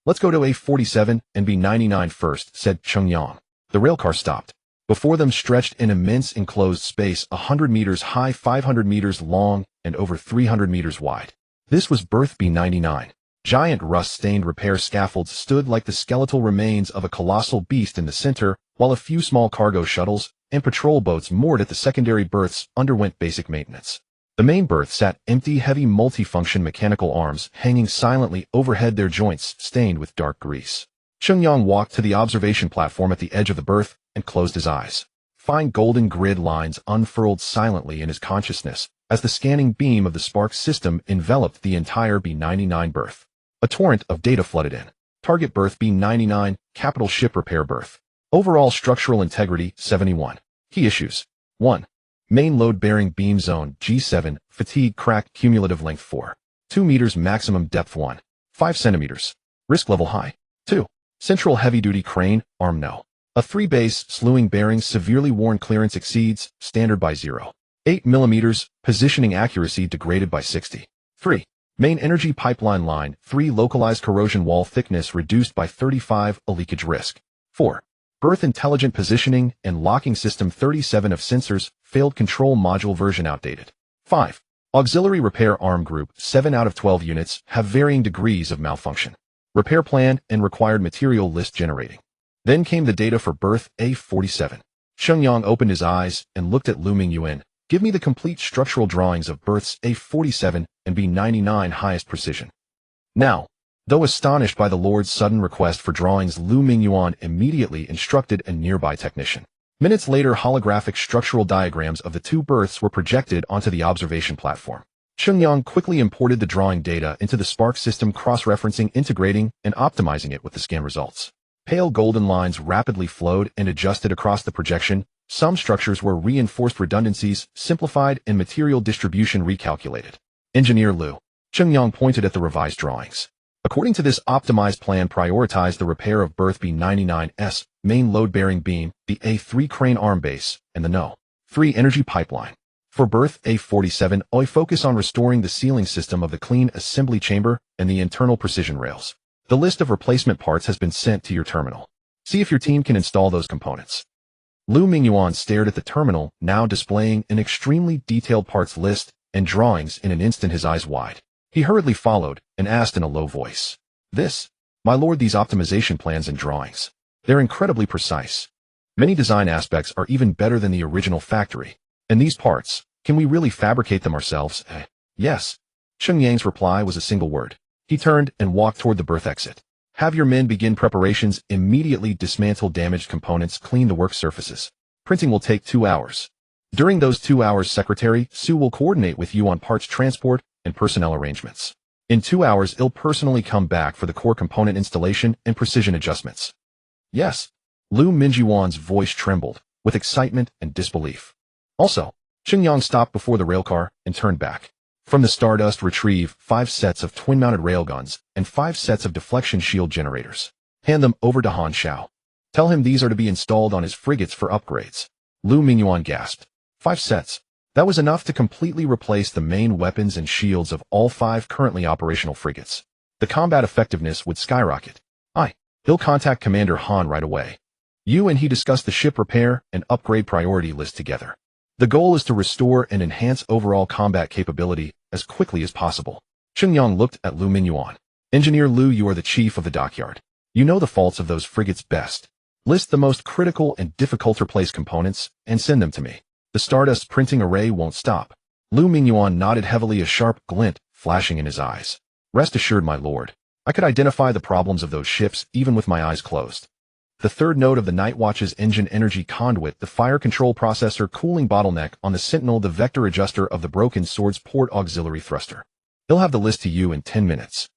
Let's go to A47 and B99 first, said Cheng Yang. The railcar stopped. Before them stretched an immense enclosed space 100 meters high, 500 meters long, and over 300 meters wide. This was berth B99. Giant rust-stained repair scaffolds stood like the skeletal remains of a colossal beast in the center, while a few small cargo shuttles and patrol boats moored at the secondary berths underwent basic maintenance. The main berth sat empty, heavy multifunction mechanical arms hanging silently overhead, their joints stained with dark grease. Cheng Yang walked to the observation platform at the edge of the berth and closed his eyes. Fine golden grid lines unfurled silently in his consciousness as the scanning beam of the Spark system enveloped the entire B99 berth. A torrent of data flooded in. Target berth B99, capital ship repair berth. Overall structural integrity 71. Key issues. 1. Main load-bearing beam zone G7, fatigue crack, cumulative length 4. 2 meters, maximum depth 1. 5 centimeters. Risk level high. 2. Central heavy-duty crane, arm no. A 3-base slewing bearings, severely worn, clearance exceeds standard by 0. 8 millimeters, positioning accuracy degraded by 60. 3. Main energy pipeline line, 3 localized corrosion wall thickness reduced by 35, a leakage risk. 4. Berth intelligent positioning and locking system 37 of sensors, failed control module version outdated. 5. Auxiliary repair arm group, 7 out of 12 units, have varying degrees of malfunction. Repair plan and required material list generating. Then came the data for berth A47. Cheng Yang opened his eyes and looked at Lu Mingyuan. Give me the complete structural drawings of berths A47 and B99 highest precision. Now, though astonished by the Lord's sudden request for drawings, Lu Mingyuan immediately instructed a nearby technician. Minutes later, holographic structural diagrams of the 2 berths were projected onto the observation platform. Cheng Yang quickly imported the drawing data into the Spark system, cross-referencing, integrating, and optimizing it with the scan results. Pale golden lines rapidly flowed and adjusted across the projection. Some structures were reinforced, redundancies simplified, and material distribution recalculated. Engineer Lu. Cheng Yang pointed at the revised drawings. According to this optimized plan, prioritized the repair of berth B99's main load-bearing beam, the A3 crane arm base, and the No. 3 energy pipeline. For berth A47, I focus on restoring the sealing system of the clean assembly chamber and the internal precision rails. The list of replacement parts has been sent to your terminal. See if your team can install those components. Lu Mingyuan stared at the terminal, now displaying an extremely detailed parts list and drawings. In an instant, his eyes wide. He hurriedly followed and asked in a low voice. This, my lord, these optimization plans and drawings. They're incredibly precise. Many design aspects are even better than the original factory. And these parts, can we really fabricate them ourselves? Yes. Cheng Yang's reply was a single word. He turned and walked toward the berth exit. Have your men begin preparations, immediately dismantle damaged components, clean the work surfaces. Printing will take 2 hours. During those 2 hours, Secretary Su will coordinate with you on parts transport and personnel arrangements. In 2 hours, he'll personally come back for the core component installation and precision adjustments. Yes. Lu Mingyuan's voice trembled with excitement and disbelief. Also, Cheng Yang stopped before the railcar and turned back. From the Stardust, retrieve 5 sets of twin-mounted railguns and 5 sets of deflection shield generators. Hand them over to Han Xiao. Tell him these are to be installed on his frigates for upgrades. Lu Mingyuan gasped. 5 sets. That was enough to completely replace the main weapons and shields of all 5 currently operational frigates. The combat effectiveness would skyrocket. He'll contact Commander Han right away. You and he discuss the ship repair and upgrade priority list together. The goal is to restore and enhance overall combat capability as quickly as possible. Cheng Yang looked at Lu Mingyuan. Engineer Lu, you are the chief of the dockyard. You know the faults of those frigates best. List the most critical and difficult to replace components and send them to me. The Stardust printing array won't stop. Lu Mingyuan nodded heavily, a sharp glint flashing in his eyes. Rest assured, my lord. I could identify the problems of those ships even with my eyes closed. The third node of the Night Watch's engine energy conduit, the fire control processor cooling bottleneck on the Sentinel, the vector adjuster of the Broken Sword's port auxiliary thruster. He'll have the list to you in 10 minutes.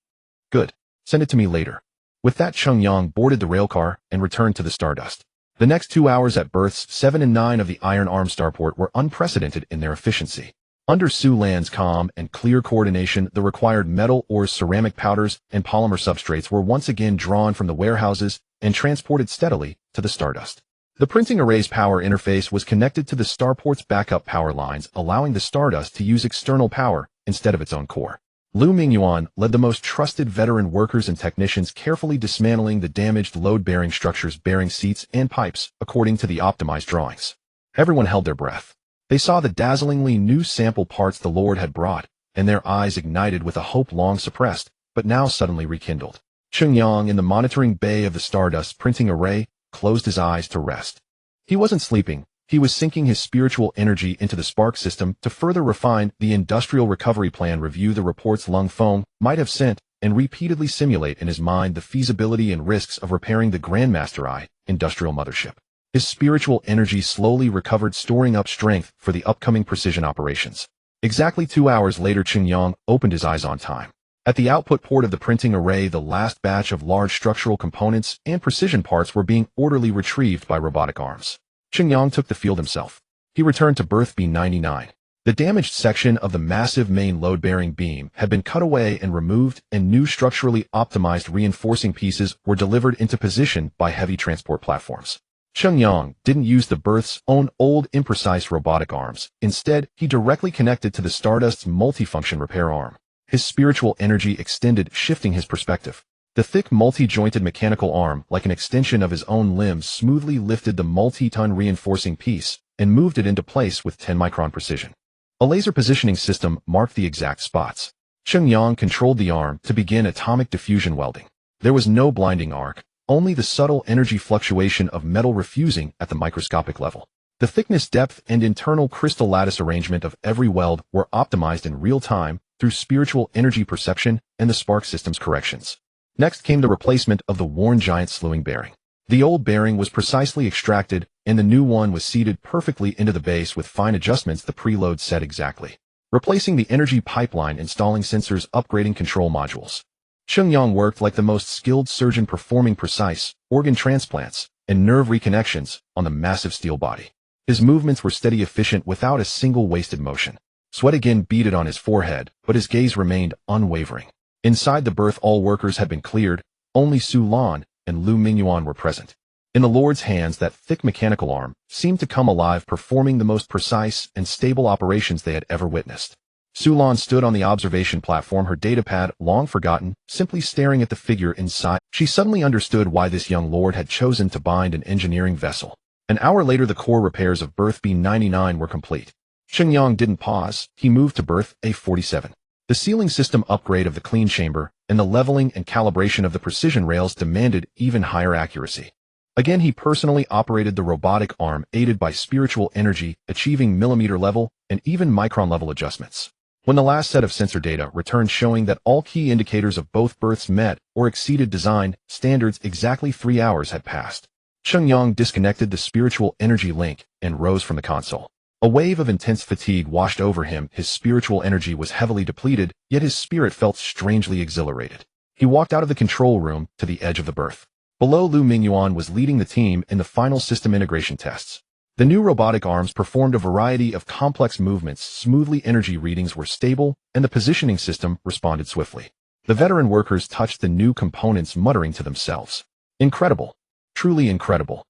Good. Send it to me later. With that, Cheng Yang boarded the railcar and returned to the Stardust. The next 2 hours at berths 7 and 9 of the Iron Arm starport were unprecedented in their efficiency. Under Su Lan's calm and clear coordination, the required metal ores, ceramic powders, and polymer substrates were once again drawn from the warehouses and transported steadily to the Stardust. The printing array's power interface was connected to the starport's backup power lines, allowing the Stardust to use external power instead of its own core. Lu Mingyuan led the most trusted veteran workers and technicians, carefully dismantling the damaged load-bearing structures, bearing seats and pipes, according to the optimized drawings. Everyone held their breath. They saw the dazzlingly new sample parts the Lord had brought, and their eyes ignited with a hope long suppressed, but now suddenly rekindled. Cheng Yang, in the monitoring bay of the Stardust printing array, closed his eyes to rest. He wasn't sleeping. He was sinking his spiritual energy into the spark system to further refine the industrial recovery plan, review the reports Lung Feng might have sent, and repeatedly simulate in his mind the feasibility and risks of repairing the Grandmaster I industrial mothership. His spiritual energy slowly recovered, storing up strength for the upcoming precision operations. Exactly 2 hours later, Cheng Yang opened his eyes on time. At the output port of the printing array, the last batch of large structural components and precision parts were being orderly retrieved by robotic arms. Cheng Yang took the field himself. He returned to berth B99. The damaged section of the massive main load-bearing beam had been cut away and removed, and new structurally optimized reinforcing pieces were delivered into position by heavy transport platforms. Cheng Yang didn't use the berth's own old imprecise robotic arms. Instead, he directly connected to the Stardust's multifunction repair arm. His spiritual energy extended, shifting his perspective. The thick multi-jointed mechanical arm, like an extension of his own limbs, smoothly lifted the multi-ton reinforcing piece and moved it into place with 10-micron precision. A laser positioning system marked the exact spots. Cheng Yang controlled the arm to begin atomic diffusion welding. There was no blinding arc, only the subtle energy fluctuation of metal refusing at the microscopic level. The thickness, depth, and internal crystal lattice arrangement of every weld were optimized in real time through spiritual energy perception and the spark system's corrections. Next came the replacement of the worn giant slewing bearing. The old bearing was precisely extracted, and the new one was seated perfectly into the base with fine adjustments the preload set exactly. Replacing the energy pipeline, installing sensors, upgrading control modules. Cheng Yang worked like the most skilled surgeon, performing precise organ transplants and nerve reconnections on the massive steel body. His movements were steady, efficient, without a single wasted motion. Sweat again beaded on his forehead, but his gaze remained unwavering. Inside the berth, all workers had been cleared. Only Su Lan and Lu Mingyuan were present. In the Lord's hands, that thick mechanical arm seemed to come alive, performing the most precise and stable operations they had ever witnessed. Sulan stood on the observation platform, her datapad long forgotten, simply staring at the figure inside. She suddenly understood why this young lord had chosen to bind an engineering vessel. An hour later, the core repairs of berth B-99 were complete. Cheng Yang didn't pause. He moved to berth A-47. The sealing system upgrade of the clean chamber and the leveling and calibration of the precision rails demanded even higher accuracy. Again, he personally operated the robotic arm, aided by spiritual energy, achieving millimeter level and even micron level adjustments. When the last set of sensor data returned showing that all key indicators of both berths met or exceeded design standards, exactly 3 hours had passed. Cheng Yang disconnected the spiritual energy link and rose from the console. A wave of intense fatigue washed over him. His spiritual energy was heavily depleted, yet his spirit felt strangely exhilarated. He walked out of the control room to the edge of the berth. Below, Lu Mingyuan was leading the team in the final system integration tests. The new robotic arms performed a variety of complex movements smoothly, energy readings were stable, and the positioning system responded swiftly. The veteran workers touched the new components, muttering to themselves, "Incredible. Truly incredible."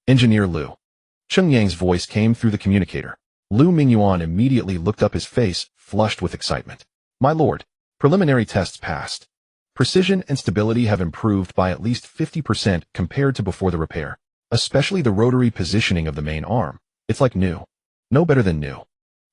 Engineer Lu. Cheng Yang's voice came through the communicator. Lu Mingyuan immediately looked up, his face flushed with excitement. "My lord, preliminary tests passed. Precision and stability have improved by at least 50% compared to before the repair. Especially the rotary positioning of the main arm. It's like new. No better than new."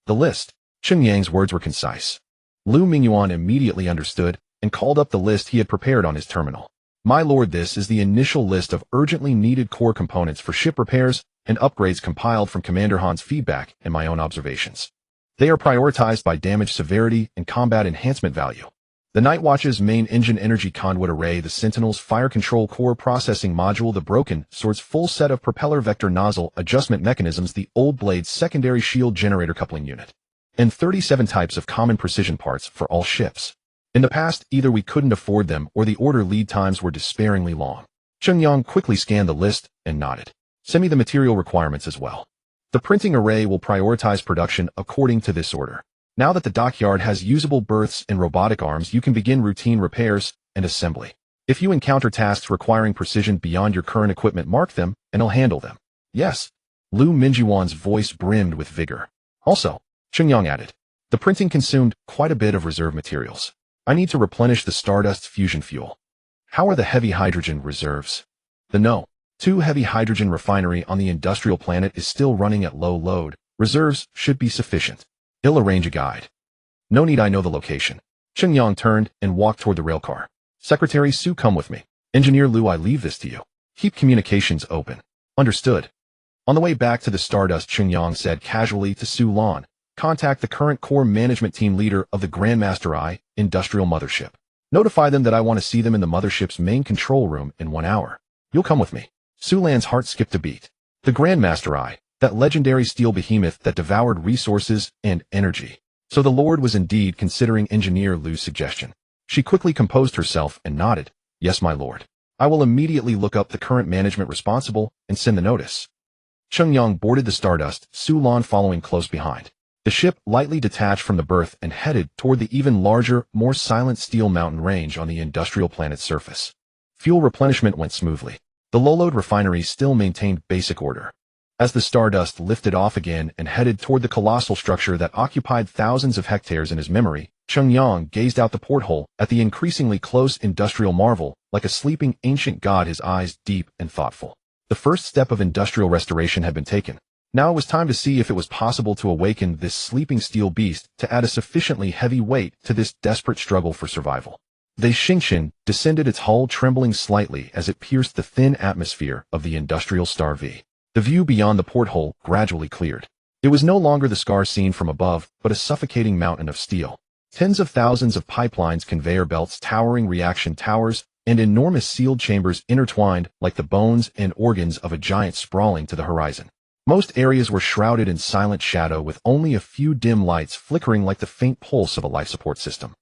The list. Cheng Yang's words were concise. Lu Mingyuan immediately understood and called up the list he had prepared on his terminal. "My lord, this is the initial list of urgently needed core components for ship repairs and upgrades compiled from Commander Han's feedback and my own observations. They are prioritized by damage severity and combat enhancement value. The Night Watch's main engine energy conduit array, the Sentinel's fire control core processing module, the Broken Sword's full set of propeller vector nozzle adjustment mechanisms, the Old Blade's secondary shield generator coupling unit, and 37 types of common precision parts for all ships. In the past, either we couldn't afford them or the order lead times were despairingly long." Cheng Yang quickly scanned the list and nodded. "Send me the material requirements as well. The printing array will prioritize production according to this order. Now that the dockyard has usable berths and robotic arms, you can begin routine repairs and assembly. If you encounter tasks requiring precision beyond your current equipment, mark them and I'll handle them." "Yes." Lu Mingyuan's voice brimmed with vigor. "Also," Cheng Yang added, "the printing consumed quite a bit of reserve materials. I need to replenish the Stardust's fusion fuel." "How are the heavy hydrogen reserves?" "The No. 2 heavy hydrogen refinery on the industrial planet is still running at low load. Reserves should be sufficient. I'll arrange a guide." "No need, I know the location." Cheng Yang turned and walked toward the railcar. "Secretary Su, come with me." "Engineer Lu, I leave this to you. Keep communications open." "Understood." On the way back to the Stardust, Cheng Yang said casually to Su Lan, "Contact the current core management team leader of the Grandmaster I Industrial Mothership. Notify them that I want to see them in the mothership's main control room in 1 hour. You'll come with me." Su Lan's heart skipped a beat. The Grandmaster I, that legendary steel behemoth that devoured resources and energy. So the Lord was indeed considering Engineer Lu's suggestion. She quickly composed herself and nodded. "Yes, my lord. I will immediately look up the current management responsible and send the notice." Cheng Yang boarded the Stardust, Su Lan following close behind. The ship lightly detached from the berth and headed toward the even larger, more silent steel mountain range on the industrial planet's surface. Fuel replenishment went smoothly. The low-load refinery still maintained basic order. As the Stardust lifted off again and headed toward the colossal structure that occupied thousands of hectares in his memory, Cheng Yang gazed out the porthole at the increasingly close industrial marvel, like a sleeping ancient god, his eyes deep and thoughtful. The first step of industrial restoration had been taken. Now it was time to see if it was possible to awaken this sleeping steel beast to add a sufficiently heavy weight to this desperate struggle for survival. The Xingqian descended, its hull trembling slightly as it pierced the thin atmosphere of the industrial Star V. The view beyond the porthole gradually cleared. It was no longer the scar seen from above, but a suffocating mountain of steel. Tens of thousands of pipelines, conveyor belts, towering reaction towers, and enormous sealed chambers intertwined like the bones and organs of a giant sprawling to the horizon. Most areas were shrouded in silent shadow, with only a few dim lights flickering like the faint pulse of a life support system.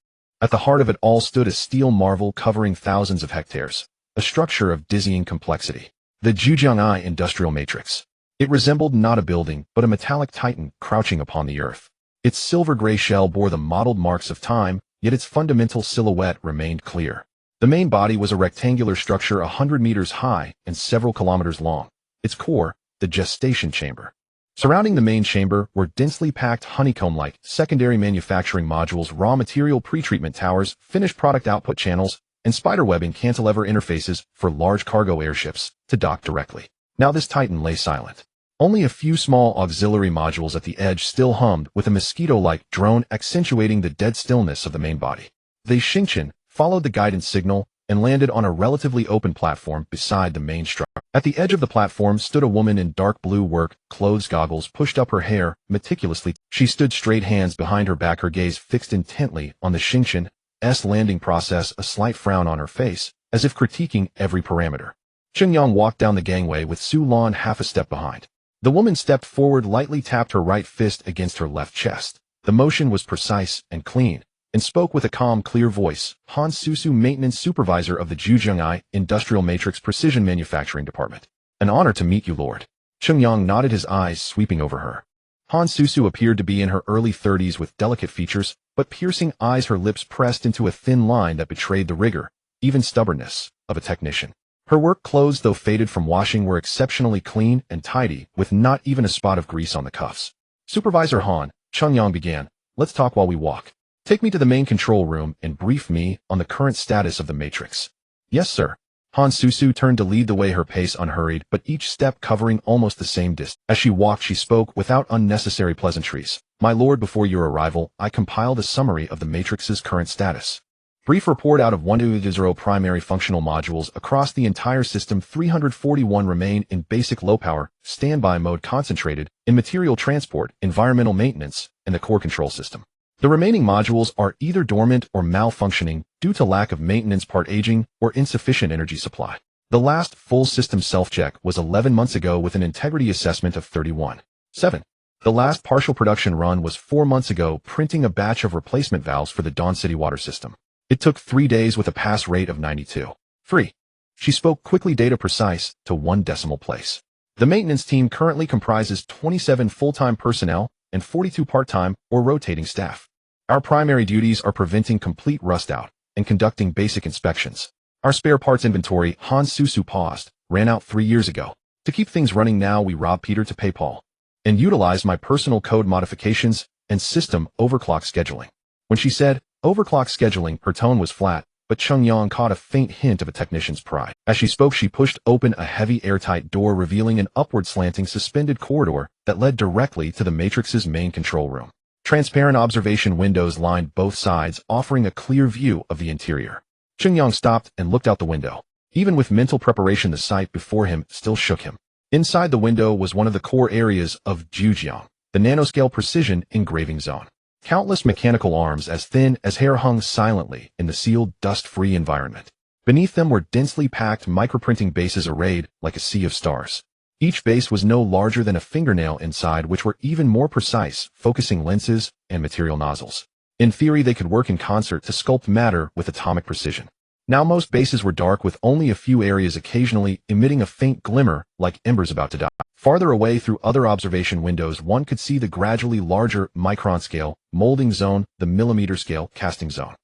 At the heart of it all stood a steel marvel covering thousands of hectares, a structure of dizzying complexity. The Zhujiang'ai Industrial Matrix. It resembled not a building, but a metallic titan crouching upon the earth. Its silver-gray shell bore the mottled marks of time, yet its fundamental silhouette remained clear. The main body was a rectangular structure 100 meters high and several kilometers long. Its core, the gestation chamber, Surrounding the main chamber were densely packed honeycomb-like secondary manufacturing modules, raw material pretreatment towers, finished product output channels, and spiderwebbing cantilever interfaces for large cargo airships to dock directly. Now this titan lay silent. Only a few small auxiliary modules at the edge still hummed with a mosquito-like drone accentuating the dead stillness of the main body. They Xingqian followed the guidance signal and landed on a relatively open platform beside the main structure. At the edge of the platform stood a woman in dark blue work clothes, goggles pushed up her hair meticulously. She stood straight, hands behind her back, her gaze fixed intently on the Xingqian's landing process, a slight frown on her face, as if critiquing every parameter. Cheng Yang walked down the gangway with Su Lan half a step behind. The woman stepped forward, lightly tapped her right fist against her left chest. The motion was precise and clean, and spoke with a calm, clear voice. Han Susu, maintenance supervisor of the Zhujiangai Industrial Matrix Precision Manufacturing Department. An honor to meet you, Lord. Cheng Yang nodded, his eyes sweeping over her. Han Susu appeared to be in her early 30s with delicate features, but piercing eyes, her lips pressed into a thin line that betrayed the rigor, even stubbornness, of a technician. Her work clothes, though faded from washing, were exceptionally clean and tidy, with not even a spot of grease on the cuffs. Supervisor Han, Cheng Yang began, let's talk while we walk. Take me to the main control room and brief me on the current status of the Matrix. Yes, sir. Han Susu turned to lead the way, her pace unhurried, but each step covering almost the same distance. As she walked, she spoke without unnecessary pleasantries. My lord, before your arrival, I compiled a summary of the Matrix's current status. Brief report: out of 120 primary functional modules across the entire system, 341 remain in basic low-power, standby mode, concentrated in material transport, environmental maintenance, and the core control system. The remaining modules are either dormant or malfunctioning due to lack of maintenance, part aging, or insufficient energy supply. The last full system self-check was 11 months ago with an integrity assessment of 31.7. The last partial production run was 4 months ago, printing a batch of replacement valves for the Dawn City water system. It took 3 days with a pass rate of 92.3. She spoke quickly, data precise to 1 decimal place. The maintenance team currently comprises 27 full-time personnel and 42 part-time or rotating staff. Our primary duties are preventing complete rust out and conducting basic inspections. Our spare parts inventory, Han Susu paused, ran out 3 years ago. To keep things running now, we rob Peter to pay Paul and utilize my personal code modifications and system overclock scheduling. When she said overclock scheduling, her tone was flat, but Cheng Yang caught a faint hint of a technician's pride. As she spoke, she pushed open a heavy airtight door, revealing an upward slanting suspended corridor that led directly to the Matrix's main control room. Transparent observation windows lined both sides, offering a clear view of the interior. Cheng Yang stopped and looked out the window. Even with mental preparation, the sight before him still shook him. Inside the window was one of the core areas of Zhujiang, the nanoscale precision engraving zone. Countless mechanical arms as thin as hair hung silently in the sealed, dust-free environment. Beneath them were densely packed microprinting bases arrayed like a sea of stars. Each base was no larger than a fingernail inside, which were even more precise, focusing lenses and material nozzles. In theory, they could work in concert to sculpt matter with atomic precision. Now most bases were dark, with only a few areas occasionally emitting a faint glimmer like embers about to die. Farther away, through other observation windows, one could see the gradually larger micron scale molding zone, the millimeter scale casting zone.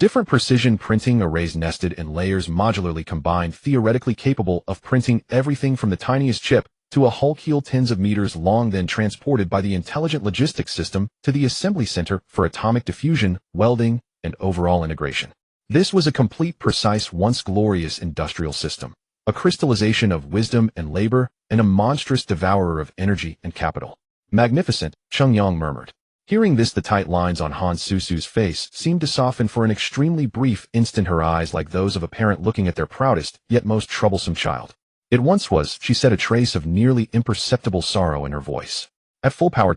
Different precision printing arrays nested in layers, modularly combined, theoretically capable of printing everything from the tiniest chip to a hull keel tens of meters long, then transported by the intelligent logistics system to the assembly center for atomic diffusion, welding, and overall integration. This was a complete, precise, once glorious industrial system, a crystallization of wisdom and labor, and a monstrous devourer of energy and capital. Magnificent, Cheng Yang murmured. Hearing this, the tight lines on Han Susu's face seemed to soften for an extremely brief instant, her eyes like those of a parent looking at their proudest yet most troublesome child. It once was, she said, a trace of nearly imperceptible sorrow in her voice. At full power,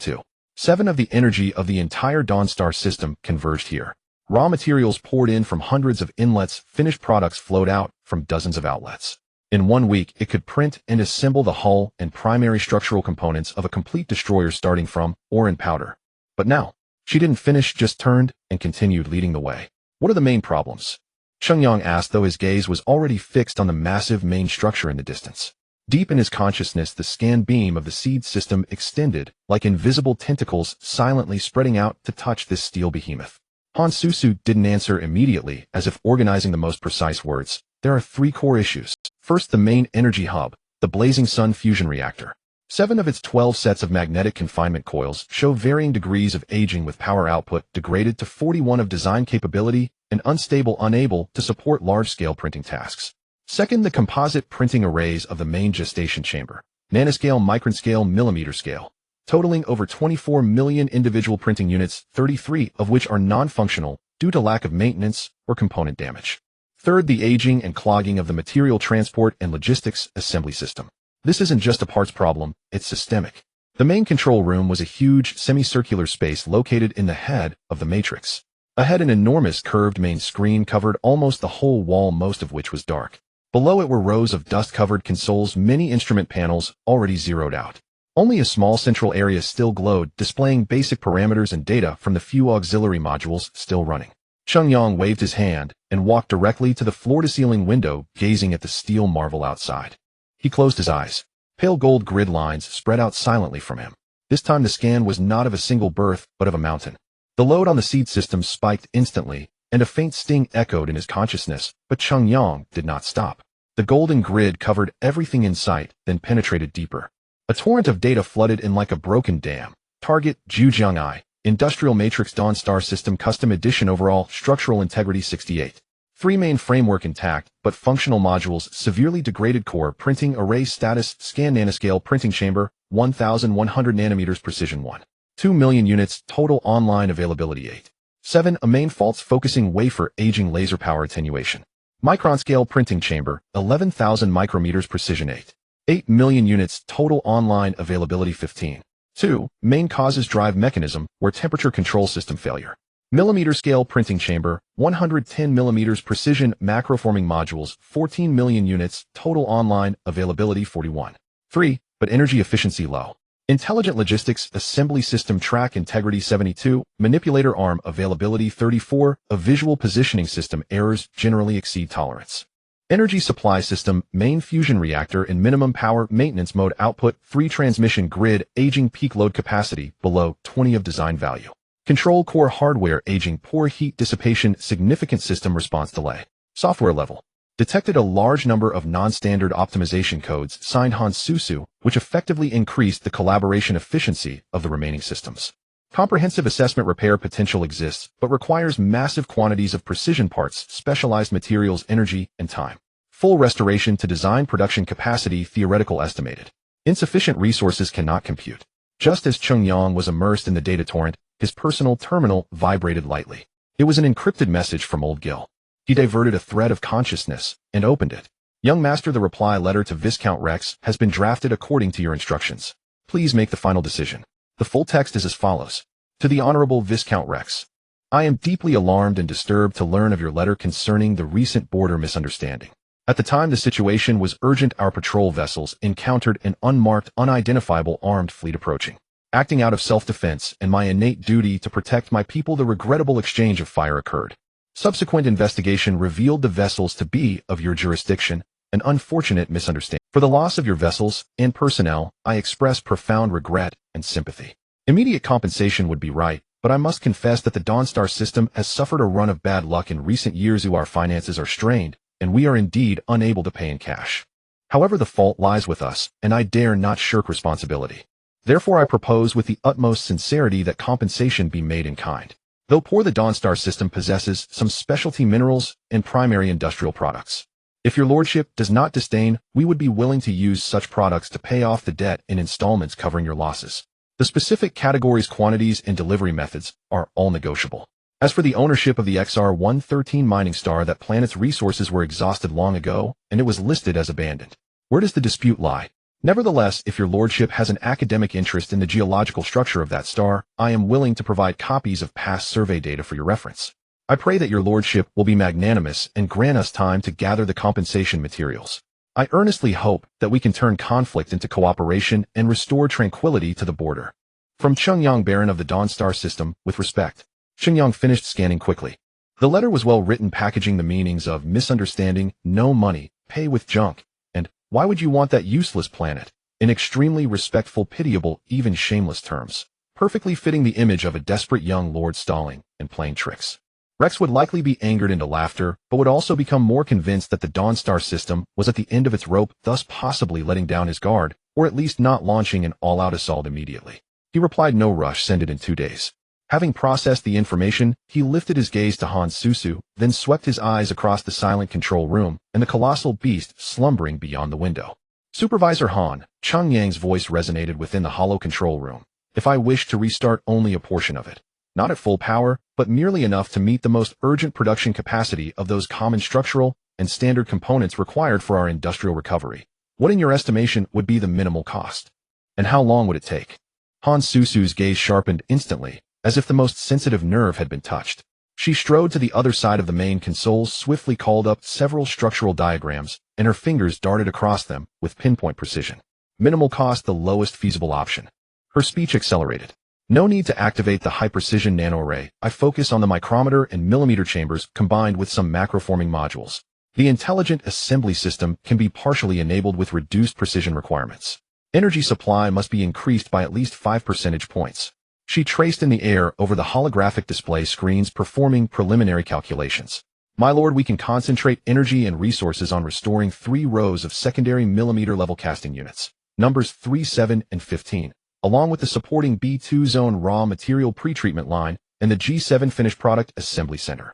7 of the energy of the entire Dawnstar system converged here. Raw materials poured in from hundreds of inlets, finished products flowed out from dozens of outlets. In 1 week, it could print and assemble the hull and primary structural components of a complete destroyer, starting from ore and powder. But now, she didn't finish, just turned and continued leading the way. What are the main problems? Cheng Yang asked, though his gaze was already fixed on the massive main structure in the distance. Deep in his consciousness, the scan beam of the seed system extended like invisible tentacles, silently spreading out to touch this steel behemoth. Han Susu didn't answer immediately, as if organizing the most precise words. There are 3 core issues. First, the main energy hub, the blazing sun fusion reactor. 7 of its 12 sets of magnetic confinement coils show varying degrees of aging, with power output degraded to 41 of design capability and unable to support large-scale printing tasks. Second, the composite printing arrays of the main gestation chamber, nanoscale, micronscale, millimeter scale, totaling over 24 million individual printing units, 33 of which are non-functional due to lack of maintenance or component damage. Third, the aging and clogging of the material transport and logistics assembly system. This isn't just a parts problem, it's systemic. The main control room was a huge semicircular space located in the head of the matrix. Ahead, an enormous curved main screen covered almost the whole wall, most of which was dark. Below it were rows of dust-covered consoles, many instrument panels already zeroed out. Only a small central area still glowed, displaying basic parameters and data from the few auxiliary modules still running. Cheng Yang waved his hand and walked directly to the floor-to-ceiling window, gazing at the steel marvel outside. He closed his eyes. Pale gold grid lines spread out silently from him. This time the scan was not of a single berth, but of a mountain. The load on the seed system spiked instantly, and a faint sting echoed in his consciousness, but Cheng Yang did not stop. The golden grid covered everything in sight, then penetrated deeper. A torrent of data flooded in like a broken dam. Target, Zhujiang, Industrial Matrix Dawn Star System Custom Edition. Overall Structural Integrity 68. 3 main framework intact, but functional modules severely degraded. Core printing array status, scan, nanoscale printing chamber, 1,100 nanometers precision 1. 2 million units, total online availability 8. 7. A main faults focusing wafer, aging, laser power attenuation. Micron scale printing chamber, 11,000 micrometers precision 8. 8 million units, total online availability 15. 2. Main causes drive mechanism, where temperature control system failure. Millimeter scale printing chamber, 110 millimeters precision macroforming modules, 14 million units, total online availability 41. 3. But energy efficiency low. Intelligent logistics assembly system track integrity 72, manipulator arm availability 34, a visual positioning system errors generally exceed tolerance. Energy supply system, main fusion reactor and minimum power maintenance mode output 3, transmission grid, aging, peak load capacity below 20 of design value. Control core hardware, aging, poor heat dissipation, significant system response delay. Software level. Detected a large number of non-standard optimization codes signed Hansusu, which effectively increased the collaboration efficiency of the remaining systems. Comprehensive assessment repair potential exists, but requires massive quantities of precision parts, specialized materials, energy, and time. Full restoration to design production capacity theoretical estimated. Insufficient resources cannot compute. Just as Cheng Yang was immersed in the data torrent, his personal terminal vibrated lightly. It was an encrypted message from Old Gil. He diverted a thread of consciousness and opened it. Young Master, the reply letter to Viscount Rex has been drafted according to your instructions. Please make the final decision. The full text is as follows. To the Honorable Viscount Rex, I am deeply alarmed and disturbed to learn of your letter concerning the recent border misunderstanding. At the time the situation was urgent, our patrol vessels encountered an unmarked, unidentifiable armed fleet approaching. Acting out of self-defense and my innate duty to protect my people, the regrettable exchange of fire occurred. Subsequent investigation revealed the vessels to be of your jurisdiction, an unfortunate misunderstanding. For the loss of your vessels and personnel, I express profound regret and sympathy. Immediate compensation would be right, but I must confess that the Dawnstar system has suffered a run of bad luck in recent years. Our finances are strained, and we are indeed unable to pay in cash. However, the fault lies with us, and I dare not shirk responsibility. Therefore, I propose with the utmost sincerity that compensation be made in kind. Though poor, the Dawnstar system possesses some specialty minerals and primary industrial products. If your lordship does not disdain, we would be willing to use such products to pay off the debt in installments covering your losses. The specific categories, quantities, and delivery methods are all negotiable. As for the ownership of the XR-113 mining star, that planet's resources were exhausted long ago, and it was listed as abandoned. Where does the dispute lie? Nevertheless, if your lordship has an academic interest in the geological structure of that star, I am willing to provide copies of past survey data for your reference. I pray that your lordship will be magnanimous and grant us time to gather the compensation materials. I earnestly hope that we can turn conflict into cooperation and restore tranquility to the border. From Cheng Yang, Baron of the Dawnstar system, with respect. Cheng Yang finished scanning quickly. The letter was well written, packaging the meanings of misunderstanding, no money, pay with junk, and why would you want that useless planet, in extremely respectful, pitiable, even shameless terms, perfectly fitting the image of a desperate young lord stalling and playing tricks. Rex would likely be angered into laughter, but would also become more convinced that the Dawnstar system was at the end of its rope, thus possibly letting down his guard or at least not launching an all-out assault immediately. He replied, "No rush, send it in 2 days." Having processed the information, he lifted his gaze to Han Susu, then swept his eyes across the silent control room and the colossal beast slumbering beyond the window. "Supervisor Han," Cheng Yang's voice resonated within the hollow control room. "If I wish to restart only a portion of it, not at full power, but merely enough to meet the most urgent production capacity of those common structural and standard components required for our industrial recovery, what in your estimation would be the minimal cost? And how long would it take?" Han Susu's gaze sharpened instantly, as if the most sensitive nerve had been touched. She strode to the other side of the main console, swiftly called up several structural diagrams, and her fingers darted across them with pinpoint precision. Minimal cost, the lowest feasible option. Her speech accelerated. "No need to activate the high-precision nanoarray. I focus on the micrometer and millimeter chambers combined with some macroforming modules. The intelligent assembly system can be partially enabled with reduced precision requirements. Energy supply must be increased by at least 5 percentage points." She traced in the air over the holographic display screens, performing preliminary calculations. "My lord, we can concentrate energy and resources on restoring 3 rows of secondary millimeter-level casting units, numbers 3, 7, and 15, along with the supporting B2 zone raw material pretreatment line and the G7 finished product assembly center.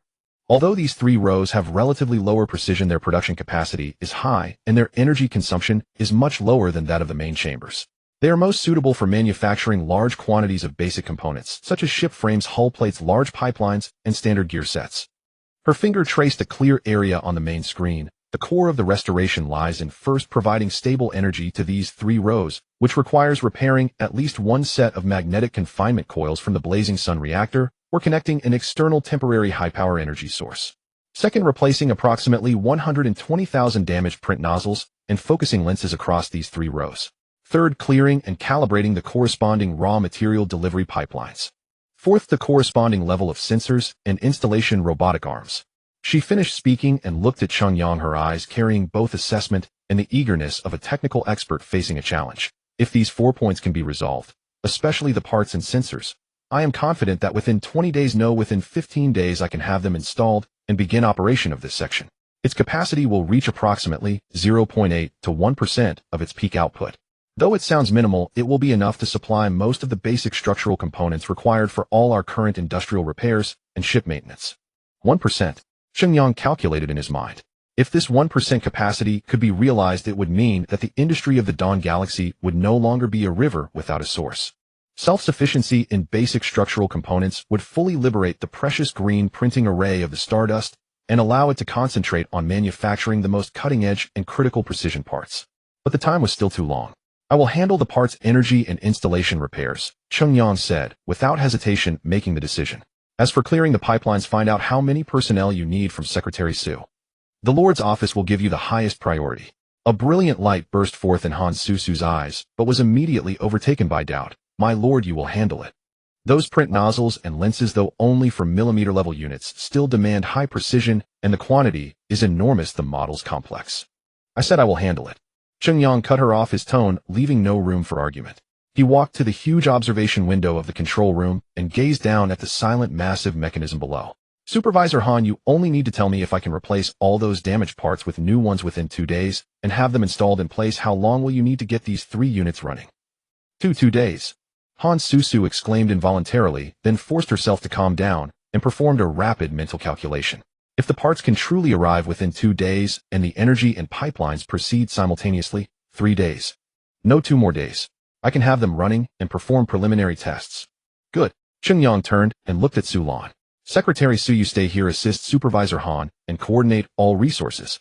Although these 3 rows have relatively lower precision, their production capacity is high and their energy consumption is much lower than that of the main chambers. They are most suitable for manufacturing large quantities of basic components, such as ship frames, hull plates, large pipelines, and standard gear sets." Her finger traced a clear area on the main screen. "The core of the restoration lies in first providing stable energy to these 3 rows, which requires repairing at least 1 set of magnetic confinement coils from the blazing sun reactor, or connecting an external temporary high-power energy source. Second, replacing approximately 120,000 damaged print nozzles and focusing lenses across these 3 rows. Third, clearing and calibrating the corresponding raw material delivery pipelines. Fourth, the corresponding level of sensors and installation robotic arms." She finished speaking and looked at Cheng Yang, her eyes carrying both assessment and the eagerness of a technical expert facing a challenge. "If these 4 points can be resolved, especially the parts and sensors, I am confident that within 20 days, no, within 15 days, I can have them installed and begin operation of this section. Its capacity will reach approximately 0.8 to 1% of its peak output. Though it sounds minimal, it will be enough to supply most of the basic structural components required for all our current industrial repairs and ship maintenance." 1%. Cheng Yang calculated in his mind. If this 1% capacity could be realized, it would mean that the industry of the Dawn Galaxy would no longer be a river without a source. Self-sufficiency in basic structural components would fully liberate the precious green printing array of the Stardust and allow it to concentrate on manufacturing the most cutting-edge and critical precision parts. But the time was still too long. "I will handle the parts, energy, and installation repairs," Cheng Yang said, without hesitation, making the decision. "As for clearing the pipelines, find out how many personnel you need from Secretary Su. The Lord's office will give you the highest priority." A brilliant light burst forth in Han Susu's eyes, but was immediately overtaken by doubt. "My lord, you will handle it. Those print nozzles and lenses, though only for millimeter-level units, still demand high precision, and the quantity is enormous. The model's complex." "I said I will handle it." Cheng Yang cut her off, his tone leaving no room for argument. He walked to the huge observation window of the control room and gazed down at the silent, massive mechanism below. "Supervisor Han, you only need to tell me if I can replace all those damaged parts with new ones within 2 days and have them installed in place. How long will you need to get these 3 units running?" 2 days. Han Susu exclaimed involuntarily, then forced herself to calm down and performed a rapid mental calculation. If the parts can truly arrive within 2 days and the energy and pipelines proceed simultaneously, 3 days. No, 2 more days. I can have them running and perform preliminary tests. Good. Cheng Yang turned and looked at Su Lan. "Secretary Su, you stay here, assist Supervisor Han, and coordinate all resources.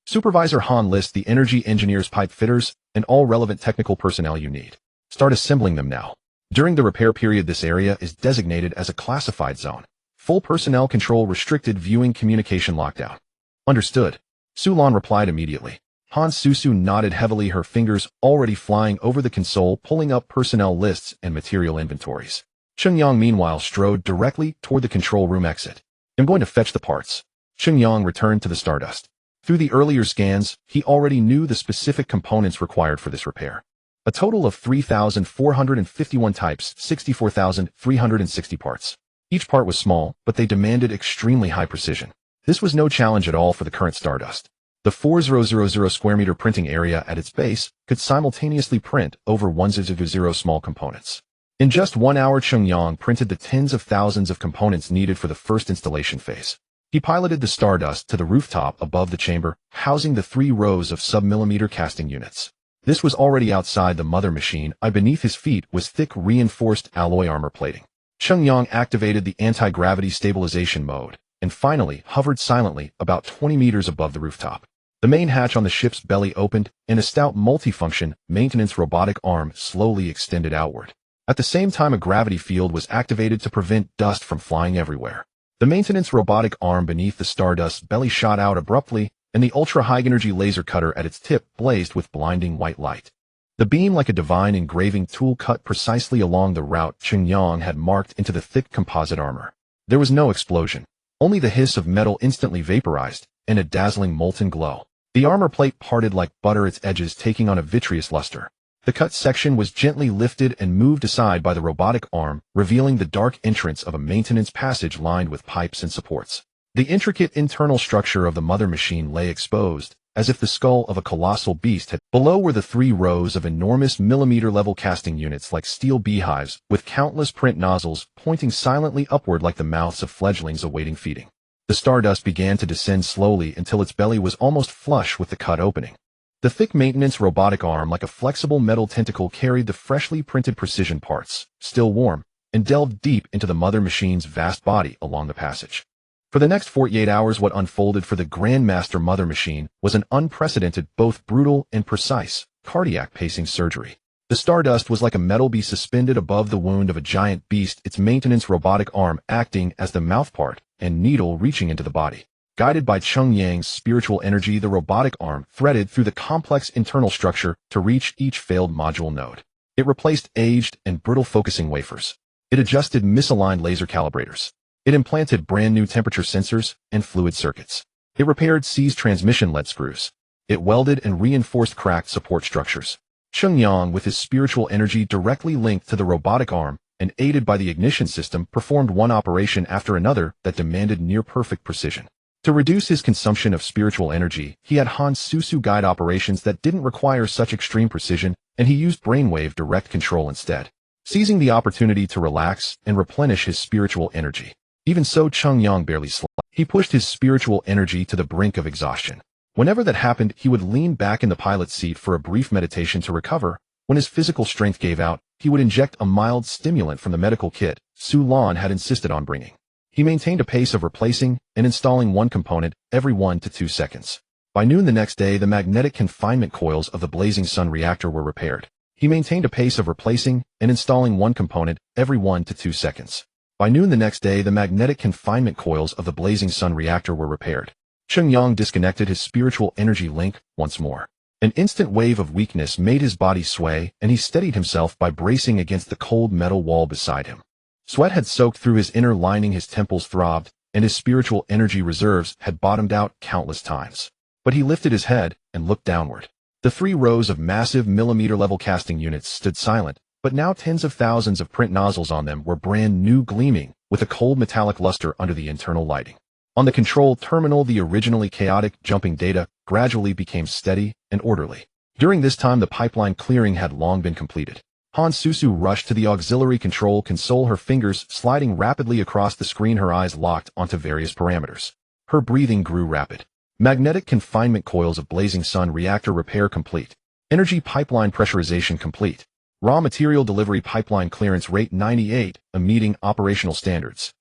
Supervisor Han, list the energy engineers, pipe fitters, and all relevant technical personnel you need. Start assembling them now. During the repair period, this area is designated as a classified zone. Full personnel control restricted, viewing communication lockdown." "Understood." Su Lan replied immediately. Han Susu nodded heavily, her fingers already flying over the console, pulling up personnel lists and material inventories. Cheng Yang, meanwhile, strode directly toward the control room exit. "I'm going to fetch the parts." Cheng Yang returned to the Stardust. Through the earlier scans, he already knew the specific components required for this repair. A total of 3,451 types, 64,360 parts. Each part was small, but they demanded extremely high precision. This was no challenge at all for the current Stardust. The 4,000 square meter printing area at its base could simultaneously print over 1,000 small components. In just 1 hour, Cheng Yang printed the tens of thousands of components needed for the first installation phase. He piloted the Stardust to the rooftop above the chamber, housing the 3 rows of sub-millimeter casting units. This was already outside the mother machine, and beneath his feet was thick reinforced alloy armor plating. Cheng Yang activated the anti-gravity stabilization mode, and finally hovered silently about 20 meters above the rooftop. The main hatch on the ship's belly opened, and a stout multifunction maintenance robotic arm slowly extended outward. At the same time, a gravity field was activated to prevent dust from flying everywhere. The maintenance robotic arm beneath the Stardust's belly shot out abruptly, and the ultra-high-energy laser cutter at its tip blazed with blinding white light. The beam, like a divine engraving tool, cut precisely along the route Cheng Yang had marked into the thick composite armor. There was no explosion, only the hiss of metal instantly vaporized, and a dazzling molten glow. The armor plate parted like butter, its edges taking on a vitreous luster. The cut section was gently lifted and moved aside by the robotic arm, revealing the dark entrance of a maintenance passage lined with pipes and supports. The intricate internal structure of the mother machine lay exposed, as if the skull of a colossal beast had. Below were the 3 rows of enormous millimeter-level casting units like steel beehives, with countless print nozzles pointing silently upward like the mouths of fledglings awaiting feeding. The Stardust began to descend slowly until its belly was almost flush with the cut opening. The thick maintenance robotic arm, like a flexible metal tentacle, carried the freshly printed precision parts, still warm, and delved deep into the mother machine's vast body along the passage. For the next 48 hours, what unfolded for the Grandmaster mother machine was an unprecedented, both brutal and precise, cardiac pacing surgery. The Stardust was like a metal bee suspended above the wound of a giant beast, its maintenance robotic arm acting as the mouthpart and needle reaching into the body. Guided by Cheng Yang's spiritual energy, the robotic arm threaded through the complex internal structure to reach each failed module node. It replaced aged and brittle focusing wafers. It adjusted misaligned laser calibrators. It implanted brand new temperature sensors and fluid circuits. It repaired seized transmission lead screws. It welded and reinforced cracked support structures. Cheng Yang, with his spiritual energy directly linked to the robotic arm and aided by the ignition system, performed one operation after another that demanded near-perfect precision. To reduce his consumption of spiritual energy, he had Han Susu guide operations that didn't require such extreme precision, and he used brainwave direct control instead, seizing the opportunity to relax and replenish his spiritual energy. Even so, Cheng Yang barely slept. He pushed his spiritual energy to the brink of exhaustion. Whenever that happened, he would lean back in the pilot's seat for a brief meditation to recover. When his physical strength gave out, he would inject a mild stimulant from the medical kit Su Lan had insisted on bringing. He maintained a pace of replacing and installing one component every 1 to 2 seconds. By noon the next day, the magnetic confinement coils of the Blazing Sun reactor were repaired. He maintained a pace of replacing and installing one component every 1 to 2 seconds. By noon the next day, the magnetic confinement coils of the Blazing Sun reactor were repaired. Cheng Yang disconnected his spiritual energy link once more. An instant wave of weakness made his body sway, and he steadied himself by bracing against the cold metal wall beside him. Sweat had soaked through his inner lining, his temples throbbed, and his spiritual energy reserves had bottomed out countless times. But he lifted his head and looked downward. The 3 rows of massive millimeter-level casting units stood silent, but now tens of thousands of print nozzles on them were brand new, gleaming with a cold metallic luster under the internal lighting. On the control terminal, the originally chaotic, jumping data gradually became steady and orderly. During this time, the pipeline clearing had long been completed. Han Susu rushed to the auxiliary control console, her fingers sliding rapidly across the screen, her eyes locked onto various parameters. Her breathing grew rapid. Magnetic confinement coils of Blazing Sun reactor repair complete. Energy pipeline pressurization complete. Raw material delivery pipeline clearance rate 98, meeting operational standards.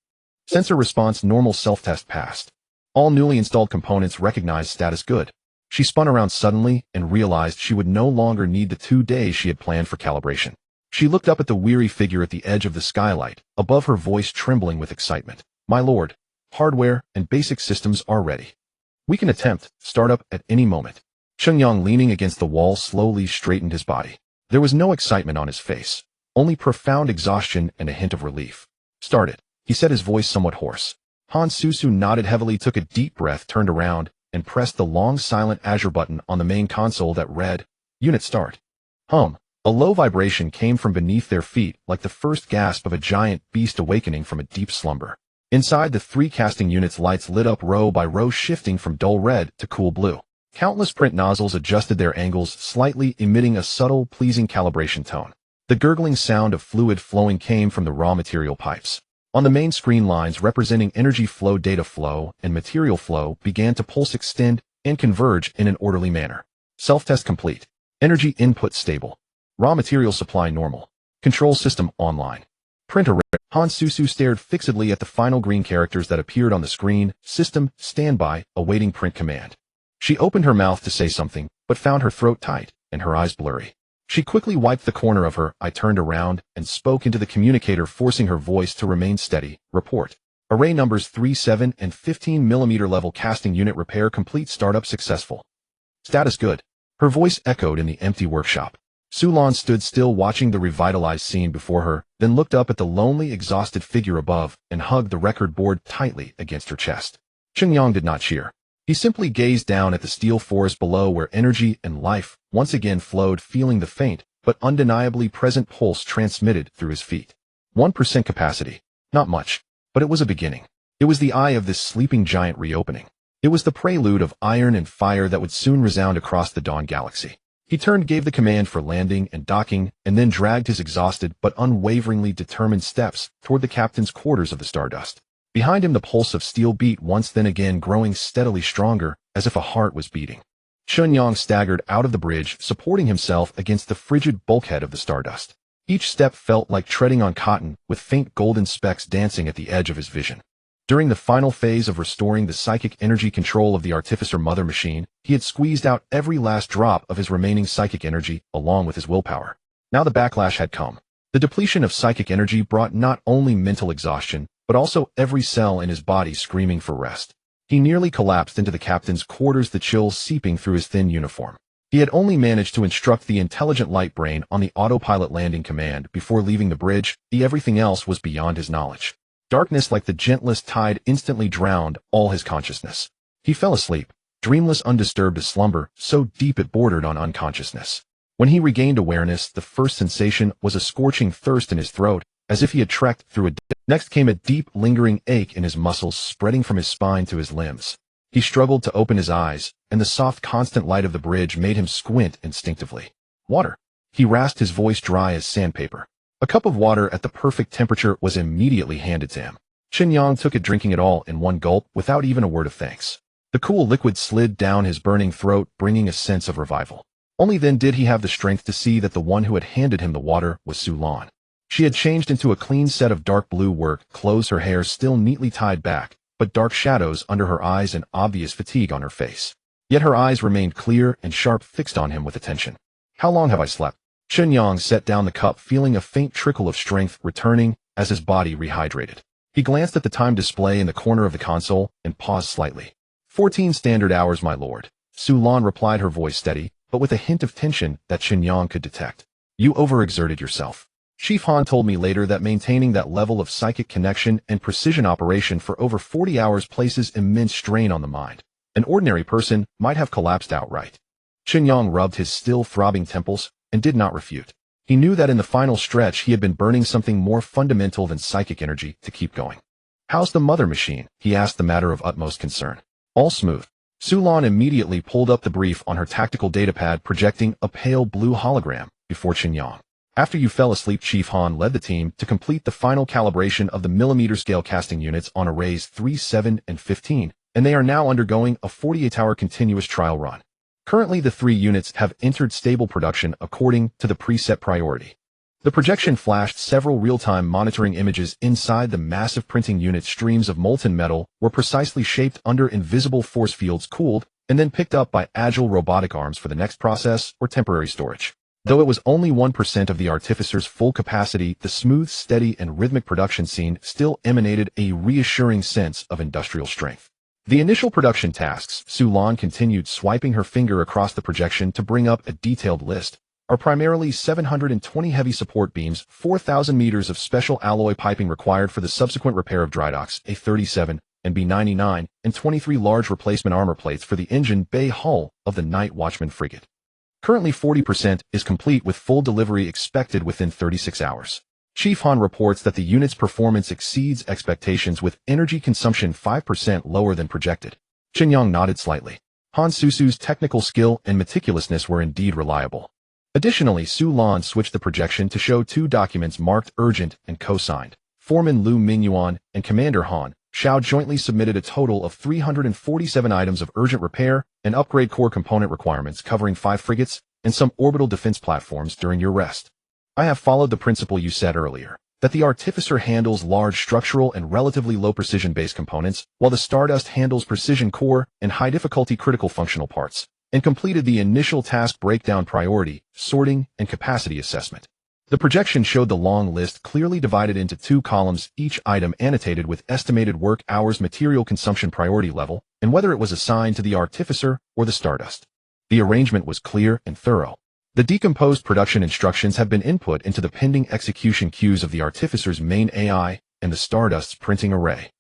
Sensor response normal, self-test passed. All newly installed components recognized status good. She spun around suddenly and realized she would no longer need the 2 days she had planned for calibration. She looked up at the weary figure at the edge of the skylight, above, her voice trembling with excitement. "My lord, hardware and basic systems are ready. We can attempt startup at any moment." Cheng Yang, leaning against the wall, slowly straightened his body. There was no excitement on his face, only profound exhaustion and a hint of relief. "Start it," he said, his voice somewhat hoarse. Han Susu nodded heavily, took a deep breath, turned around, and pressed the long silent azure button on the main console that read, "Unit start." Hum. A low vibration came from beneath their feet, like the first gasp of a giant beast awakening from a deep slumber. Inside the 3 casting units, lights lit up row by row, shifting from dull red to cool blue. Countless print nozzles adjusted their angles slightly, emitting a subtle, pleasing calibration tone. The gurgling sound of fluid flowing came from the raw material pipes. On the main screen, lines representing energy flow, data flow, and material flow began to pulse, extend, and converge in an orderly manner. Self-test complete. Energy input stable. Raw material supply normal. Control system online. Printer. Han Susu stared fixedly at the final green characters that appeared on the screen. System, standby, awaiting print command. She opened her mouth to say something, but found her throat tight and her eyes blurry. She quickly wiped the corner of her eye, turned around, and spoke into the communicator, forcing her voice to remain steady. Report. Array numbers 37 and 15 mm level casting unit repair complete. Startup successful. Status good. Her voice echoed in the empty workshop. Sulan stood still, watching the revitalized scene before her, then looked up at the lonely, exhausted figure above and hugged the record board tightly against her chest. Cheng Yang did not cheer. He simply gazed down at the steel forest below, where energy and life once again flowed, feeling the faint but undeniably present pulse transmitted through his feet. 1% capacity. Not much, but it was a beginning. It was the eye of this sleeping giant reopening. It was the prelude of iron and fire that would soon resound across the Dawn Galaxy. He turned, gave the command for landing and docking, and then dragged his exhausted but unwaveringly determined steps toward the captain's quarters of the Stardust. Behind him, the pulse of steel beat once, then again, growing steadily stronger, as if a heart was beating. Cheng Yang staggered out of the bridge, supporting himself against the frigid bulkhead of the Stardust. Each step felt like treading on cotton, with faint golden specks dancing at the edge of his vision. During the final phase of restoring the psychic energy control of the Artificer Mother Machine, he had squeezed out every last drop of his remaining psychic energy, along with his willpower. Now the backlash had come. The depletion of psychic energy brought not only mental exhaustion, but also every cell in his body screaming for rest. He nearly collapsed into the captain's quarters, the chills seeping through his thin uniform. He had only managed to instruct the intelligent light brain on the autopilot landing command before leaving the bridge. Everything else was beyond his knowledge. Darkness, like the gentlest tide, instantly drowned all his consciousness. He fell asleep, dreamless, undisturbed, a slumber so deep it bordered on unconsciousness. When he regained awareness, the first sensation was a scorching thirst in his throat, as if he had trekked through a desert. Next came a deep, lingering ache in his muscles, spreading from his spine to his limbs. He struggled to open his eyes, and the soft, constant light of the bridge made him squint instinctively. Water. He rasped, his voice dry as sandpaper. A cup of water at the perfect temperature was immediately handed to him. Cheng Yang took it, drinking it all in one gulp without even a word of thanks. The cool liquid slid down his burning throat, bringing a sense of revival. Only then did he have the strength to see that the one who had handed him the water was Sulan. She had changed into a clean set of dark blue work clothes, her hair still neatly tied back, but dark shadows under her eyes and obvious fatigue on her face. Yet her eyes remained clear and sharp, fixed on him with attention. How long have I slept? Cheng Yang set down the cup, feeling a faint trickle of strength returning as his body rehydrated. He glanced at the time display in the corner of the console and paused slightly. 14 standard hours, my lord. Sulan replied, her voice steady, but with a hint of tension that Cheng Yang could detect. You overexerted yourself. Chief Han told me later that maintaining that level of psychic connection and precision operation for over 40 hours places immense strain on the mind. An ordinary person might have collapsed outright. Cheng Yang rubbed his still throbbing temples and did not refute. He knew that in the final stretch he had been burning something more fundamental than psychic energy to keep going. How's the mother machine? He asked, the matter of utmost concern. All smooth. Sulan immediately pulled up the brief on her tactical datapad, projecting a pale blue hologram before Cheng Yang. After you fell asleep, Chief Han led the team to complete the final calibration of the millimeter-scale casting units on arrays 3, 7, and 15, and they are now undergoing a 48-hour continuous trial run. Currently, the 3 units have entered stable production according to the preset priority. The projection flashed several real-time monitoring images inside the massive printing unit. Streams of molten metal were precisely shaped under invisible force fields, cooled, and then picked up by agile robotic arms for the next process or temporary storage. Though it was only 1% of the Artificer's full capacity, the smooth, steady, and rhythmic production scene still emanated a reassuring sense of industrial strength. The initial production tasks, Sulan continued, swiping her finger across the projection to bring up a detailed list, are primarily 720 heavy support beams, 4,000 meters of special alloy piping required for the subsequent repair of dreadnoughts, A-37 and B-99, and 23 large replacement armor plates for the engine bay hull of the Night Watchman frigate. Currently 40% is complete, with full delivery expected within 36 hours. Chief Han reports that the unit's performance exceeds expectations, with energy consumption 5% lower than projected. Cheng Yang nodded slightly. Han Susu's technical skill and meticulousness were indeed reliable. Additionally, Su Lan switched the projection to show two documents marked urgent and co-signed. Foreman Lu Mingyuan and Commander Han Xiao jointly submitted a total of 347 items of urgent repair and upgrade core component requirements covering 5 frigates and some orbital defense platforms during your rest. I have followed the principle you said earlier, that the Artificer handles large structural and relatively low precision-based components, while the Stardust handles precision core and high-difficulty critical functional parts, and completed the initial task breakdown priority, sorting, and capacity assessment. The projection showed the long list clearly divided into 2 columns, each item annotated with estimated work hours material consumption priority level, and whether it was assigned to the Artificer or the Stardust. The arrangement was clear and thorough. The decomposed production instructions have been input into the pending execution queues of the Artificer's main AI and the Stardust's printing array.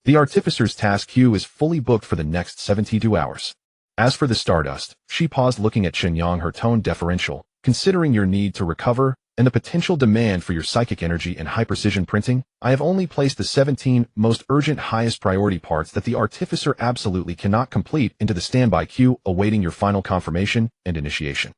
The Artificer's task queue is fully booked for the next 72 hours. As for the Stardust, she paused looking at Cheng Yang, her tone deferential, considering your need to recover and the potential demand for your psychic energy and high-precision printing. I have only placed the 17 most urgent highest priority parts that the Artificer absolutely cannot complete into the standby queue, awaiting your final confirmation and initiation.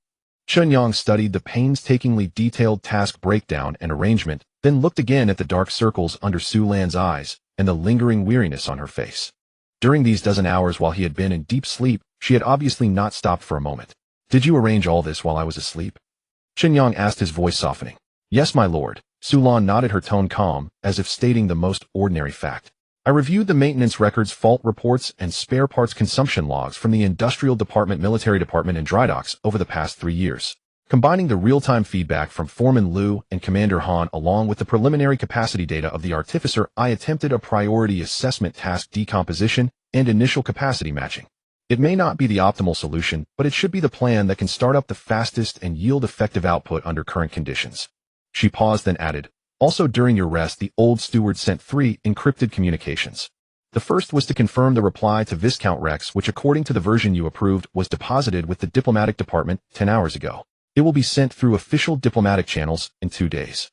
Cheng Yang studied the painstakingly detailed task breakdown and arrangement, then looked again at the dark circles under Su Lan's eyes and the lingering weariness on her face. During these dozen hours while he had been in deep sleep, she had obviously not stopped for a moment. Did you arrange all this while I was asleep? Cheng Yang asked, his voice softening. Yes, my lord. Su Lan nodded, her tone calm, as if stating the most ordinary fact. I reviewed the maintenance records, fault reports, and spare parts consumption logs from the Industrial Department, Military Department, and Dry Docks over the past 3 years. Combining the real-time feedback from Foreman Lu and Commander Han along with the preliminary capacity data of the Artificer, I attempted a priority assessment, task decomposition, and initial capacity matching. It may not be the optimal solution, but it should be the plan that can start up the fastest and yield effective output under current conditions. She paused, then added, also during your rest, the old steward sent 3 encrypted communications. The first was to confirm the reply to Viscount Rex, which according to the version you approved was deposited with the diplomatic department 10 hours ago. It will be sent through official diplomatic channels in 2 days.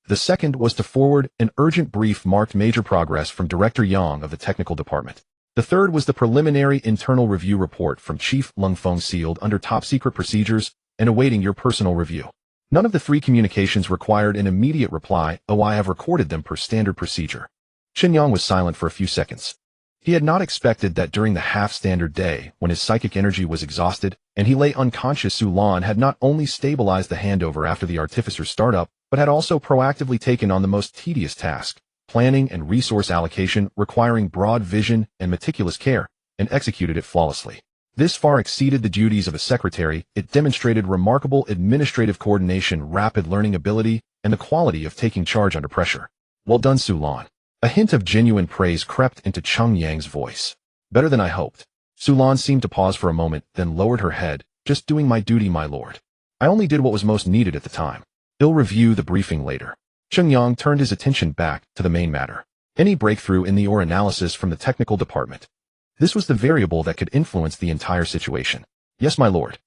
The second was to forward an urgent brief marked major progress from Director Yang of the technical department. The third was the preliminary internal review report from Chief Lung Feng, sealed under top-secret procedures and awaiting your personal review. None of the 3 communications required an immediate reply, though I have recorded them per standard procedure. Cheng Yang was silent for a few seconds. He had not expected that during the half-standard day, when his psychic energy was exhausted and he lay unconscious, Su Lan had not only stabilized the handover after the Artificer's startup, but had also proactively taken on the most tedious task, planning and resource allocation requiring broad vision and meticulous care, and executed it flawlessly. This far exceeded the duties of a secretary. It demonstrated remarkable administrative coordination, rapid learning ability, and the quality of taking charge under pressure. Well done, Su Lan. A hint of genuine praise crept into Cheng Yang's voice. Better than I hoped. Su Lan seemed to pause for a moment, then lowered her head. Just doing my duty, my lord. I only did what was most needed at the time. I'll review the briefing later. Cheng Yang turned his attention back to the main matter. Any breakthrough in the or analysis from the technical department. This was the variable that could influence the entire situation. Yes, my lord.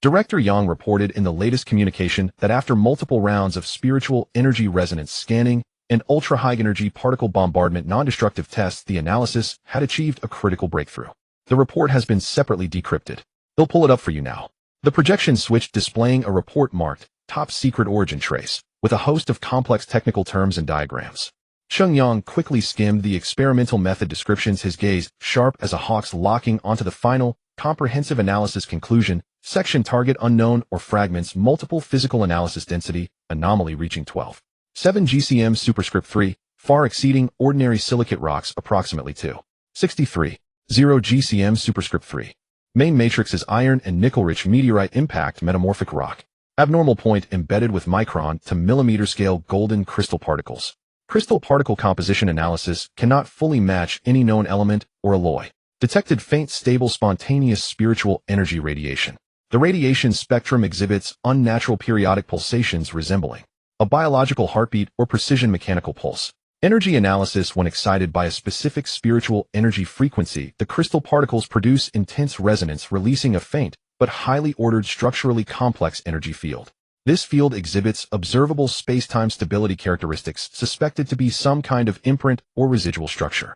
Director Yang reported in the latest communication that after multiple rounds of spiritual energy resonance scanning and ultra-high-energy particle bombardment non-destructive tests, the analysis had achieved a critical breakthrough. The report has been separately decrypted. They'll pull it up for you now. The projection switched, displaying a report marked Top Secret Origin Trace, with a host of complex technical terms and diagrams. Cheng Yang quickly skimmed the experimental method descriptions, his gaze sharp as a hawk's, locking onto the final, comprehensive analysis conclusion, section target unknown or fragments, multiple physical analysis density, anomaly reaching 12. 7 GCM superscript 3, far exceeding ordinary silicate rocks, approximately 2. 63. 0 GCM superscript 3. Main matrix is iron and nickel-rich meteorite impact metamorphic rock. Abnormal point embedded with micron to millimeter scale golden crystal particles. Crystal particle composition analysis cannot fully match any known element or alloy. Detected faint stable spontaneous spiritual energy radiation. The radiation spectrum exhibits unnatural periodic pulsations resembling a biological heartbeat or precision mechanical pulse. Energy analysis when excited by a specific spiritual energy frequency. The crystal particles produce intense resonance, releasing a faint but highly ordered structurally complex energy field. This field exhibits observable space-time stability characteristics suspected to be some kind of imprint or residual structure.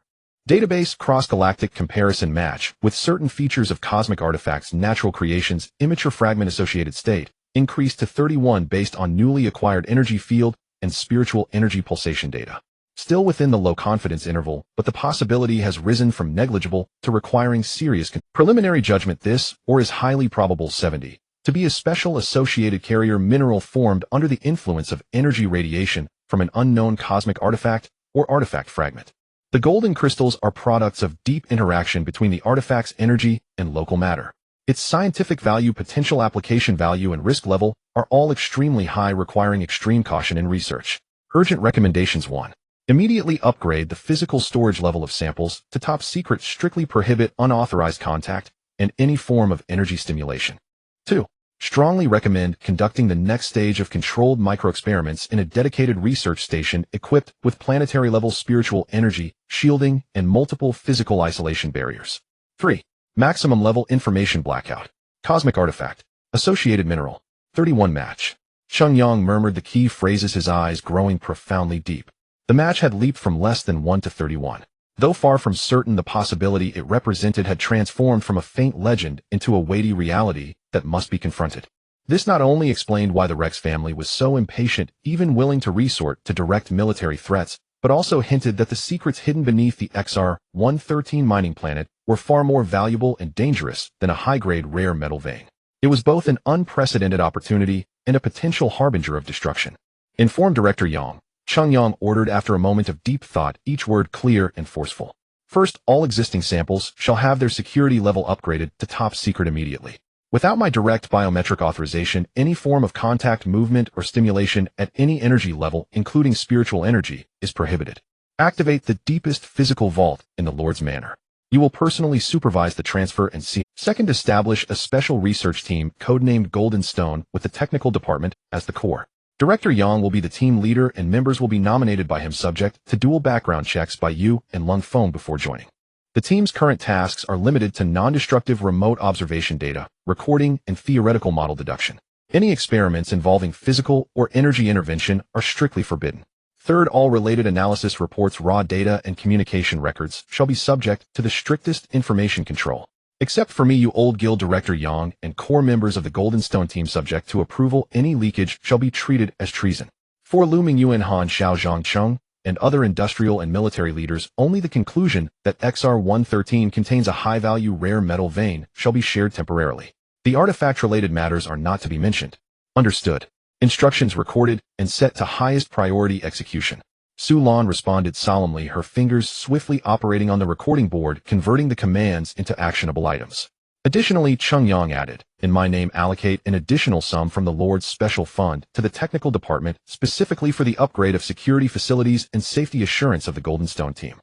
Database cross-galactic comparison match with certain features of cosmic artifacts, natural creations, immature fragment associated state, increased to 31 based on newly acquired energy field and spiritual energy pulsation data. Still within the low confidence interval, but the possibility has risen from negligible to requiring serious preliminary judgment. This, or is highly probable 70, to be a special associated carrier mineral formed under the influence of energy radiation from an unknown cosmic artifact or artifact fragment. The golden crystals are products of deep interaction between the artifact's energy and local matter. Its scientific value, potential application value, and risk level are all extremely high, requiring extreme caution in research. Urgent recommendations. 1. Immediately upgrade the physical storage level of samples to top secret. Strictly prohibit unauthorized contact and any form of energy stimulation. 2. Strongly recommend conducting the next stage of controlled microexperiments in a dedicated research station equipped with planetary-level spiritual energy, shielding, and multiple physical isolation barriers. 3. Maximum level information blackout. Cosmic artifact. Associated mineral. 31 match. Cheng Yang murmured the key phrases, his eyes growing profoundly deep. The match had leaped from less than 1 to 31. Though far from certain the possibility it represented had transformed from a faint legend into a weighty reality that must be confronted. This not only explained why the Rex family was so impatient, even willing to resort to direct military threats, but also hinted that the secrets hidden beneath the XR-113 mining planet were far more valuable and dangerous than a high-grade rare metal vein. It was both an unprecedented opportunity and a potential harbinger of destruction. Informed Director Yang, Cheng Yang ordered after a moment of deep thought, each word clear and forceful. First, all existing samples shall have their security level upgraded to top secret immediately. Without my direct biometric authorization, any form of contact, movement, or stimulation at any energy level, including spiritual energy, is prohibited. Activate the deepest physical vault in the Lord's Manor. You will personally supervise the transfer and see. Second, establish a special research team, codenamed Golden Stone, with the technical department as the core. Director Yang will be the team leader and members will be nominated by him, subject to dual background checks by you and Lung Feng before joining. The team's current tasks are limited to non-destructive remote observation data, recording, and theoretical model deduction. Any experiments involving physical or energy intervention are strictly forbidden. Third, all related analysis reports, raw data, and communication records shall be subject to the strictest information control. Except for me, you old guild Director Yang, and core members of the Golden Stone team, subject to approval, any leakage shall be treated as treason. For Luming Yuan Han Xiao Zhangcheng and other industrial and military leaders, only the conclusion that XR-113 contains a high-value rare metal vein shall be shared temporarily. The artifact-related matters are not to be mentioned. Understood. Instructions recorded and set to highest priority execution. Su Lan responded solemnly, her fingers swiftly operating on the recording board, converting the commands into actionable items. Additionally, Cheng Yang added, in my name, allocate an additional sum from the Lord's special fund to the technical department, specifically for the upgrade of security facilities and safety assurance of the Golden Stone team.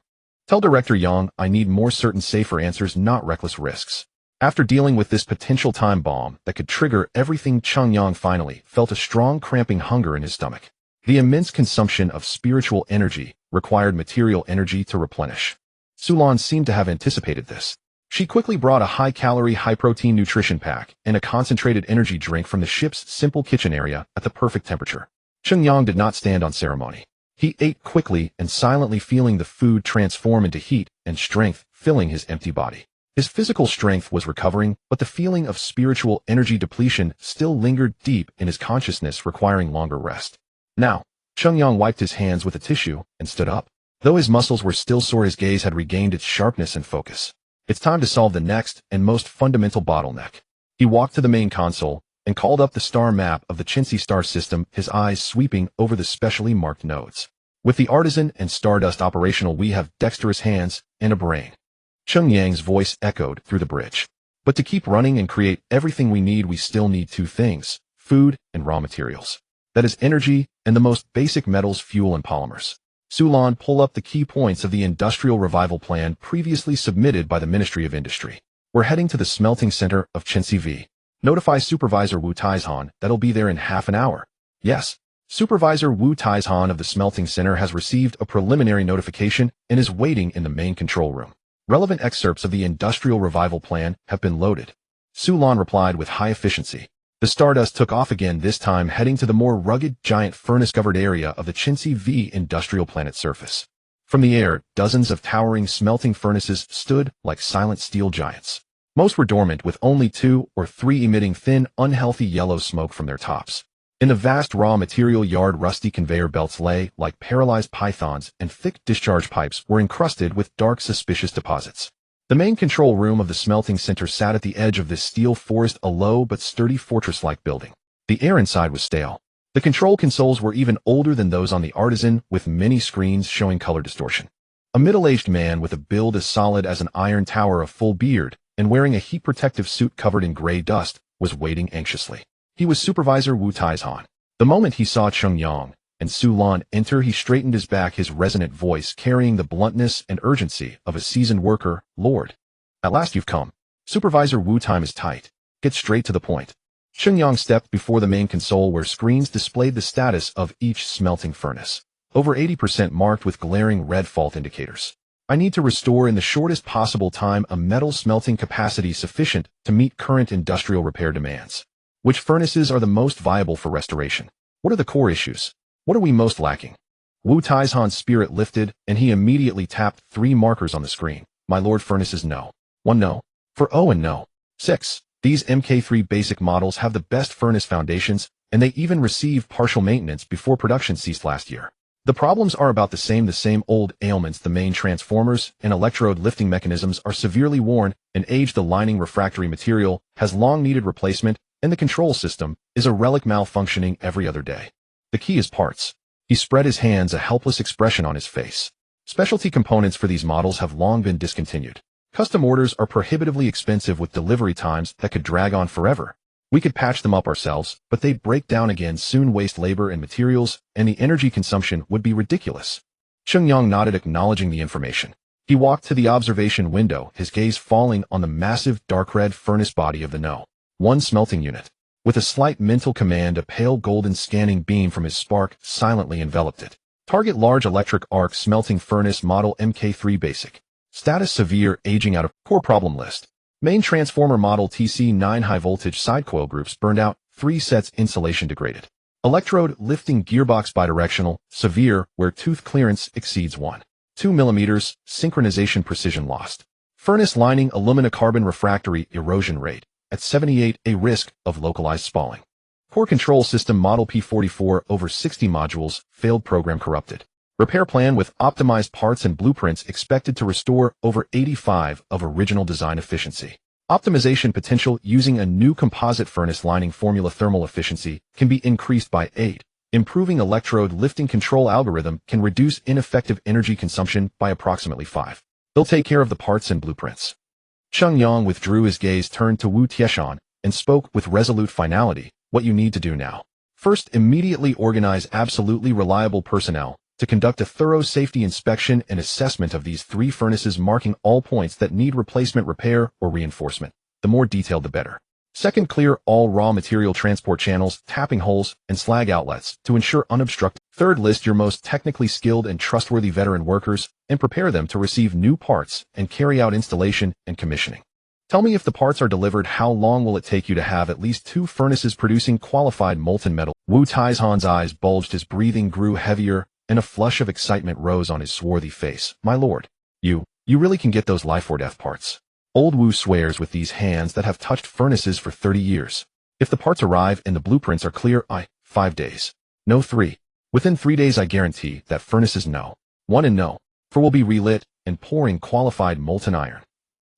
Tell Director Yang I need more certain, safer answers, not reckless risks. After dealing with this potential time bomb that could trigger everything, Cheng Yang finally felt a strong cramping hunger in his stomach. The immense consumption of spiritual energy required material energy to replenish. Su Lan seemed to have anticipated this. She quickly brought a high-calorie, high-protein nutrition pack and a concentrated energy drink from the ship's simple kitchen area at the perfect temperature. Cheng Yang did not stand on ceremony. He ate quickly and silently, feeling the food transform into heat and strength, filling his empty body. His physical strength was recovering, but the feeling of spiritual energy depletion still lingered deep in his consciousness, requiring longer rest. Now, Cheng Yang wiped his hands with a tissue and stood up. Though his muscles were still sore, his gaze had regained its sharpness and focus. It's time to solve the next and most fundamental bottleneck. He walked to the main console and called up the star map of the Chensi star system, his eyes sweeping over the specially marked nodes. With the Artisan and Stardust operational, we have dexterous hands and a brain. Cheng Yang's voice echoed through the bridge. But to keep running and create everything we need, we still need two things: food and raw materials. That is energy and the most basic metals, fuel and polymers. Su Lan, pull up the key points of the industrial revival plan previously submitted by the Ministry of Industry. We're heading to the smelting center of Chensi V. Notify Supervisor Wu Taizhan that'll be there in half an hour. Yes. Supervisor Wu Taizhan of the smelting center has received a preliminary notification and is waiting in the main control room. Relevant excerpts of the industrial revival plan have been loaded. Su Lan replied with high efficiency. The Stardust took off again, this time heading to the more rugged, giant furnace-covered area of the Chensi V industrial planet surface. From the air, dozens of towering smelting furnaces stood like silent steel giants. Most were dormant, with only 2 or 3 emitting thin, unhealthy yellow smoke from their tops. In the vast raw material yard, rusty conveyor belts lay like paralyzed pythons, and thick discharge pipes were encrusted with dark, suspicious deposits. The main control room of the smelting center sat at the edge of this steel forest, a low but sturdy fortress-like building. The air inside was stale. The control consoles were even older than those on the Artisan, with many screens showing color distortion. A middle-aged man with a build as solid as an iron tower, a full beard, and wearing a heat-protective suit covered in gray dust, was waiting anxiously. He was Supervisor Wu Taizhan. The moment he saw Cheng Yang and Su Lan enter, he straightened his back, his resonant voice carrying the bluntness and urgency of a seasoned worker. "Lord, at last you've come. Supervisor Wu, time is tight. Get straight to the point." Cheng Yang stepped before the main console, where screens displayed the status of each smelting furnace, over 80% marked with glaring red fault indicators. "I need to restore in the shortest possible time a metal smelting capacity sufficient to meet current industrial repair demands. Which furnaces are the most viable for restoration? What are the core issues? What are we most lacking?" Wu Taizhan's spirit lifted, and he immediately tapped 3 markers on the screen. "My lord, furnaces no. 1 no. For O and no. 6. These Mk3 basic models have the best furnace foundations, and they even received partial maintenance before production ceased last year. The problems are about the same old ailments. The main transformers and electrode lifting mechanisms are severely worn and aged. The lining refractory material has long needed replacement, and the control system is a relic, malfunctioning every other day. The key is parts." He spread his hands, a helpless expression on his face. "Specialty components for these models have long been discontinued. Custom orders are prohibitively expensive, with delivery times that could drag on forever. We could patch them up ourselves, but they'd break down again soon, waste labor and materials, and the energy consumption would be ridiculous." Cheng Yang nodded, acknowledging the information. He walked to the observation window, his gaze falling on the massive dark red furnace body of the No. 1 smelting unit. With a slight mental command, a pale golden scanning beam from his spark silently enveloped it. Target: large electric arc smelting furnace, model Mk3 basic. Status: severe, aging out of core problem list. Main transformer model TC9, high voltage side coil groups burned out, 3 sets, insulation degraded. Electrode lifting gearbox bidirectional, severe, where tooth clearance exceeds 1.2 mm, synchronization precision lost. Furnace lining alumina carbon refractory, erosion rate at 78, a risk of localized spalling. Core control system model P44, over 60 modules, failed, program corrupted. Repair plan with optimized parts and blueprints expected to restore over 85 of original design efficiency. Optimization potential: using a new composite furnace lining formula, thermal efficiency can be increased by 8. Improving electrode lifting control algorithm can reduce ineffective energy consumption by approximately 5. They'll take care of the parts and blueprints." Cheng Yang withdrew his gaze, turned to Wu Tieshan, and spoke with resolute finality. "What you need to do now. First, immediately organize absolutely reliable personnel to conduct a thorough safety inspection and assessment of these 3 furnaces, marking all points that need replacement, repair, or reinforcement. The more detailed, the better. Second, clear all raw material transport channels, tapping holes, and slag outlets to ensure unobstructed. Third, list your most technically skilled and trustworthy veteran workers and prepare them to receive new parts and carry out installation and commissioning. Tell me if the parts are delivered, how long will it take you to have at least 2 furnaces producing qualified molten metal?" Wu Taizhan's eyes bulged, his breathing grew heavier, and a flush of excitement rose on his swarthy face. "My lord, you really can get those life or death parts. Old Wu swears with these hands that have touched furnaces for 30 years. If the parts arrive and the blueprints are clear, 5 days. No 3. Within 3 days I guarantee that furnaces No. 1 and No. 4 will be relit and pouring qualified molten iron."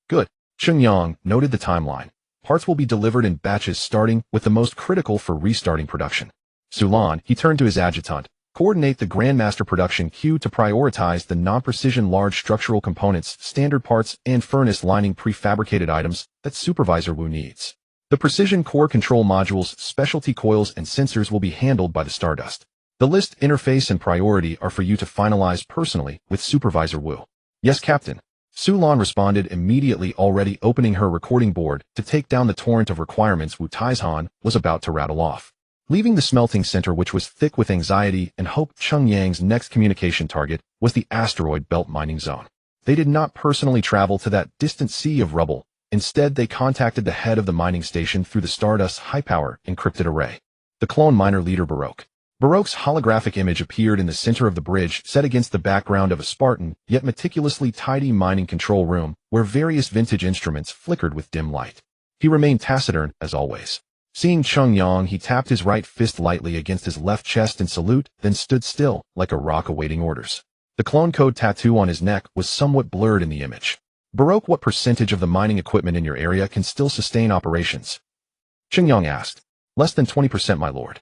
"Good." Cheng Yang noted the timeline. "Parts will be delivered in batches, starting with the most critical for restarting production." Su Lan, he turned to his adjutant. "Coordinate the Grandmaster production queue to prioritize the non-precision large structural components, standard parts, and furnace lining prefabricated items that Supervisor Wu needs. The precision core control modules, specialty coils, and sensors will be handled by the Stardust. The list, interface, and priority are for you to finalize personally with Supervisor Wu." "Yes, Captain." Su Lan responded immediately, already opening her recording board to take down the torrent of requirements Wu Taizhan was about to rattle off. Leaving the smelting center, which was thick with anxiety and hope, Cheng Yang's next communication target was the asteroid belt mining zone. They did not personally travel to that distant sea of rubble. Instead, they contacted the head of the mining station through the Stardust high-power encrypted array. The clone miner leader Baroque. Baroque's holographic image appeared in the center of the bridge, set against the background of a Spartan, yet meticulously tidy mining control room, where various vintage instruments flickered with dim light. He remained taciturn, as always. Seeing Cheng Yang, he tapped his right fist lightly against his left chest in salute, then stood still, like a rock awaiting orders. The clone code tattoo on his neck was somewhat blurred in the image. Baroque, what percentage of the mining equipment in your area can still sustain operations? Cheng Yang asked. Less than 20%, my lord.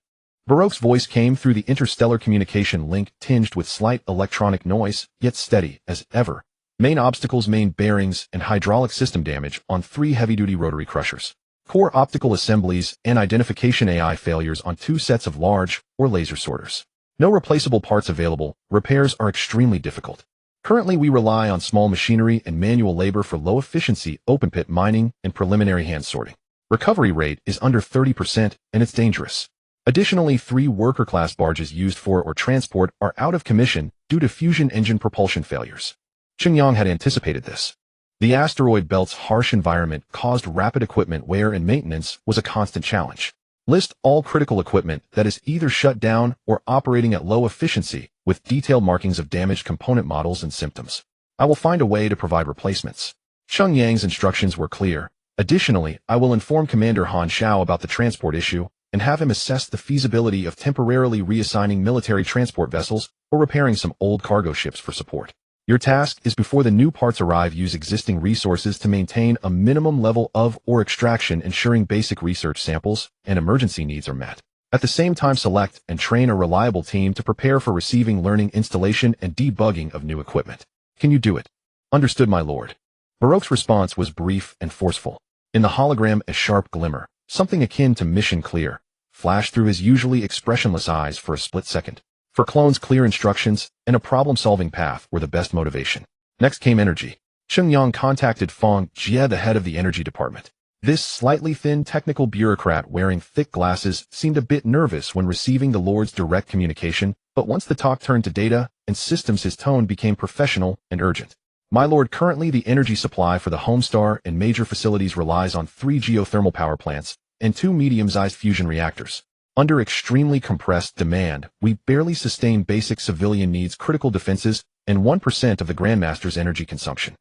Baroque's voice came through the interstellar communication link, tinged with slight electronic noise, yet steady as ever. Main obstacles, main bearings, and hydraulic system damage on 3 heavy-duty rotary crushers. Core optical assemblies and identification AI failures on 2 sets of large or laser sorters. No replaceable parts available. Repairs are extremely difficult. Currently, we rely on small machinery and manual labor for low-efficiency open-pit mining and preliminary hand sorting. Recovery rate is under 30%, and it's dangerous. Additionally, 3 worker-class barges used for or transport are out of commission due to fusion engine propulsion failures. Cheng Yang had anticipated this. The asteroid belt's harsh environment caused rapid equipment wear, and maintenance was a constant challenge. List all critical equipment that is either shut down or operating at low efficiency, with detailed markings of damaged component models and symptoms. I will find a way to provide replacements. Cheng Yang's instructions were clear. Additionally, I will inform Commander Han Shao about the transport issue and have him assess the feasibility of temporarily reassigning military transport vessels or repairing some old cargo ships for support. Your task is, before the new parts arrive, use existing resources to maintain a minimum level of or extraction, ensuring basic research samples and emergency needs are met. At the same time, select and train a reliable team to prepare for receiving, learning, installation, and debugging of new equipment. Can you do it? Understood, my lord. Baroque's response was brief and forceful. In the hologram, a sharp glimmer, something akin to mission clear, flashed through his usually expressionless eyes for a split second. For clones, clear instructions and a problem-solving path were the best motivation. Next came energy. Cheng Yang contacted Feng Jie, the head of the energy department. This slightly thin technical bureaucrat wearing thick glasses seemed a bit nervous when receiving the Lord's direct communication, but once the talk turned to data and systems, his tone became professional and urgent. My lord, currently the energy supply for the Homestar and major facilities relies on 3 geothermal power plants and 2 medium-sized fusion reactors. Under extremely compressed demand, we barely sustain basic civilian needs, critical defenses, and 1% of the Grandmaster's energy consumption.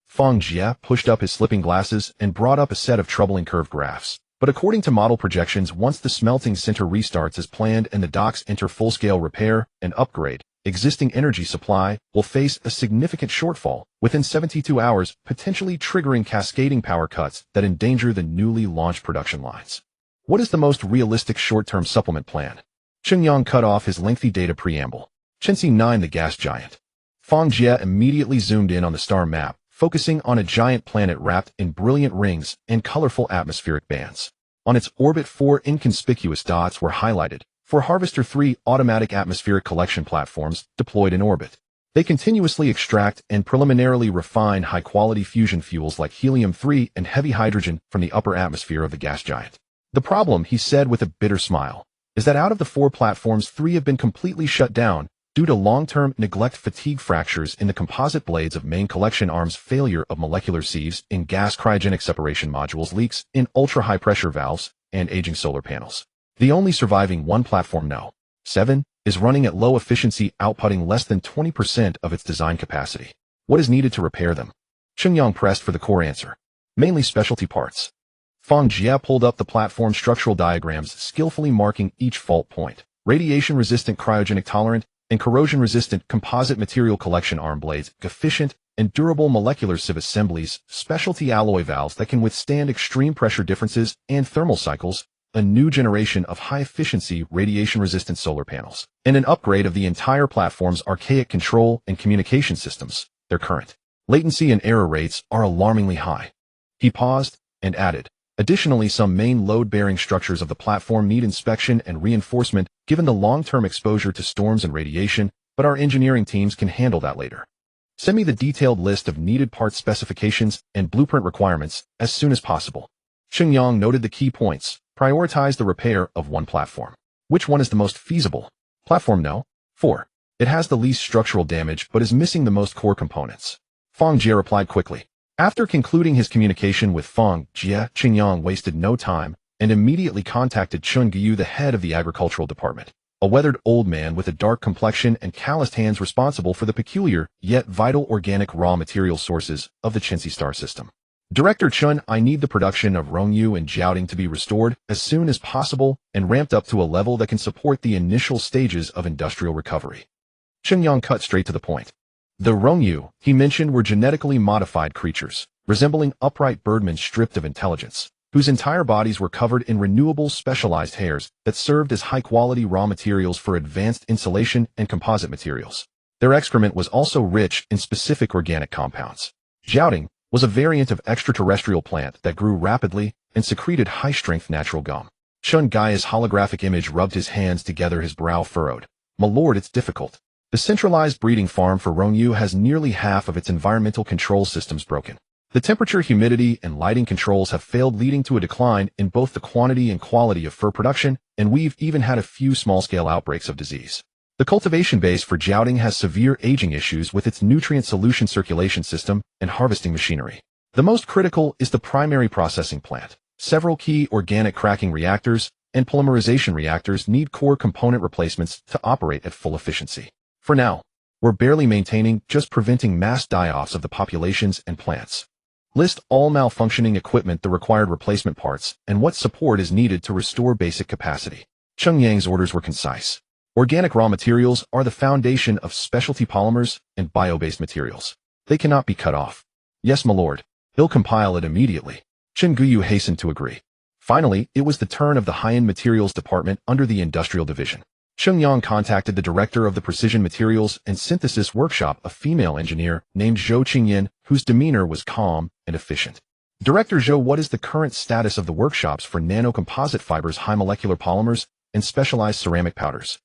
Feng Jie pushed up his slipping glasses and brought up a set of troubling curve graphs. But according to model projections, once the smelting center restarts as planned and the docks enter full-scale repair and upgrade, existing energy supply will face a significant shortfall within 72 hours, potentially triggering cascading power cuts that endanger the newly launched production lines. What is the most realistic short-term supplement plan? Cheng Yang cut off his lengthy data preamble. Chensey 9, the gas giant. Feng Jie immediately zoomed in on the star map, focusing on a giant planet wrapped in brilliant rings and colorful atmospheric bands. On its orbit, 4 inconspicuous dots were highlighted. For Harvester 3 automatic atmospheric collection platforms deployed in orbit. They continuously extract and preliminarily refine high-quality fusion fuels like helium-3 and heavy hydrogen from the upper atmosphere of the gas giant. The problem, he said with a bitter smile, is that out of the 4 platforms, 3 have been completely shut down due to long-term neglect, fatigue, fractures in the composite blades of main collection arms, failure of molecular sieves in gas cryogenic separation modules, leaks in ultra-high pressure valves, and aging solar panels. The only surviving 1 platform, No. 7, is running at low efficiency, outputting less than 20% of its design capacity. What is needed to repair them? Cheng Yang pressed for the core answer. Mainly specialty parts. Feng Jie pulled up the platform structural diagrams, skillfully marking each fault point. Radiation-resistant, cryogenic-tolerant, and corrosion-resistant composite material collection arm blades, efficient and durable molecular sieve assemblies, specialty alloy valves that can withstand extreme pressure differences and thermal cycles, a new generation of high-efficiency radiation-resistant solar panels, and an upgrade of the entire platform's archaic control and communication systems. Their current latency and error rates are alarmingly high. He paused and added, additionally, some main load-bearing structures of the platform need inspection and reinforcement given the long-term exposure to storms and radiation, but our engineering teams can handle that later. Send me the detailed list of needed parts specifications and blueprint requirements as soon as possible. Cheng Yang noted the key points. Prioritize the repair of 1 platform. Which one is the most feasible? Platform No. 4. It has the least structural damage but is missing the most core components. Feng Jie replied quickly. After concluding his communication with Feng Jie, Cheng Yang wasted no time and immediately contacted Chun Guyu, the head of the agricultural department. a weathered old man with a dark complexion and calloused hands responsible for the peculiar, yet vital organic raw material sources of the Chensey star system. Director Chun, I need the production of Rongyu and Jiaoding to be restored as soon as possible and ramped up to a level that can support the initial stages of industrial recovery. Cheng Yang cut straight to the point. The Rongyu, he mentioned, were genetically modified creatures, resembling upright birdmen stripped of intelligence, whose entire bodies were covered in renewable specialized hairs that served as high-quality raw materials for advanced insulation and composite materials. Their excrement was also rich in specific organic compounds. Jiaoding was a variant of extraterrestrial plant that grew rapidly and secreted high-strength natural gum. Chun Gai's holographic image rubbed his hands together, his brow furrowed. My lord, it's difficult. The centralized breeding farm for Rongyu has nearly half of its environmental control systems broken. The temperature, humidity, and lighting controls have failed, leading to a decline in both the quantity and quality of fur production, and we've even had a few small-scale outbreaks of disease. The cultivation base for Jiaoding has severe aging issues with its nutrient solution circulation system and harvesting machinery. The most critical is the primary processing plant. Several key organic cracking reactors and polymerization reactors need core component replacements to operate at full efficiency. For now, we're barely maintaining, just preventing mass die-offs of the populations and plants. List all malfunctioning equipment, the required replacement parts, and what support is needed to restore basic capacity. Cheng Yang's orders were concise. Organic raw materials are the foundation of specialty polymers and bio-based materials. They cannot be cut off. Yes, my lord. He'll compile it immediately. Chen Guyu hastened to agree. Finally, it was the turn of the high-end materials department under the industrial division. Cheng Yang contacted the director of the precision materials and synthesis workshop, a female engineer named Zhou Qingyan, whose demeanor was calm and efficient. Director Zhou, what is the current status of the workshops for nanocomposite fibers, high molecular polymers, and specialized ceramic powders?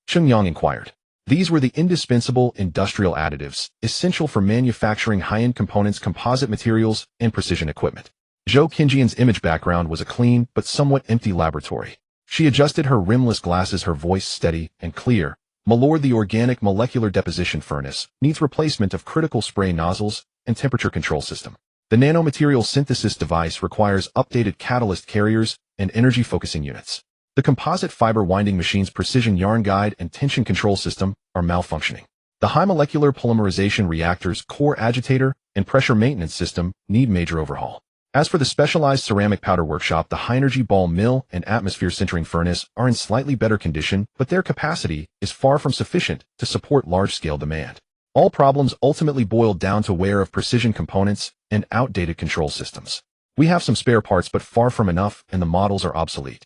Cheng Yang inquired. These were the indispensable industrial additives, essential for manufacturing high-end components, composite materials, and precision equipment. Zhou Qingyan's image background was a clean but somewhat empty laboratory. She adjusted her rimless glasses, her voice steady and clear. My lord, the organic molecular deposition furnace needs replacement of critical spray nozzles and temperature control system. The nanomaterial synthesis device requires updated catalyst carriers and energy focusing units. The composite fiber winding machine's precision yarn guide and tension control system are malfunctioning. The high molecular polymerization reactor's core agitator and pressure maintenance system need major overhaul. As for the specialized ceramic powder workshop, the high-energy ball mill and atmosphere sintering furnace are in slightly better condition, but their capacity is far from sufficient to support large-scale demand. All problems ultimately boil down to wear of precision components and outdated control systems. We have some spare parts, but far from enough, and the models are obsolete.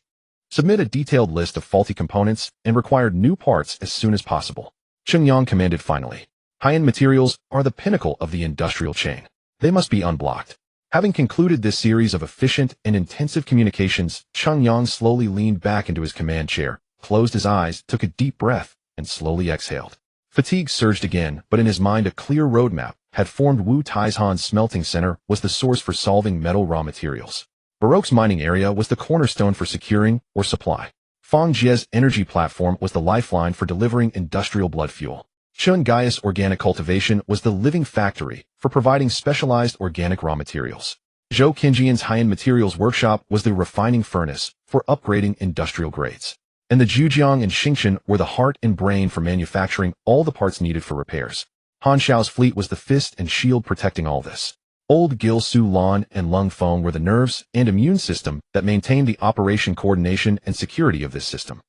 Submit a detailed list of faulty components and required new parts as soon as possible. Cheng Yang commanded finally. High-end materials are the pinnacle of the industrial chain. They must be unblocked. Having concluded this series of efficient and intensive communications, Cheng Yang slowly leaned back into his command chair, closed his eyes, took a deep breath, and slowly exhaled. Fatigue surged again, but in his mind a clear roadmap had formed. Wu Taishan's smelting center was the source for solving metal raw materials. Baroque's mining area was the cornerstone for securing or supply. Fang Jie's energy platform was the lifeline for delivering industrial blood fuel. Chun Gai's organic cultivation was the living factory for providing specialized organic raw materials. Zhou Qingyan's high-end materials workshop was the refining furnace for upgrading industrial grades. And the Zhujiang and Xingchen were the heart and brain for manufacturing all the parts needed for repairs. Han Xiao's fleet was the fist and shield protecting all this. Old Gil Su Lan and Lung Feng were the nerves and immune system that maintained the operation coordination and security of this system.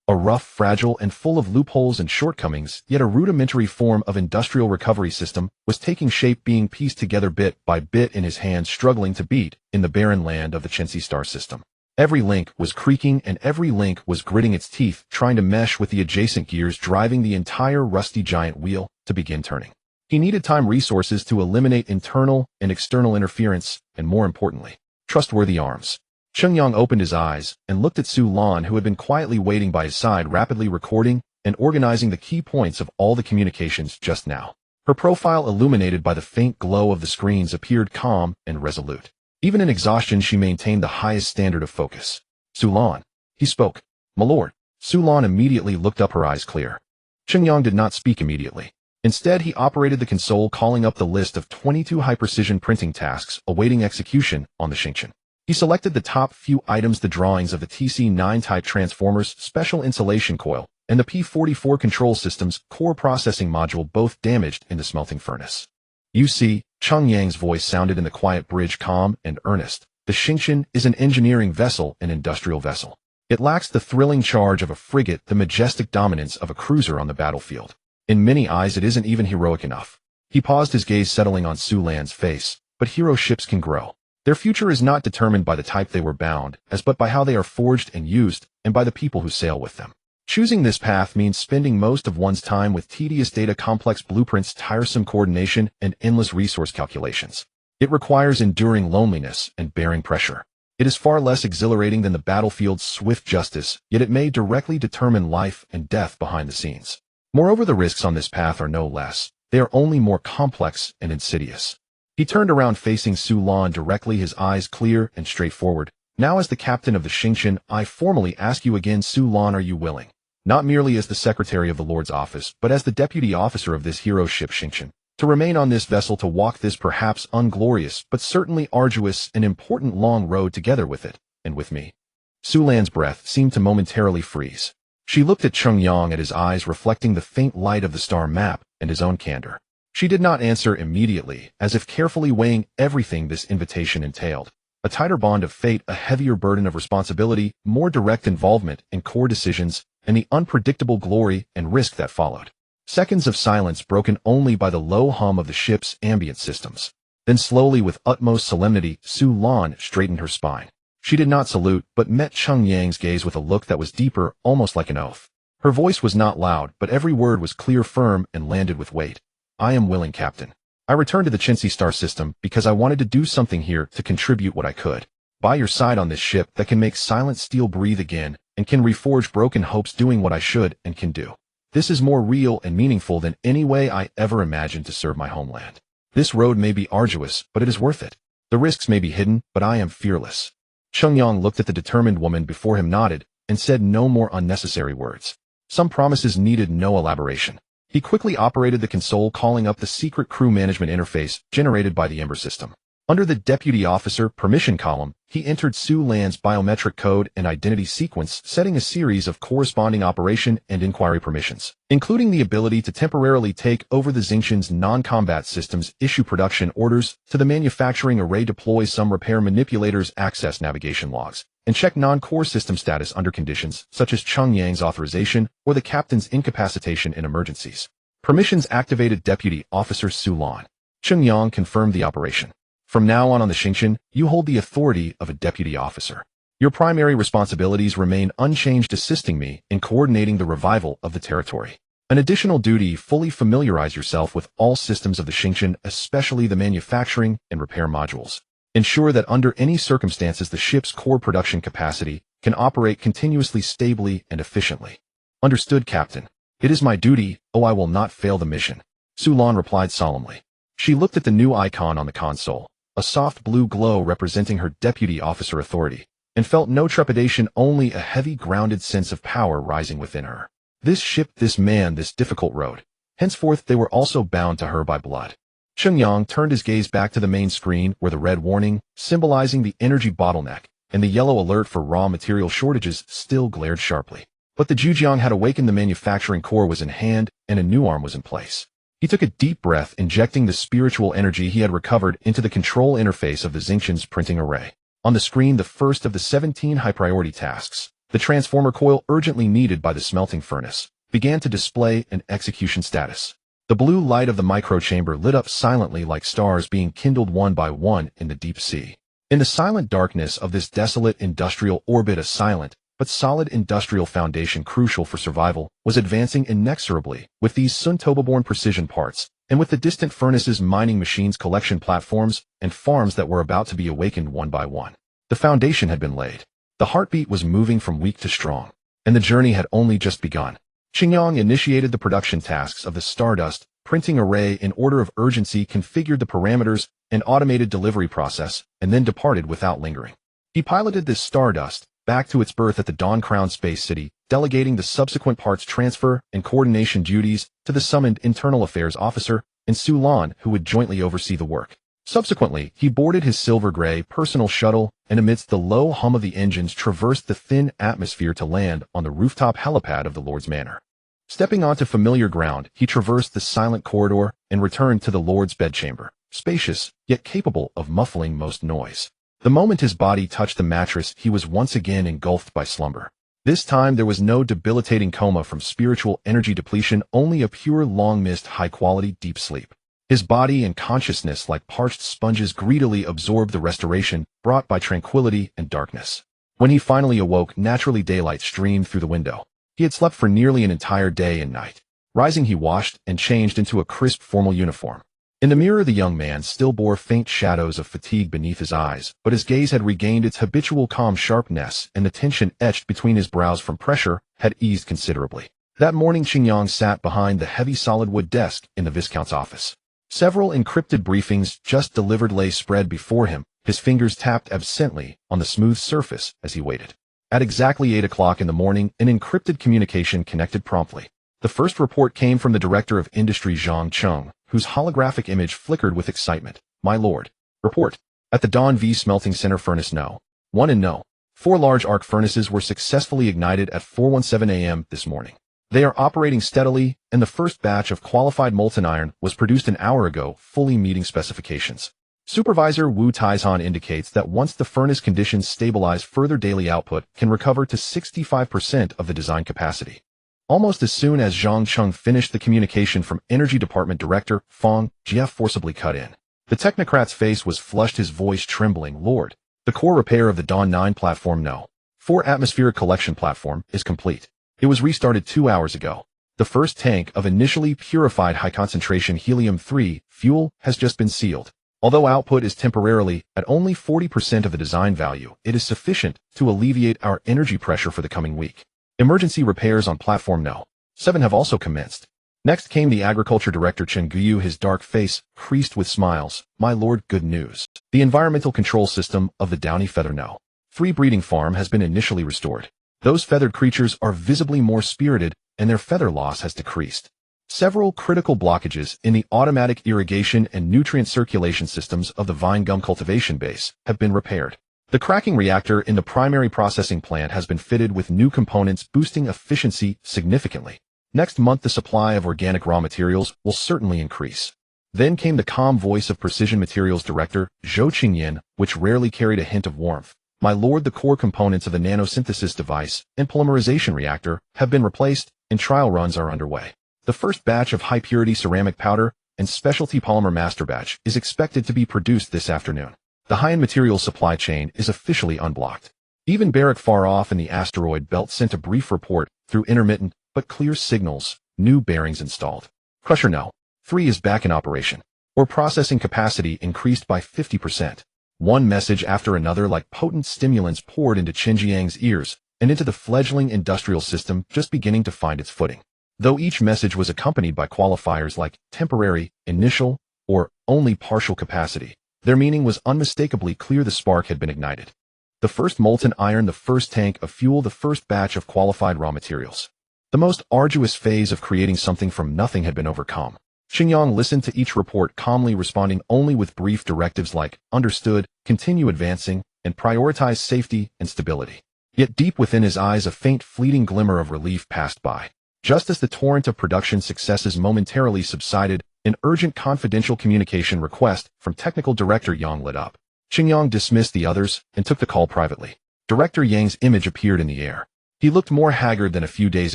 A rough, fragile, and full of loopholes and shortcomings, yet a rudimentary form of industrial recovery system was taking shape, being pieced together bit by bit in his hands, struggling to beat in the barren land of the Chensey star system. Every link was creaking and every link was gritting its teeth, trying to mesh with the adjacent gears, driving the entire rusty giant wheel to begin turning. He needed time, resources to eliminate internal and external interference, and more importantly, trustworthy arms. Cheng Yang opened his eyes and looked at Su Lan, who had been quietly waiting by his side, rapidly recording and organizing the key points of all the communications just now. Her profile, illuminated by the faint glow of the screens, appeared calm and resolute. Even in exhaustion, she maintained the highest standard of focus. Su Lan, he spoke. My lord. Su Lan immediately looked up, her eyes clear. Cheng Yang did not speak immediately. Instead, he operated the console, calling up the list of 22 high-precision printing tasks awaiting execution on the Xingchen. He selected the top few items: the drawings of the TC-9 type transformers, special insulation coil, and the P-44 control system's core processing module both damaged in the smelting furnace. You see, Cheng Yang's voice sounded in the quiet bridge calm and earnest. The Xingqian is an engineering vessel, an industrial vessel. It lacks the thrilling charge of a frigate, the majestic dominance of a cruiser on the battlefield. In many eyes, it isn't even heroic enough. He paused, his gaze settling on Su Lan's face. But hero ships can grow. Their future is not determined by the type they were bound as, but by how they are forged and used, and by the people who sail with them. Choosing this path means spending most of one's time with tedious data, complex blueprints, tiresome coordination, and endless resource calculations. It requires enduring loneliness and bearing pressure. It is far less exhilarating than the battlefield's swift justice, yet it may directly determine life and death behind the scenes. Moreover, the risks on this path are no less. They are only more complex and insidious. He turned around facing Su Lan directly, his eyes clear and straightforward. Now, as the captain of the Xingqian, I formally ask you again, Su Lan, are you willing? Not merely as the secretary of the Lord's office, but as the deputy officer of this hero ship Xingqian, to remain on this vessel, to walk this perhaps unglorious, but certainly arduous and important long road together with it, and with me? Su Lan's breath seemed to momentarily freeze. She looked at Cheng Yang, at his eyes reflecting the faint light of the star map and his own candor. She did not answer immediately, as if carefully weighing everything this invitation entailed. A tighter bond of fate, a heavier burden of responsibility, more direct involvement in core decisions, and the unpredictable glory and risk that followed. Seconds of silence broken only by the low hum of the ship's ambient systems. Then slowly, with utmost solemnity, Su Lan straightened her spine. She did not salute, but met Cheng Yang's gaze with a look that was deeper, almost like an oath. Her voice was not loud, but every word was clear, firm, and landed with weight. I am willing, Captain. I returned to the Chintzy star system because I wanted to do something here to contribute what I could. By your side on this ship that can make silent steel breathe again and can reforge broken hopes, doing what I should and can do. This is more real and meaningful than any way I ever imagined to serve my homeland. This road may be arduous, but it is worth it. The risks may be hidden, but I am fearless. Cheng Yang looked at the determined woman before him, nodded, and said no more unnecessary words. Some promises needed no elaboration. He quickly operated the console, calling up the secret crew management interface generated by the Ember system. Under the Deputy Officer Permission column, he entered Su Lan's biometric code and identity sequence, setting a series of corresponding operation and inquiry permissions, including the ability to temporarily take over the Xingqian's non-combat systems, issue production orders to the manufacturing array, deploy some repair manipulators, access navigation logs, and check non-core system status under conditions such as Cheng Yang's authorization or the captain's incapacitation in emergencies. Permissions activated. Deputy Officer Su Lan. Cheng Yang confirmed the operation. From now on the Xingqian, you hold the authority of a deputy officer. Your primary responsibilities remain unchanged, assisting me in coordinating the revival of the territory. An additional duty: fully familiarize yourself with all systems of the Xingqian, especially the manufacturing and repair modules. Ensure that under any circumstances the ship's core production capacity can operate continuously, stably, and efficiently. Understood, Captain. It is my duty. Oh, I will not fail the mission. Su Lan replied solemnly. She looked at the new icon on the console, a soft blue glow representing her deputy officer authority, and felt no trepidation, only a heavy, grounded sense of power rising within her. This ship, this man, this difficult road. Henceforth they were also bound to her by blood. Cheng Yang turned his gaze back to the main screen, where the red warning, symbolizing the energy bottleneck, and the yellow alert for raw material shortages still glared sharply. But the Zhujiang had awakened, the manufacturing core was in hand, and a new arm was in place. He took a deep breath, injecting the spiritual energy he had recovered into the control interface of the Xingqian's printing array. On the screen, the first of the 17 high-priority tasks, the transformer coil urgently needed by the smelting furnace, began to display an execution status. The blue light of the microchamber lit up silently, like stars being kindled one by one in the deep sea. In the silent darkness of this desolate industrial orbit, a silent but solid industrial foundation crucial for survival was advancing inexorably, with these Suntoba-born precision parts, and with the distant furnaces, mining machines, collection platforms, and farms that were about to be awakened one by one. The foundation had been laid. The heartbeat was moving from weak to strong, and the journey had only just begun. Cheng Yang initiated the production tasks of the Stardust printing array in order of urgency, configured the parameters and automated delivery process, and then departed without lingering. He piloted this Stardust back to its berth at the Dawn Crown Space City, delegating the subsequent parts transfer and coordination duties to the summoned Internal Affairs Officer and Su Lan, who would jointly oversee the work. Subsequently, he boarded his silver-gray personal shuttle and amidst the low hum of the engines traversed the thin atmosphere to land on the rooftop helipad of the Lord's Manor. Stepping onto familiar ground, he traversed the silent corridor and returned to the Lord's bedchamber, spacious, yet capable of muffling most noise. The moment his body touched the mattress, he was once again engulfed by slumber. This time, there was no debilitating coma from spiritual energy depletion, only a pure, long-missed, high-quality deep sleep. His body and consciousness, like parched sponges, greedily absorbed the restoration brought by tranquility and darkness. When he finally awoke, naturally daylight streamed through the window. He had slept for nearly an entire day and night. Rising, he washed and changed into a crisp formal uniform. In the mirror, the young man still bore faint shadows of fatigue beneath his eyes, but his gaze had regained its habitual calm sharpness, and the tension etched between his brows from pressure had eased considerably. That morning, Cheng Yang sat behind the heavy solid wood desk in the Viscount's office. Several encrypted briefings just delivered lay spread before him. His fingers tapped absently on the smooth surface as he waited. At exactly 8 o'clock in the morning, an encrypted communication connected promptly. The first report came from the Director of Industry Zhang Cheng, whose holographic image flickered with excitement. My lord. Report. At the Dawn V Smelting Center Furnace No. 1 and No. 4 large arc furnaces were successfully ignited at 4:17 a.m. this morning. They are operating steadily, and the first batch of qualified molten iron was produced an hour ago, fully meeting specifications. Supervisor Wu Taizhan indicates that once the furnace conditions stabilize, further daily output can recover to 65% of the design capacity. Almost as soon as Zhang Cheng finished, the communication from Energy Department Director Fang Jie forcibly cut in. The technocrat's face was flushed, his voice trembling. Lord, the core repair of the Dawn 9 platform No. 4 atmospheric collection platform is complete. It was restarted 2 hours ago. The first tank of initially purified high-concentration helium-3 fuel has just been sealed. Although output is temporarily at only 40% of the design value, it is sufficient to alleviate our energy pressure for the coming week. Emergency repairs on Platform No. 7 have also commenced. Next came the Agriculture Director Chen Guyu, his dark face creased with smiles. My lord, good news. The environmental control system of the Downy Feather No. 3 breeding farm has been initially restored. Those feathered creatures are visibly more spirited, and their feather loss has decreased. Several critical blockages in the automatic irrigation and nutrient circulation systems of the vine gum cultivation base have been repaired. The cracking reactor in the primary processing plant has been fitted with new components, boosting efficiency significantly. Next month, the supply of organic raw materials will certainly increase. Then came the calm voice of Precision Materials Director Zhou Qingyan, which rarely carried a hint of warmth. My lord, the core components of the nanosynthesis device and polymerization reactor have been replaced, and trial runs are underway. The first batch of high-purity ceramic powder and specialty polymer master batch is expected to be produced this afternoon. The high-end materials supply chain is officially unblocked. Even Barrack far off in the asteroid belt sent a brief report through intermittent but clear signals. New bearings installed. Crusher No. 3 is back in operation. Ore processing capacity increased by 50%. One message after another, like potent stimulants, poured into Cheng Yang's ears and into the fledgling industrial system just beginning to find its footing. Though each message was accompanied by qualifiers like temporary, initial, or only partial capacity, their meaning was unmistakably clear. The spark had been ignited. The first molten iron, the first tank of fuel, the first batch of qualified raw materials. The most arduous phase of creating something from nothing had been overcome. Cheng Yang listened to each report, calmly responding only with brief directives like, understood, continue advancing, and prioritize safety and stability. Yet deep within his eyes, a faint fleeting glimmer of relief passed by. Just as the torrent of production successes momentarily subsided, an urgent confidential communication request from Technical Director Yang lit up. Cheng Yang dismissed the others and took the call privately. Director Yang's image appeared in the air. He looked more haggard than a few days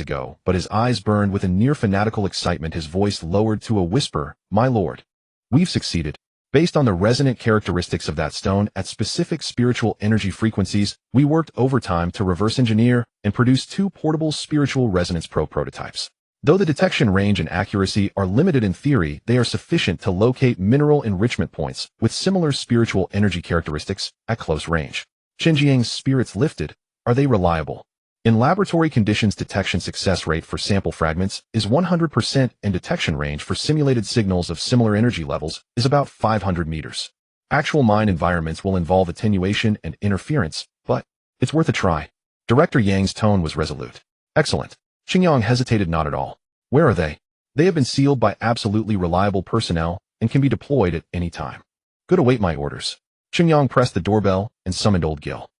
ago, but his eyes burned with a near-fanatical excitement. His voice lowered to a whisper. My lord, we've succeeded. Based on the resonant characteristics of that stone at specific spiritual energy frequencies, we worked overtime to reverse engineer and produce 2 portable spiritual resonance prototypes. Though the detection range and accuracy are limited in theory, they are sufficient to locate mineral enrichment points with similar spiritual energy characteristics at close range. Cheng Yang's spirits lifted. Are they reliable? In laboratory conditions, detection success rate for sample fragments is 100%, and detection range for simulated signals of similar energy levels is about 500 meters. Actual mine environments will involve attenuation and interference, but it's worth a try. Director Yang's tone was resolute. Excellent. Cheng Yang hesitated not at all. Where are they? They have been sealed by absolutely reliable personnel and can be deployed at any time. Good, await my orders. Cheng Yang pressed the doorbell and summoned Old Gil.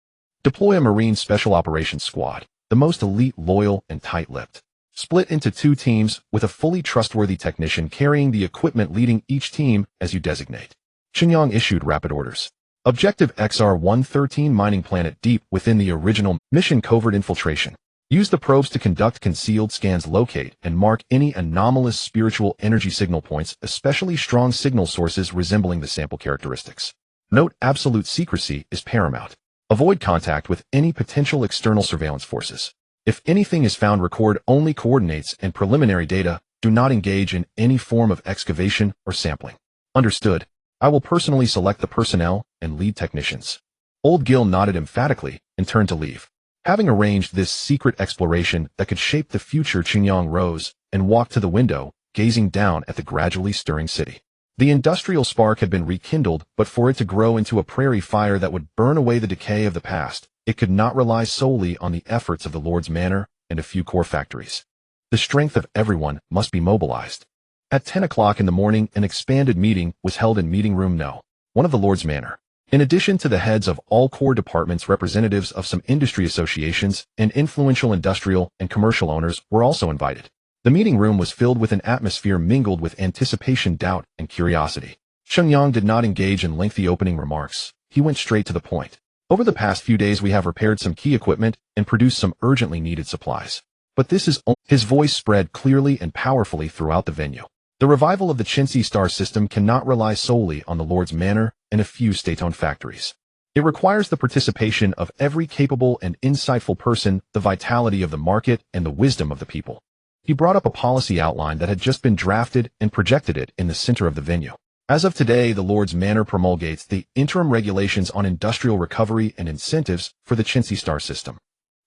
Deploy a Marine Special Operations Squad, the most elite, loyal, and tight-lipped. Split into 2 teams with a fully trustworthy technician carrying the equipment leading each team as you designate. Cheng Yang issued rapid orders. Objective XR-113 mining planet deep within the original mission covert infiltration. Use the probes to conduct concealed scans, locate and mark any anomalous spiritual energy signal points, especially strong signal sources resembling the sample characteristics. Note: absolute secrecy is paramount. Avoid contact with any potential external surveillance forces. If anything is found, record only coordinates and preliminary data. Do not engage in any form of excavation or sampling. Understood. I will personally select the personnel and lead technicians. Old Gil nodded emphatically and turned to leave. Having arranged this secret exploration that could shape the future, Cheng Yang rose and walked to the window, gazing down at the gradually stirring city. The industrial spark had been rekindled, but for it to grow into a prairie fire that would burn away the decay of the past, it could not rely solely on the efforts of the Lord's Manor and a few core factories. The strength of everyone must be mobilized. At 10 o'clock in the morning, an expanded meeting was held in Meeting Room No. 1 of the Lord's Manor. In addition to the heads of all core departments, representatives of some industry associations and influential industrial and commercial owners were also invited. The meeting room was filled with an atmosphere mingled with anticipation, doubt, and curiosity. Cheng Yang did not engage in lengthy opening remarks. He went straight to the point. Over the past few days, we have repaired some key equipment and produced some urgently needed supplies. But this is his voice spread clearly and powerfully throughout the venue. The revival of the Chensey star system cannot rely solely on the Lord's Manor and a few state-owned factories. It requires the participation of every capable and insightful person, the vitality of the market, and the wisdom of the people. He brought up a policy outline that had just been drafted and projected it in the center of the venue. As of today, the Lord's Manor promulgates the interim regulations on industrial recovery and incentives for the Chensey star system.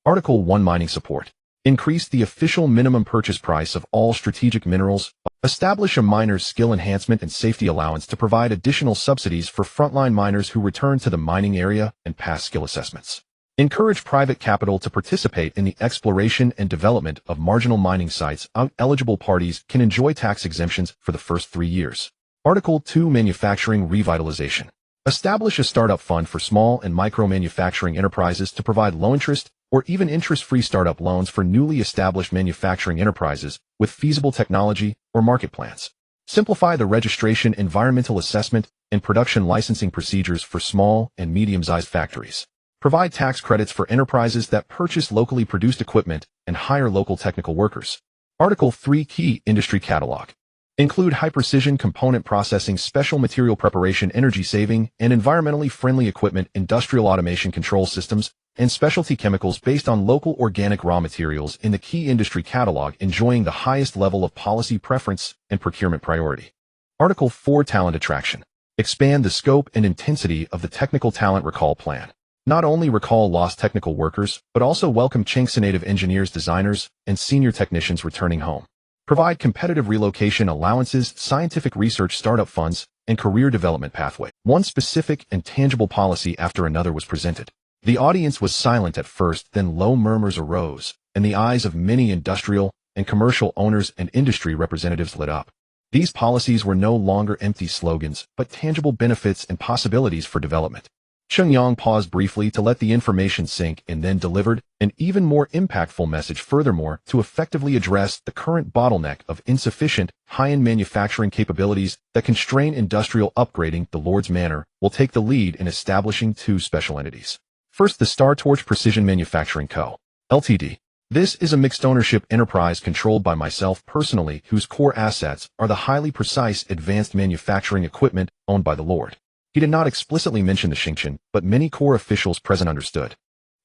Article 1: Mining Support. Increase the official minimum purchase price of all strategic minerals. Establish a miner's skill enhancement and safety allowance to provide additional subsidies for frontline miners who return to the mining area and pass skill assessments. Encourage private capital to participate in the exploration and development of marginal mining sites. Eligible parties can enjoy tax exemptions for the first 3 years. Article 2: Manufacturing Revitalization. Establish a startup fund for small and micro manufacturing enterprises to provide low-interest or even interest-free startup loans for newly established manufacturing enterprises with feasible technology or market plans. Simplify the registration, environmental assessment, and production licensing procedures for small and medium-sized factories. Provide tax credits for enterprises that purchase locally produced equipment and hire local technical workers. Article 3: Key Industry Catalog. Include high-precision component processing, special material preparation, energy-saving, and environmentally friendly equipment, industrial automation control systems, and specialty chemicals based on local organic raw materials in the key industry catalog, enjoying the highest level of policy preference and procurement priority. Article 4: Talent Attraction. Expand the scope and intensity of the technical talent recall plan. Not only recall lost technical workers, but also welcome Chengsa native engineers, designers, and senior technicians returning home. Provide competitive relocation allowances, scientific research startup funds, and career development pathway. One specific and tangible policy after another was presented. The audience was silent at first, then low murmurs arose, and the eyes of many industrial and commercial owners and industry representatives lit up. These policies were no longer empty slogans, but tangible benefits and possibilities for development. Cheng Yang paused briefly to let the information sink and then delivered an even more impactful message. Furthermore, to effectively address the current bottleneck of insufficient, high-end manufacturing capabilities that constrain industrial upgrading, the Lord's Manor will take the lead in establishing 2 special entities. First, the Star Torch Precision Manufacturing Co., Ltd. This is a mixed-ownership enterprise controlled by myself personally, whose core assets are the highly precise advanced manufacturing equipment owned by the Lord. He did not explicitly mention the Xingqian, but many core officials present understood.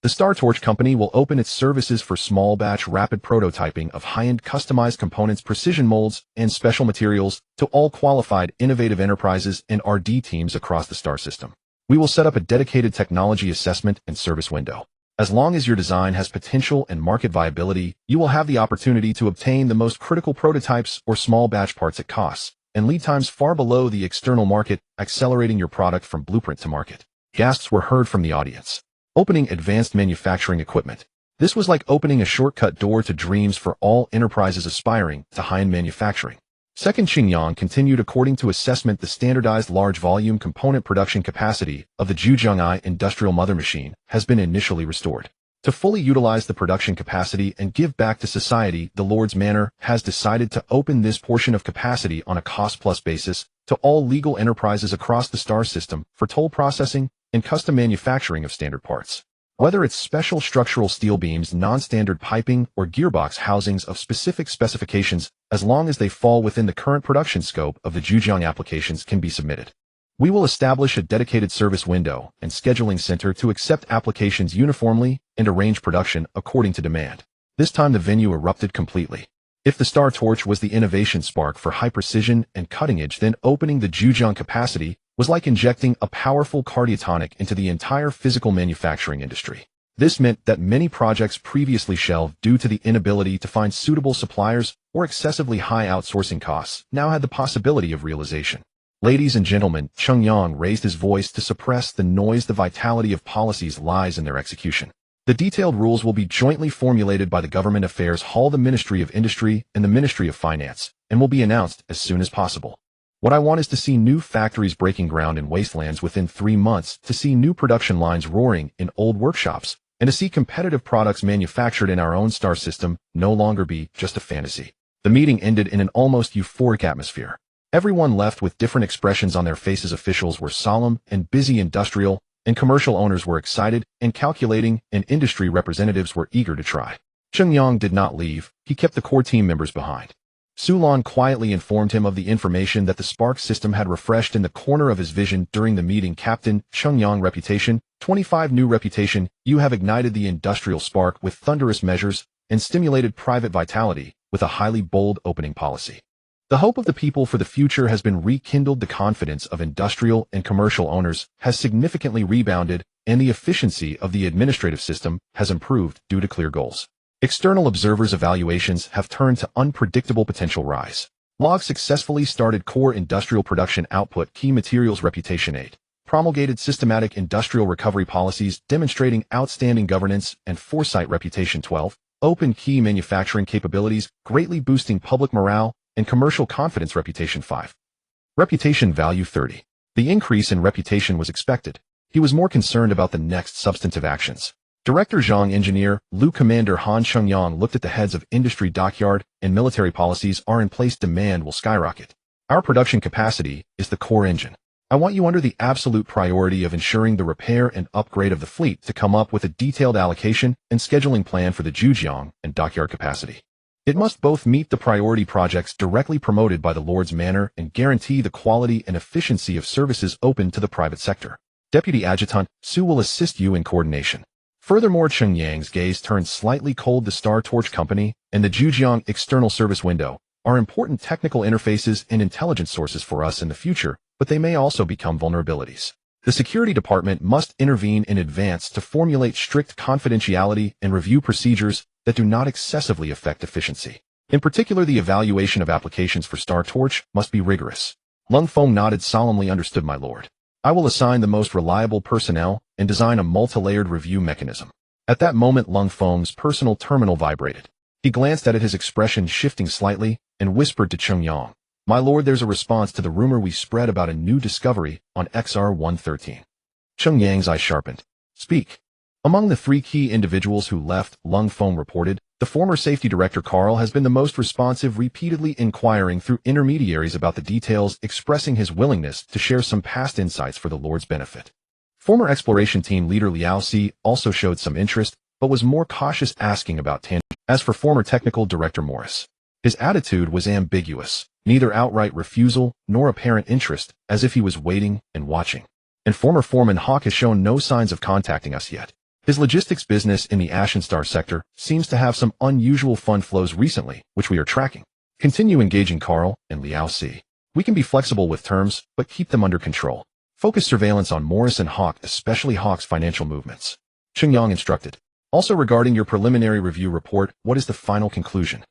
The Star Torch Company will open its services for small-batch rapid prototyping of high-end customized components, precision molds, and special materials to all qualified innovative enterprises and R&D teams across the star system. We will set up a dedicated technology assessment and service window. As long as your design has potential and market viability, you will have the opportunity to obtain the most critical prototypes or small-batch parts at costs and lead times far below the external market, accelerating your product from blueprint to market. Gasps were heard from the audience. Opening advanced manufacturing equipment. This was like opening a shortcut door to dreams for all enterprises aspiring to high-end manufacturing. Second, Cheng Yang continued according to assessment the standardized large-volume component production capacity of the Zhujiang industrial mother machine has been initially restored. To fully utilize the production capacity and give back to society, the Lord's Manor has decided to open this portion of capacity on a cost-plus basis to all legal enterprises across the star system for toll processing and custom manufacturing of standard parts. Whether it's special structural steel beams, non-standard piping, or gearbox housings of specific specifications, as long as they fall within the current production scope of the Zhujiang applications can be submitted. We will establish a dedicated service window and scheduling center to accept applications uniformly and arrange production according to demand. This time the venue erupted completely. If the Star Torch was the innovation spark for high precision and cutting edge, then opening the Zhujiang capacity was like injecting a powerful cardiotonic into the entire physical manufacturing industry. This meant that many projects previously shelved due to the inability to find suitable suppliers or excessively high outsourcing costs now had the possibility of realization. Ladies and gentlemen, Cheng Yang raised his voice to suppress the noise. The vitality of policies lies in their execution. The detailed rules will be jointly formulated by the Government Affairs Hall, the Ministry of Industry, and the Ministry of Finance, and will be announced as soon as possible. What I want is to see new factories breaking ground in wastelands within 3 months, to see new production lines roaring in old workshops, and to see competitive products manufactured in our own star system no longer be just a fantasy. The meeting ended in an almost euphoric atmosphere. Everyone left with different expressions on their faces. Officials were solemn and busy, industrial and commercial owners were excited and calculating, and industry representatives were eager to try. Cheng Yang did not leave. He kept the core team members behind. Sulan quietly informed him of the information that the spark system had refreshed in the corner of his vision during the meeting. Captain Cheng Yang, reputation, 25 new reputation. You have ignited the industrial spark with thunderous measures and stimulated private vitality with a highly bold opening policy. The hope of the people for the future has been rekindled. The confidence of industrial and commercial owners has significantly rebounded, and the efficiency of the administrative system has improved due to clear goals. External observers' evaluations have turned to unpredictable potential rise. Log successfully started core industrial production output. Key materials reputation 8. Promulgated systematic industrial recovery policies demonstrating outstanding governance and foresight. Reputation 12. Open key manufacturing capabilities, greatly boosting public morale and commercial confidence. Reputation 5. Reputation value 30. The increase in reputation was expected. He was more concerned about the next substantive actions. Director Zhang, Engineer Lu, Commander Han. Cheng Yang looked at the heads of industry. Dockyard and military policies are in place. Demand will skyrocket. Our production capacity is the core engine. I want you under the absolute priority of ensuring the repair and upgrade of the fleet to come up with a detailed allocation and scheduling plan for the Zhujiang and dockyard capacity. It must both meet the priority projects directly promoted by the Lord's Manor and guarantee the quality and efficiency of services open to the private sector. Deputy Adjutant Su will assist you in coordination. Furthermore, Cheng Yang's gaze turned slightly cold. The Star Torch Company and the Zhujiang external service window are important technical interfaces and intelligence sources for us in the future, but they may also become vulnerabilities. The Security Department must intervene in advance to formulate strict confidentiality and review procedures that do not excessively affect efficiency. In particular, the evaluation of applications for Star Torch must be rigorous. Lung Feng nodded solemnly. Understood, my lord. I will assign the most reliable personnel and design a multi-layered review mechanism. At that moment, Lung Feng's personal terminal vibrated. He glanced at it, his expression shifting slightly, and whispered to Cheng Yang, "My lord, there's a response to the rumor we spread about a new discovery on XR-113. Cheng Yang's eye sharpened. Speak. Among the 3 key individuals who left, Lung Feng reported, the former safety director Carl has been the most responsive, repeatedly inquiring through intermediaries about the details, expressing his willingness to share some past insights for the Lord's benefit. Former exploration team leader Liao Si also showed some interest, but was more cautious, asking about tangents. As for former technical director Morris, his attitude was ambiguous, neither outright refusal nor apparent interest, as if he was waiting and watching. And former foreman Hawk has shown no signs of contacting us yet. His logistics business in the Ashen Star sector seems to have some unusual fund flows recently, which we are tracking. Continue engaging Carl and Liao Si. We can be flexible with terms, but keep them under control. Focus surveillance on Morris and Hawk, especially Hawk's financial movements." Cheng Yang instructed. "Also, regarding your preliminary review report, what is the final conclusion?"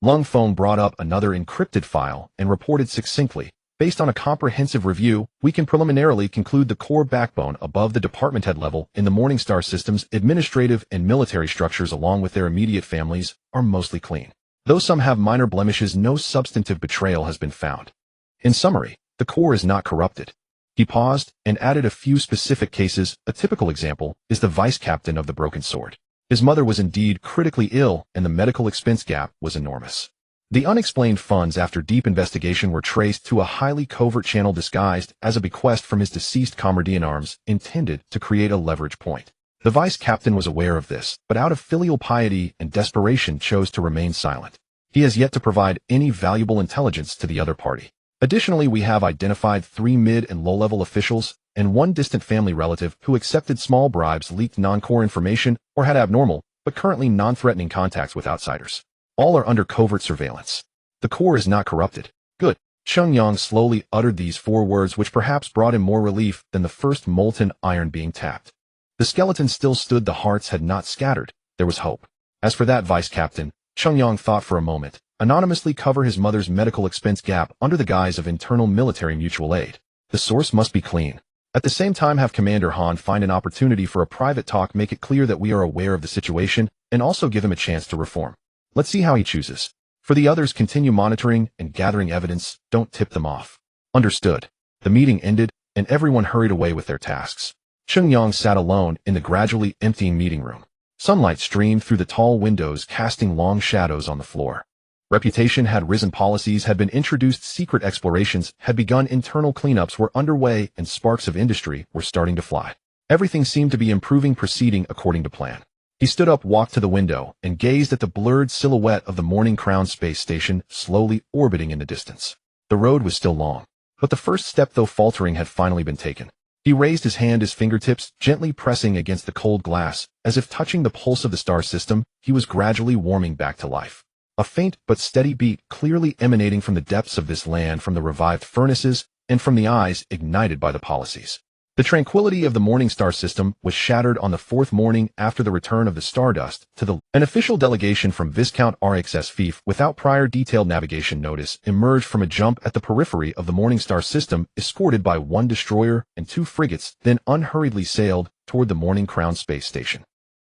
Lung Feng brought up another encrypted file and reported succinctly, "Based on a comprehensive review, we can preliminarily conclude the core backbone above the department head level in the Morningstar system's administrative and military structures along with their immediate families are mostly clean. Though some have minor blemishes, no substantive betrayal has been found. In summary, the core is not corrupted. He paused and added a few specific cases. A typical example is the vice captain of the broken sword. His mother was indeed critically ill, and the medical expense gap was enormous. The unexplained funds after deep investigation were traced to a highly covert channel disguised as a bequest from his deceased comrade-in-arms, intended to create a leverage point. The vice captain was aware of this, but out of filial piety and desperation chose to remain silent. He has yet to provide any valuable intelligence to the other party. Additionally, we have identified 3 mid- and low-level officials and 1 distant family relative who accepted small bribes, leaked non-core information, or had abnormal, but currently non-threatening contacts with outsiders. All are under covert surveillance. The core is not corrupted. Good. Cheng Yang slowly uttered these 4 words, which perhaps brought him more relief than the first molten iron being tapped. The skeleton still stood. The hearts had not scattered. There was hope. As for that vice captain, Cheng Yang thought for a moment. Anonymously cover his mother's medical expense gap under the guise of internal military mutual aid. The source must be clean. At the same time, have Commander Han find an opportunity for a private talk, make it clear that we are aware of the situation, and also give him a chance to reform. Let's see how he chooses. For the others, continue monitoring and gathering evidence. Don't tip them off. Understood. The meeting ended, and everyone hurried away with their tasks. Cheng Yang sat alone in the gradually emptying meeting room. Sunlight streamed through the tall windows, casting long shadows on the floor. Reputation had risen, policies had been introduced, secret explorations had begun, internal cleanups were underway, and sparks of industry were starting to fly. Everything seemed to be improving, proceeding according to plan. He stood up, walked to the window, and gazed at the blurred silhouette of the Morning Crown space station slowly orbiting in the distance. The road was still long, but the first step, though faltering, had finally been taken. He raised his hand, his fingertips gently pressing against the cold glass, as if touching the pulse of the star system. He was gradually warming back to life. A faint but steady beat clearly emanating from the depths of this land, from the revived furnaces, and from the eyes ignited by the policies. The tranquility of the morning star system was shattered on the 4th morning after the return of the Stardust to an official delegation from Viscount RXS Fief, without prior detailed navigation notice, emerged from a jump at the periphery of the morning star system, escorted by 1 destroyer and 2 frigates, then unhurriedly sailed toward the Morning Crown space station.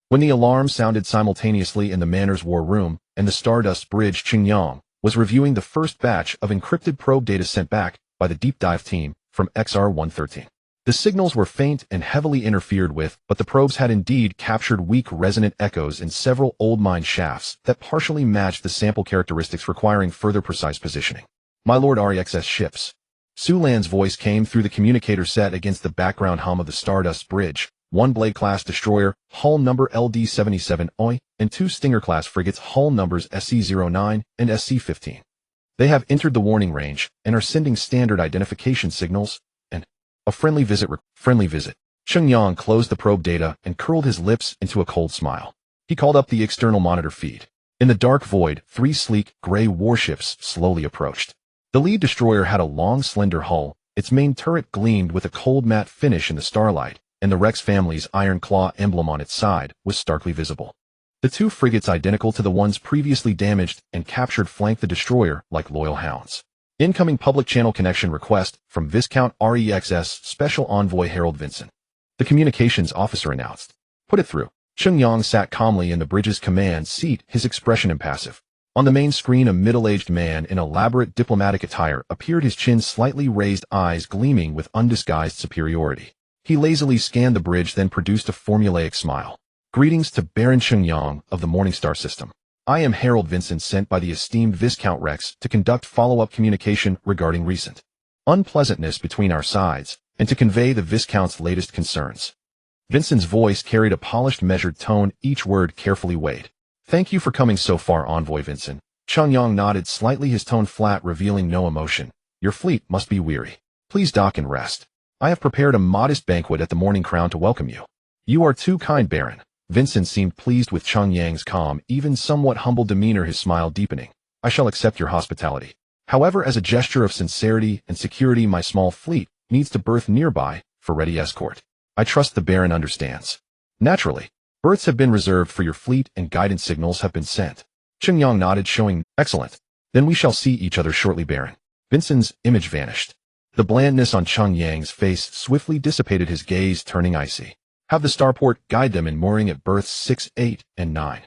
When the alarm sounded simultaneously in the Manners War Room, and the Stardust bridge, Cheng Yang was reviewing the first batch of encrypted probe data sent back by the deep dive team from XR-113. The signals were faint and heavily interfered with, but the probes had indeed captured weak resonant echoes in several old mine shafts that partially matched the sample characteristics, requiring further precise positioning. My Lord REXS ships. Su Lan's voice came through the communicator set against the background hum of the Stardust bridge. 1 Blade-class destroyer, hull number LD-77 OI, and 2 Stinger-class frigates, hull numbers SC-09 and SC-15. They have entered the warning range and are sending standard identification signals, and a friendly visit. Cheng Yang closed the probe data and curled his lips into a cold smile. He called up the external monitor feed. In the dark void, 3 sleek, gray warships slowly approached. The lead destroyer had a long, slender hull. Its main turret gleamed with a cold matte finish in the starlight, and the Rex family's iron claw emblem on its side was starkly visible. The 2 frigates, identical to the ones previously damaged and captured, flanked the destroyer like loyal hounds. Incoming public channel connection request from Viscount REXS Special Envoy Harold Vincent. The communications officer announced. Put it through. Cheng Yang sat calmly in the bridge's command seat, his expression impassive. On the main screen, a middle-aged man in elaborate diplomatic attire appeared, his chin slightly raised, eyes gleaming with undisguised superiority. He lazily scanned the bridge, then produced a formulaic smile. Greetings to Baron Cheng Yang of the Morningstar system. I am Harold Vincent, sent by the esteemed Viscount Rex to conduct follow-up communication regarding recent unpleasantness between our sides, and to convey the Viscount's latest concerns. Vincent's voice carried a polished, measured tone, each word carefully weighed. Thank you for coming so far, Envoy Vincent. Cheng Yang nodded slightly, his tone flat, revealing no emotion. Your fleet must be weary. Please dock and rest. I have prepared a modest banquet at the Morning Crown to welcome you. You are too kind, Baron. Vincent seemed pleased with Cheng Yang's calm, even somewhat humble demeanor, his smile deepening. I shall accept your hospitality. However, as a gesture of sincerity and security, my small fleet needs to berth nearby for ready escort. I trust the Baron understands. Naturally, berths have been reserved for your fleet and guidance signals have been sent. Cheng Yang nodded, showing, excellent. Then we shall see each other shortly, Baron. Vincent's image vanished. The blandness on Cheng Yang's face swiftly dissipated, his gaze turning icy. Have the starport guide them in mooring at berths 6, 8, and 9.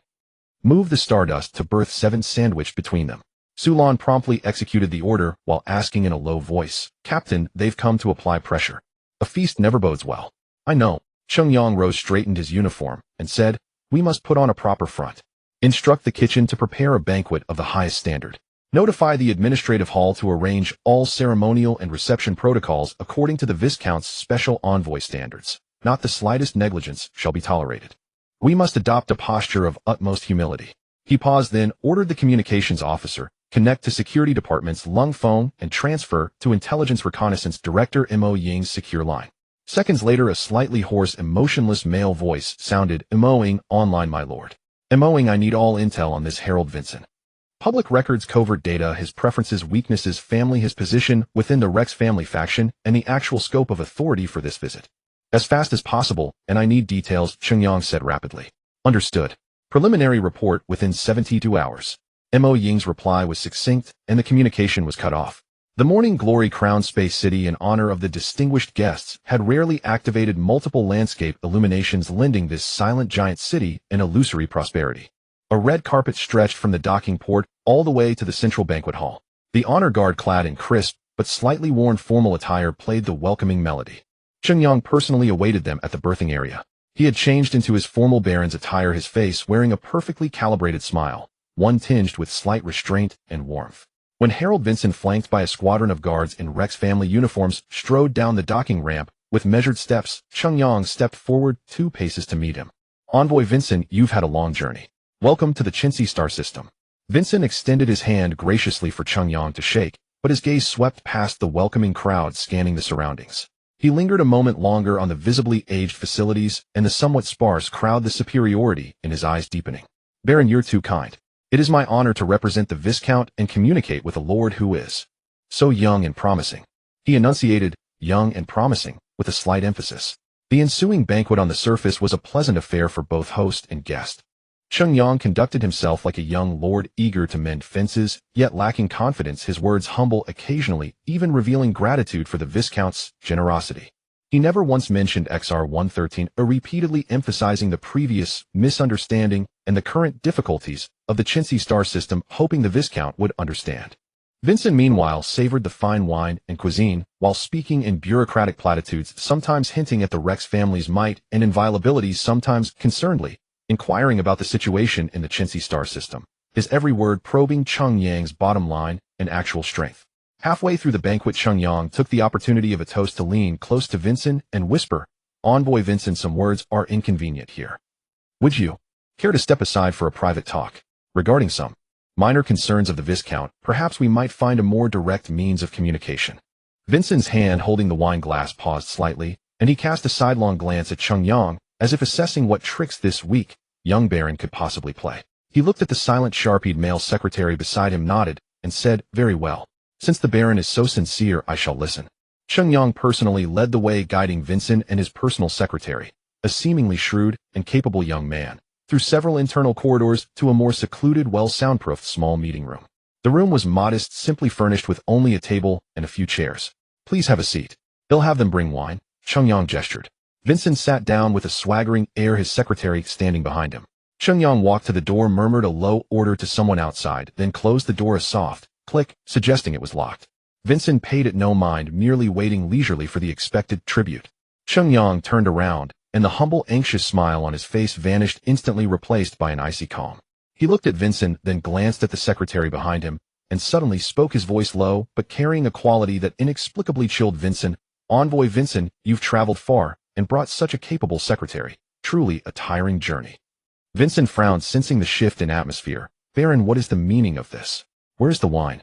Move the Stardust to berth 7 sandwiched between them. Sulan promptly executed the order while asking in a low voice, "Captain, they've come to apply pressure. A feast never bodes well." "I know." Cheng Yang rose, straightened his uniform, and said, "We must put on a proper front. Instruct the kitchen to prepare a banquet of the highest standard. Notify the administrative hall to arrange all ceremonial and reception protocols according to the Viscount's special envoy standards. Not the slightest negligence shall be tolerated. We must adopt a posture of utmost humility." He paused, then ordered the communications officer, "Connect to security department's lung phone and transfer to intelligence reconnaissance director Mo Ying's secure line." Seconds later, a slightly hoarse, emotionless male voice sounded, "Emoing, online, my lord. Emoing, I need all intel on this Harold Vincent. Public records, covert data, his preferences, weaknesses, family, his position within the Rex family faction, and the actual scope of authority for this visit. As fast as possible, and I need details," Cheng Yang said rapidly. "Understood. Preliminary report within 72 hours. Mo Ying's reply was succinct, and the communication was cut off. The Morning Glory crowned Space City in honor of the distinguished guests had rarely activated multiple landscape illuminations, lending this silent giant city an illusory prosperity. A red carpet stretched from the docking port all the way to the central banquet hall. The honor guard, clad in crisp but slightly worn formal attire, played the welcoming melody. Cheng Yang personally awaited them at the berthing area. He had changed into his formal baron's attire, his face wearing a perfectly calibrated smile, one tinged with slight restraint and warmth. When Harold Vincent, flanked by a squadron of guards in Rex family uniforms, strode down the docking ramp with measured steps, Cheng Yang stepped forward 2 paces to meet him. "Envoy Vincent, you've had a long journey. Welcome to the Chintzy Star system." Vincent extended his hand graciously for Cheng Yang to shake, but his gaze swept past the welcoming crowd, scanning the surroundings. He lingered a moment longer on the visibly aged facilities and the somewhat sparse crowd, the superiority in his eyes deepening. "Baron, you're too kind. It is my honor to represent the Viscount and communicate with a lord who is so young and promising." He enunciated, "young and promising," with a slight emphasis. The ensuing banquet on the surface was a pleasant affair for both host and guest. Cheng Yang conducted himself like a young lord, eager to mend fences, yet lacking confidence, his words humble occasionally, even revealing gratitude for the Viscount's generosity. He never once mentioned XR-113, repeatedly emphasizing the previous misunderstanding and the current difficulties of the Chintzy Star system, hoping the Viscount would understand. Vincent, meanwhile, savored the fine wine and cuisine, while speaking in bureaucratic platitudes, sometimes hinting at the Rex family's might and inviolability, sometimes concernedly inquiring about the situation in the Chintzy Star system, his every word probing Cheng Yang's bottom line and actual strength. Halfway through the banquet, Cheng Yang took the opportunity of a toast to lean close to Vincent and whisper, "Envoy Vincent, some words are inconvenient here. Would you care to step aside for a private talk? Regarding some minor concerns of the Viscount, perhaps we might find a more direct means of communication." Vincent's hand holding the wine glass paused slightly, and he cast a sidelong glance at Cheng Yang, as if assessing what tricks this weak, young baron could possibly play. He looked at the silent, sharp-eyed male secretary beside him, nodded, and said, "Very well. Since the baron is so sincere, I shall listen." Cheng Yang personally led the way, guiding Vincent and his personal secretary, a seemingly shrewd and capable young man, through several internal corridors to a more secluded, well-soundproofed small meeting room. The room was modest, simply furnished with only a table and a few chairs. "Please have a seat." "They'll have them bring wine." Cheng Yang gestured. Vincent sat down with a swaggering air, his secretary standing behind him. Cheng Yang walked to the door, murmured a low order to someone outside, then closed the door, a soft click, suggesting it was locked. Vincent paid it no mind, merely waiting leisurely for the expected tribute. Cheng Yang turned around, and the humble, anxious smile on his face vanished, instantly replaced by an icy calm. He looked at Vincent, then glanced at the secretary behind him, and suddenly spoke, his voice low, but carrying a quality that inexplicably chilled Vincent. "Envoy Vincent, you've traveled far and brought such a capable secretary. Truly a tiring journey." Vincent frowned, sensing the shift in atmosphere. "Baron, what is the meaning of this? Where's the wine?"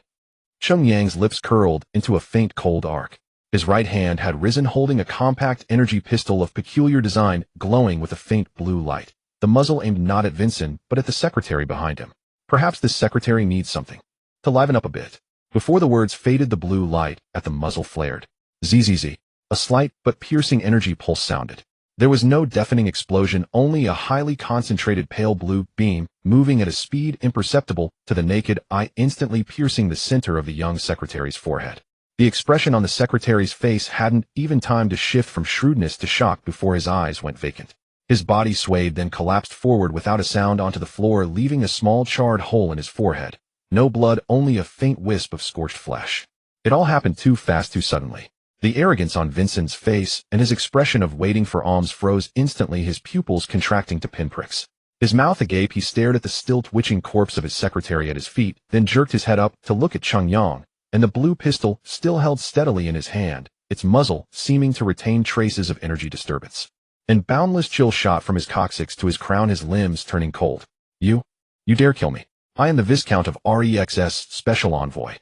Cheng Yang's lips curled into a faint cold arc. His right hand had risen, holding a compact energy pistol of peculiar design, glowing with a faint blue light. The muzzle aimed not at Vincent, but at the secretary behind him. Perhaps this secretary needs something to liven up a bit. Before the words faded, the blue light at the muzzle flared. Zzz. A slight but piercing energy pulse sounded. There was no deafening explosion, only a highly concentrated pale blue beam, moving at a speed imperceptible to the naked eye, instantly piercing the center of the young secretary's forehead. The expression on the secretary's face hadn't even time to shift from shrewdness to shock before his eyes went vacant. His body swayed, then collapsed forward without a sound onto the floor, leaving a small charred hole in his forehead. No blood, only a faint wisp of scorched flesh. It all happened too fast, too suddenly. The arrogance on Vincent's face and his expression of waiting for alms froze instantly, his pupils contracting to pinpricks. His mouth agape, he stared at the still twitching corpse of his secretary at his feet, then jerked his head up to look at Cheng Yang, and the blue pistol still held steadily in his hand, its muzzle seeming to retain traces of energy disturbance. And boundless chill shot from his coccyx to his crown, his limbs turning cold. You dare kill me. I am the Viscount of REXS, Special Envoy.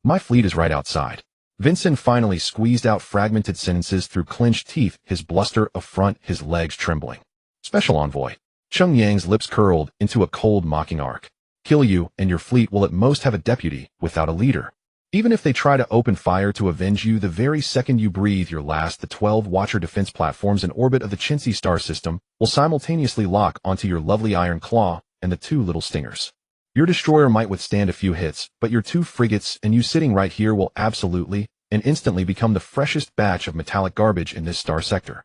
My fleet is right outside. Vincent finally squeezed out fragmented sentences through clenched teeth, his bluster affront, his legs trembling. Special Envoy. Cheng Yang's lips curled into a cold, mocking arc. Kill you, and your fleet will at most have a deputy, without a leader. Even if they try to open fire to avenge you the very second you breathe your last, the 12 Watcher defense platforms in orbit of the Chintzy star system will simultaneously lock onto your lovely Iron Claw and the 2 little stingers. Your destroyer might withstand a few hits, but your 2 frigates and you sitting right here will absolutely and instantly become the freshest batch of metallic garbage in this star sector.